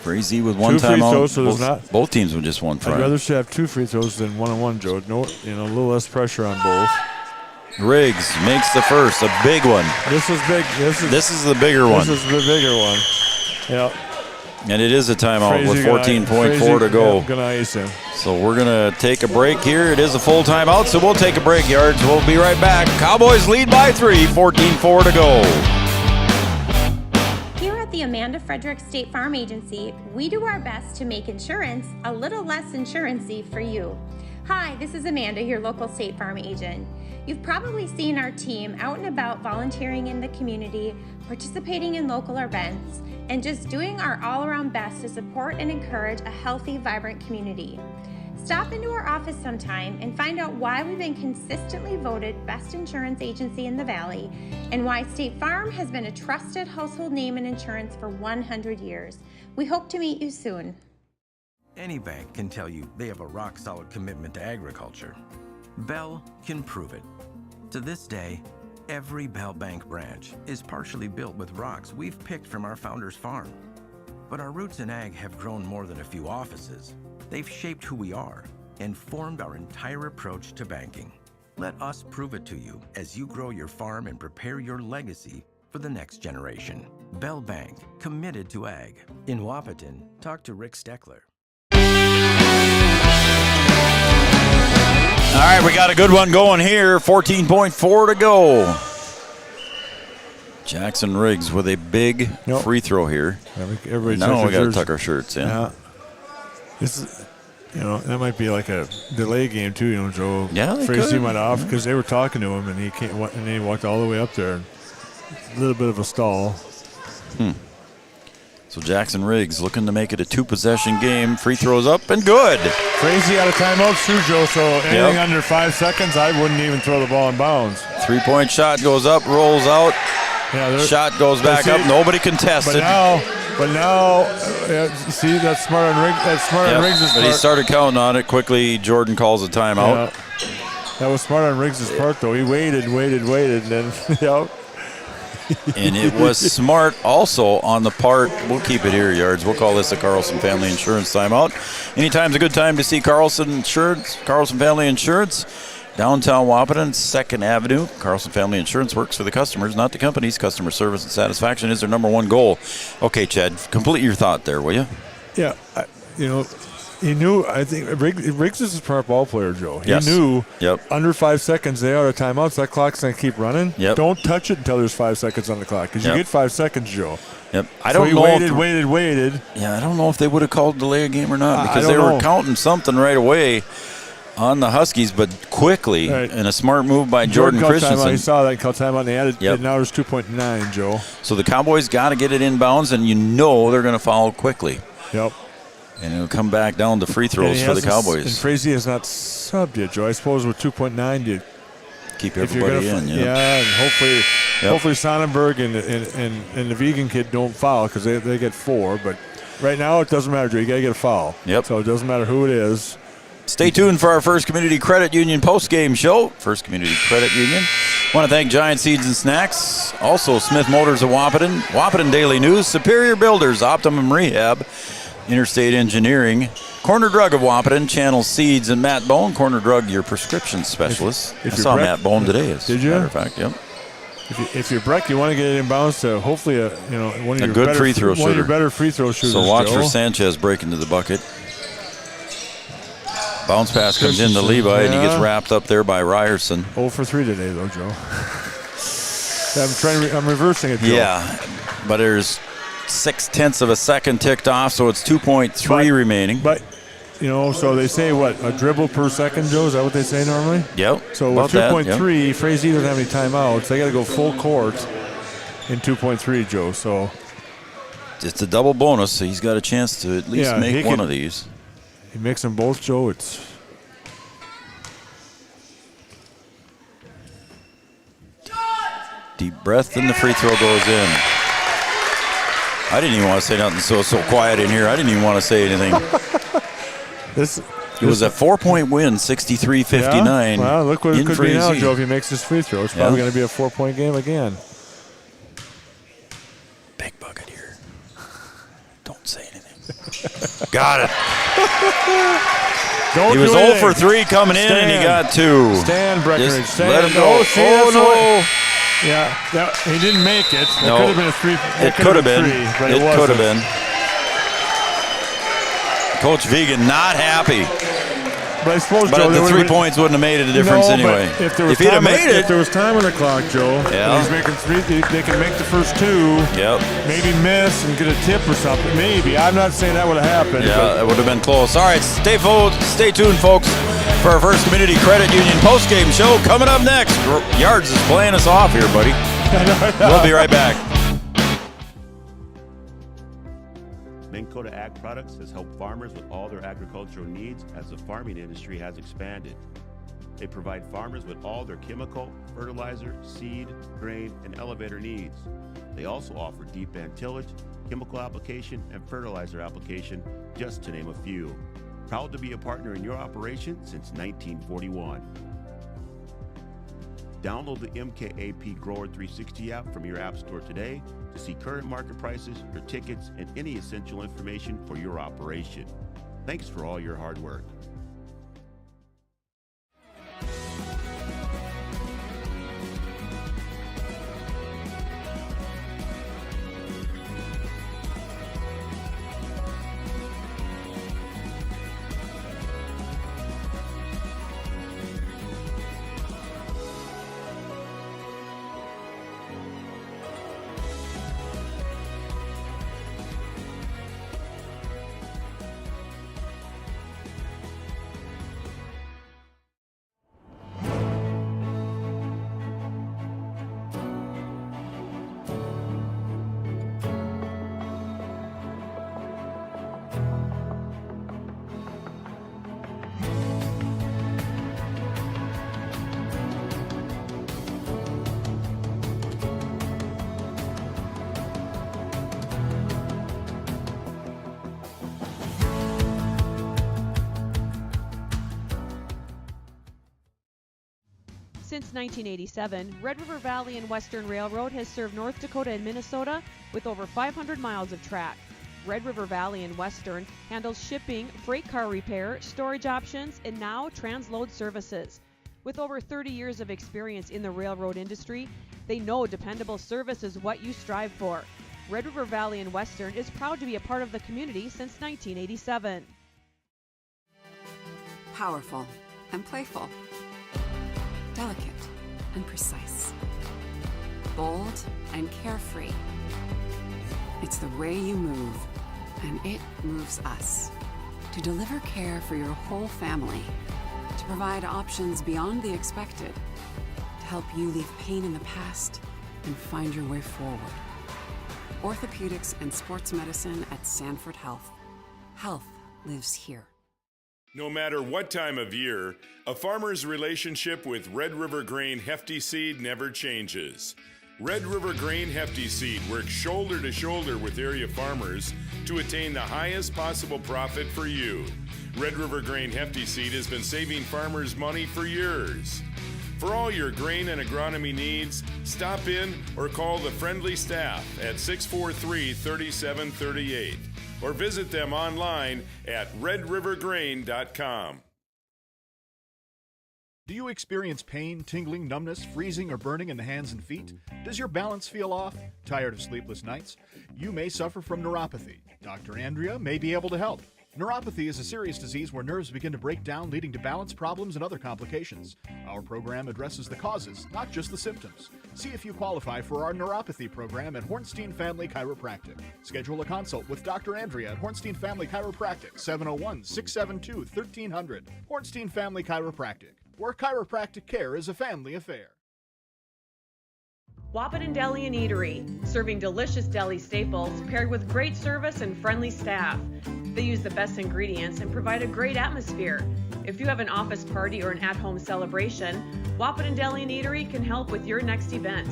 Frazee with 1 timeout. So both teams with just 1 try. I'd rather have 2 free throws than 1-on-1, Joe. No, a little less pressure on both. Riggs makes the first, a big one. This is big. This is the bigger one. This is the bigger one. Yeah. And it is a timeout with 14.4 to go. Gonna ice him. So we're going to take a break here. It is a full timeout, so we'll take a break, Yards. We'll be right back. Cowboys lead by 3, 14.4 to go. Here at the Amanda Frederick State Farm Agency, we do our best to make insurance a little less insurance-y for you. Hi, this is Amanda, your local State Farm agent. You've probably seen our team out and about volunteering in the community, participating in local events, and just doing our all-around best to support and encourage a healthy, vibrant community. Stop into our office sometime and find out why we've been consistently voted best insurance agency in the Valley and why State Farm has been a trusted household name in insurance for 100 years. We hope to meet you soon. Any bank can tell you they have a rock-solid commitment to agriculture. Bell can prove it. To this day, every Bell Bank branch is partially built with rocks we've picked from our founder's farm. But our roots in ag have grown more than a few offices. They've shaped who we are and formed our entire approach to banking. Let us prove it to you as you grow your farm and prepare your legacy for the next generation. Bell Bank, committed to ag. In Wahpeton, talk to Rick Steckler. All right, we got a good one going here. 14.4 to go. Jackson Riggs with a big free throw here. Everybody now we got to jersey. tuck our shirts in. Yeah. This is, that might be like a delay game too, Joe. Yeah, they Frazee could. went off because they were talking to him, and he can't. And he walked all the way up there. A little bit of a stall. So Jackson Riggs looking to make it a 2-possession game. Free throws up and good. Frazee out of timeout too, Joe. So anything under 5 seconds, I wouldn't even throw the ball in bounds. 3-point shot goes up, rolls out. Yeah, shot goes back up. Nobody contested. But now, see, that's smart on Riggs. That's smart on Riggs' part. But he started counting on it quickly. Jordan calls a timeout. Yeah. That was smart on Riggs' part, though. He waited, and then, And it was smart also on the part, we'll keep it here, Yards. We'll call this a Carlson Family Insurance timeout. Anytime's a good time to see Carlson Family Insurance. Downtown Wahpeton, 2nd Avenue. Carlson Family Insurance works for the customers, not the companies. Customer service and satisfaction is their number one goal. Okay, Chad, complete your thought there, will you? Yeah, he knew. I think Riggs is a smart ball player, Joe. He Yes. knew Yep. under 5 seconds they are out of timeouts. That clock's going to keep running. Yep. Don't touch it until there's 5 seconds on the clock because you get 5 seconds, Joe. Yep. I So don't he know. waited. Yeah, I don't know if they would have called delay a game or not because I they don't were know. counting something right away on the Huskies, but quickly, and a smart move by Jordan called timeout. Christensen. He saw that and called timeout, and they added. Yep. And now there's 2.9, Joe. So the Cowboys got to get it inbounds, and they're going to foul quickly. Yep. And it'll come back down to free throws for the Cowboys. And Frazee is not subbed yet, Joe. I suppose with 2.9, you keep everybody in. Yeah, and hopefully Sonnenberg and the vegan kid don't foul because they get 4. But right now it doesn't matter, Joe. You got to get a foul. Yep. So it doesn't matter who it is. Stay tuned for our First Community Credit Union post-game show. First Community Credit Union. Want to thank Giant Seeds and Snacks. Also Smith Motors of Wahpeton. Wahpeton Daily News. Superior Builders. Optimum Rehab. Interstate Engineering. Corner Drug of Wahpeton. Channel Seeds and Matt Bone. Corner Drug, your prescription specialist. I saw Matt Bone today, as a matter of fact. Yep. If you're Breck, you want to get it inbounds to hopefully one of your good better free throw shooter. One of your better free throw shooters. So watch Joe. for Sanchez breaking to the bucket. Bounce pass comes into Levi, and he gets wrapped up there by Ryerson. 0 for 3 today, though, Joe. I'm reversing it, Joe. Yeah, but there's 0.6 of a second ticked off, so it's 2.3 remaining. But, so they say, what, a dribble per second, Joe? Is that what they say normally? Yep. So with 2.3, Frazee doesn't have any timeouts. They got to go full court in 2.3, Joe. So it's a double bonus, so he's got a chance to at least make one of these. He makes them both, Joe. It's deep breath, and the free throw goes in. I didn't even want to say nothing. So quiet in here. I didn't even want to say anything. It was a 4-point win, 63-59. Yeah? Well, look what it could be now, Frazee. Joe, if he makes this free throw. It's probably going to be a 4-point game again. Big bucket here. Don't say anything. Got it. He was 0 for 3 coming in, and he got 2. Stand, Breckenridge. Just let him go. Oh, no. Yeah, he didn't make it. It No. could have been a 3. It could have been. But It it wasn't. could have been. Coach Vegan not happy. But I suppose, But Joe, the 3 points wouldn't have made it a difference anyway. If there was he'd have time made If it, there was time on the clock, Joe, Yeah. and he's making 3, they can make the first 2. Yep. Maybe miss and get a tip or something. Maybe. I'm not saying that would have happened. Yeah, it would have been close. All right, stay tuned, folks, for our First Community Credit Union postgame show. Coming up next, Yards is playing us off here, buddy. We'll be right back. Minn Kota Ag Products has helped farmers with all their agricultural needs as the farming industry has expanded. They provide farmers with all their chemical, fertilizer, seed, grain, and elevator needs. They also offer deep band tillage, chemical application, and fertilizer application, just to name a few. Proud to be a partner in your operation since 1941. Download the MKAP Grower 360 app from your app store today to see current market prices, your tickets, and any essential information for your operation. Thanks for all your hard work. Since 1987, Red River Valley and Western Railroad has served North Dakota and Minnesota with over 500 miles of track. Red River Valley and Western handles shipping, freight car repair, storage options, and now transload services. With over 30 years of experience in the railroad industry, they know dependable service is what you strive for. Red River Valley and Western is proud to be a part of the community since 1987. Powerful and playful. Delicate and precise. Bold and carefree. It's the way you move, and it moves us. To deliver care for your whole family. To provide options beyond the expected. To help you leave pain in the past and find your way forward. Orthopedics and sports medicine at Sanford Health. Health lives here. No matter what time of year, a farmer's relationship with Red River Grain Hefty Seed never changes. Red River Grain Hefty Seed works shoulder to shoulder with area farmers to attain the highest possible profit for you. Red River Grain Hefty Seed has been saving farmers money for years. For all your grain and agronomy needs, stop in or call the friendly staff at 643-3738 or visit them online at redrivergrain.com. Do you experience pain, tingling, numbness, freezing, or burning in the hands and feet? Does your balance feel off? Tired of sleepless nights? You may suffer from neuropathy. Dr. Andrea may be able to help. Neuropathy is a serious disease where nerves begin to break down, leading to balance problems and other complications. Our program addresses the causes, not just the symptoms. See if you qualify for our neuropathy program at Hornstein Family Chiropractic. Schedule a consult with Dr. Andrea at Hornstein Family Chiropractic, 701-672-1300. Hornstein Family Chiropractic, where chiropractic care is a family affair. Wahpeton Deli and Eatery, serving delicious deli staples paired with great service and friendly staff. They use the best ingredients and provide a great atmosphere. If you have an office party or an at-home celebration, Wahpeton Deli and Eatery can help with your next event.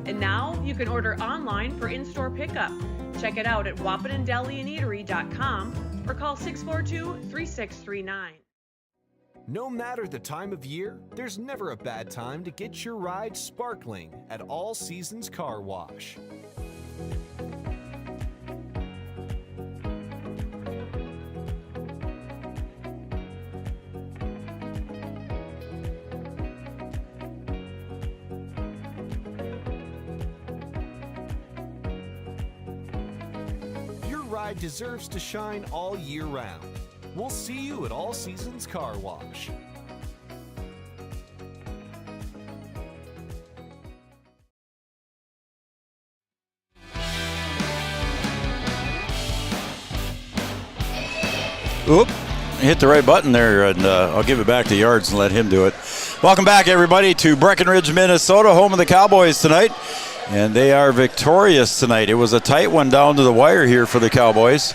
And now you can order online for in-store pickup. Check it out at wahpetondeliandeatery.com or call 642-3639. No matter the time of year, there's never a bad time to get your ride sparkling at All Seasons Car Wash. Your ride deserves to shine all year round. We'll see you at All Seasons Car Wash. Oop, hit the right button there, and I'll give it back to Yards and let him do it. Welcome back, everybody, to Breckenridge, Minnesota, home of the Cowboys tonight. And they are victorious tonight. It was a tight one down to the wire here for the Cowboys.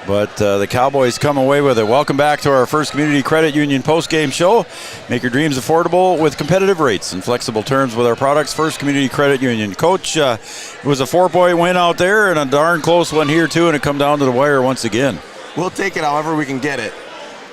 But the Cowboys come away with it. Welcome back to our First Community Credit Union post-game show. Make your dreams affordable with competitive rates and flexible terms with our products. First Community Credit Union. Coach, it was a 4-point win out there and a darn close one here, too, and it come down to the wire once again. We'll take it however we can get it.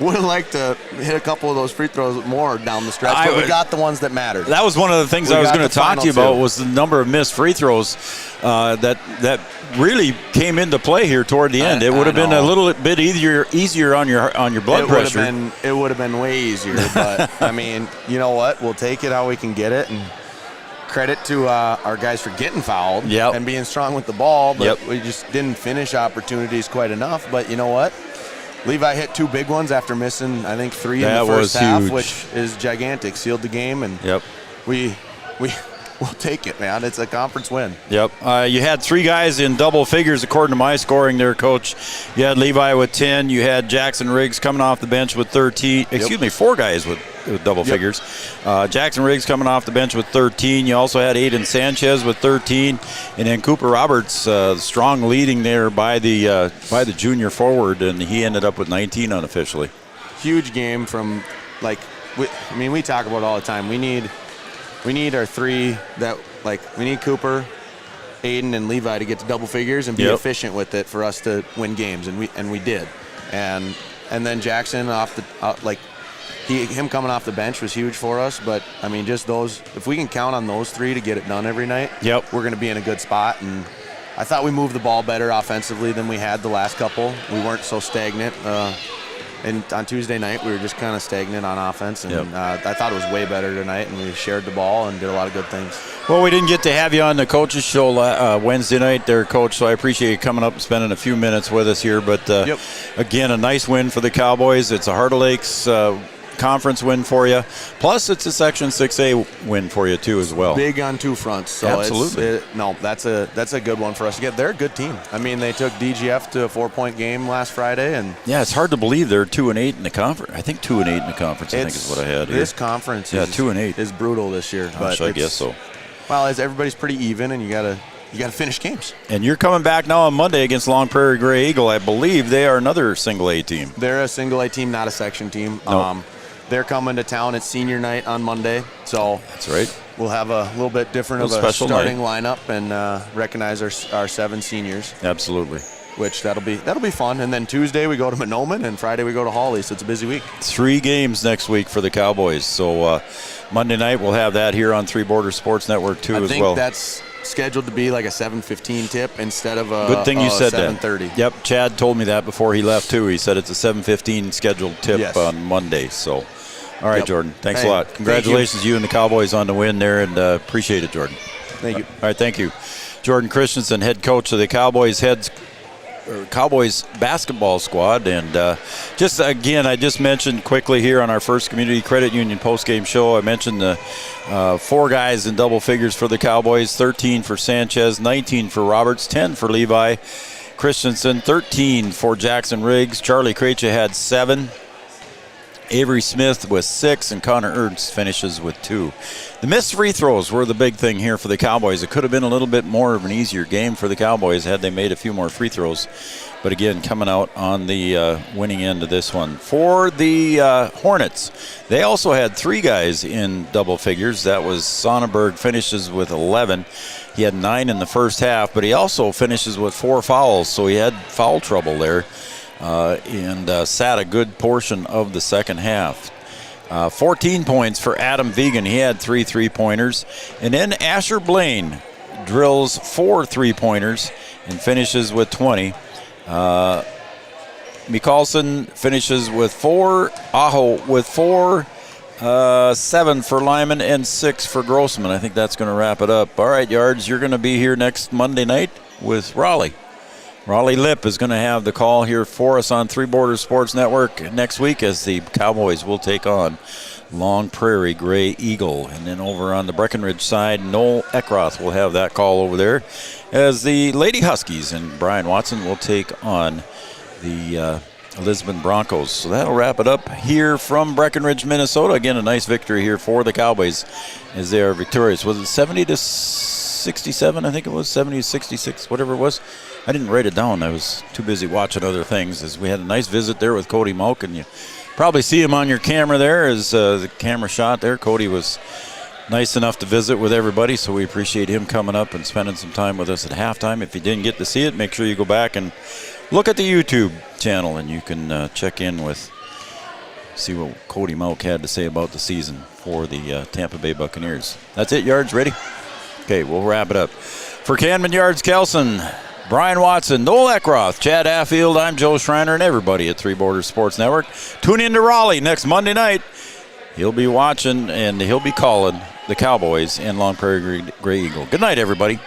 Would have liked to hit a couple of those free throws more down the stretch, but we got the ones that mattered. That was one of the things I was going to talk to you about was the number of missed free throws that really came into play here toward the end. It would have been a little bit easier on your blood pressure. It would have been way easier, but I mean, you know what? We'll take it how we can get it, and credit to our guys for getting fouled and being strong with the ball, but we just didn't finish opportunities quite enough. But you know what? Levi hit 2 big ones after missing, I think, 3 in the first half, which is gigantic. Sealed the game, and we'll take it, man. It's a conference win. Yep. You had 3 guys in double figures, according to my scoring there, Coach. You had Levi with 10. You had Jackson Riggs coming off the bench with 13. Excuse me, 4 guys with double figures. Jackson Riggs coming off the bench with 13. You also had Aiden Sanchez with 13. And then Cooper Roberts, strong leading there by the junior forward, and he ended up with 19 unofficially. Huge game from, we talk about it all the time. We need our 3 that, we need Cooper, Aiden, and Levi to get to double figures and be efficient with it for us to win games, and we did. And then Jackson him coming off the bench was huge for us. But, I mean, just those, if we can count on those three to get it done every night, we're going to be in a good spot. And I thought we moved the ball better offensively than we had the last couple. We weren't so stagnant. And on Tuesday night, we were just kind of stagnant on offense. And I thought it was way better tonight, and we shared the ball and did a lot of good things. Well, we didn't get to have you on the coaches show Wednesday night there, Coach, so I appreciate you coming up and spending a few minutes with us here. But, again, a nice win for the Cowboys. It's a Heart of Lakes conference win for you. Plus, it's a Section 6A win for you, too, as well. Big on two fronts. So absolutely. That's a good one for us to get. They're a good team. I mean, they took DGF to a 4-point game last Friday. And yeah, it's hard to believe they're 2-8 in the conference. I think 2-8 in the conference, I think is what I had here. This conference 2-8 is brutal this year. Gosh, I guess so. Well, everybody's pretty even, and you got to finish games. And you're coming back now on Monday against Long Prairie Gray Eagle. I believe they are another single A team. They're a single A team, not a section team. No. They're coming to town. It's senior night on Monday. So that's right. We'll have a little bit different of a starting lineup and recognize our 7 seniors. Absolutely. Which that'll be fun. And then Tuesday we go to Monoman, and Friday we go to Hawley. So it's a busy week. 3 games next week for the Cowboys. So Monday night we'll have that here on Three Border Sports Network too as well. I think that's scheduled to be like a 7:15 tip instead of a good thing you said 7:30. That. Yep, Chad told me that before he left too. He said it's a 7:15 scheduled tip on Monday. So. All right, Jordan. Thanks a lot. Congratulations, you and the Cowboys on the win there, and appreciate it, Jordan. Thank you. All right, thank you. Jordan Christensen, head coach of the Cowboys basketball squad. And I just mentioned quickly here on our first Community Credit Union postgame show, I mentioned the 4 guys in double figures for the Cowboys, 13 for Sanchez, 19 for Roberts, 10 for Levi Christensen, 13 for Jackson Riggs. Charlie Krejci had 7. Avery Smith with 6, and Connor Ernst finishes with 2. The missed free throws were the big thing here for the Cowboys. It could have been a little bit more of an easier game for the Cowboys had they made a few more free throws. But again, coming out on the winning end of this one. For the Hornets, they also had 3 guys in double figures. That was Sonnenberg finishes with 11. He had 9 in the first half, but he also finishes with 4 fouls, so he had foul trouble there. And sat a good portion of the second half. 14 points for Adam Vegan. He had 3 3-pointers. And then Asher Blaine drills 4 3-pointers and finishes with 20. Michalson finishes with 4. Aho with 4. 7 for Lyman and 6 for Grossman. I think that's going to wrap it up. All right, Yards, you're going to be here next Monday night with Raleigh. Raleigh Lipp is going to have the call here for us on Three Borders Sports Network next week as the Cowboys will take on Long Prairie Gray Eagle. And then over on the Breckenridge side, Noel Eckroth will have that call over there as the Lady Huskies and Brian Watson will take on the Lisbon Broncos. So that'll wrap it up here from Breckenridge, Minnesota. Again, a nice victory here for the Cowboys as they are victorious. Was it 70-67? I think it was 70-66, whatever it was. I didn't write it down. I was too busy watching other things as we had a nice visit there with Cody Malk, and you probably see him on your camera there as the camera shot there. Cody was nice enough to visit with everybody, so we appreciate him coming up and spending some time with us at halftime. If you didn't get to see it, make sure you go back and look at the YouTube channel, and you can check in with, see what Cody Malk had to say about the season for the Tampa Bay Buccaneers. That's it, Yards. Ready? Okay, we'll wrap it up. For Canman, Yards, Kelson, Brian Watson, Noel Eckroth, Chad Affield, I'm Joe Schreiner, and everybody at Three Borders Sports Network. Tune in to Raleigh next Monday night. He'll be watching and he'll be calling the Cowboys and Long Prairie Gray Eagle. Good night, everybody.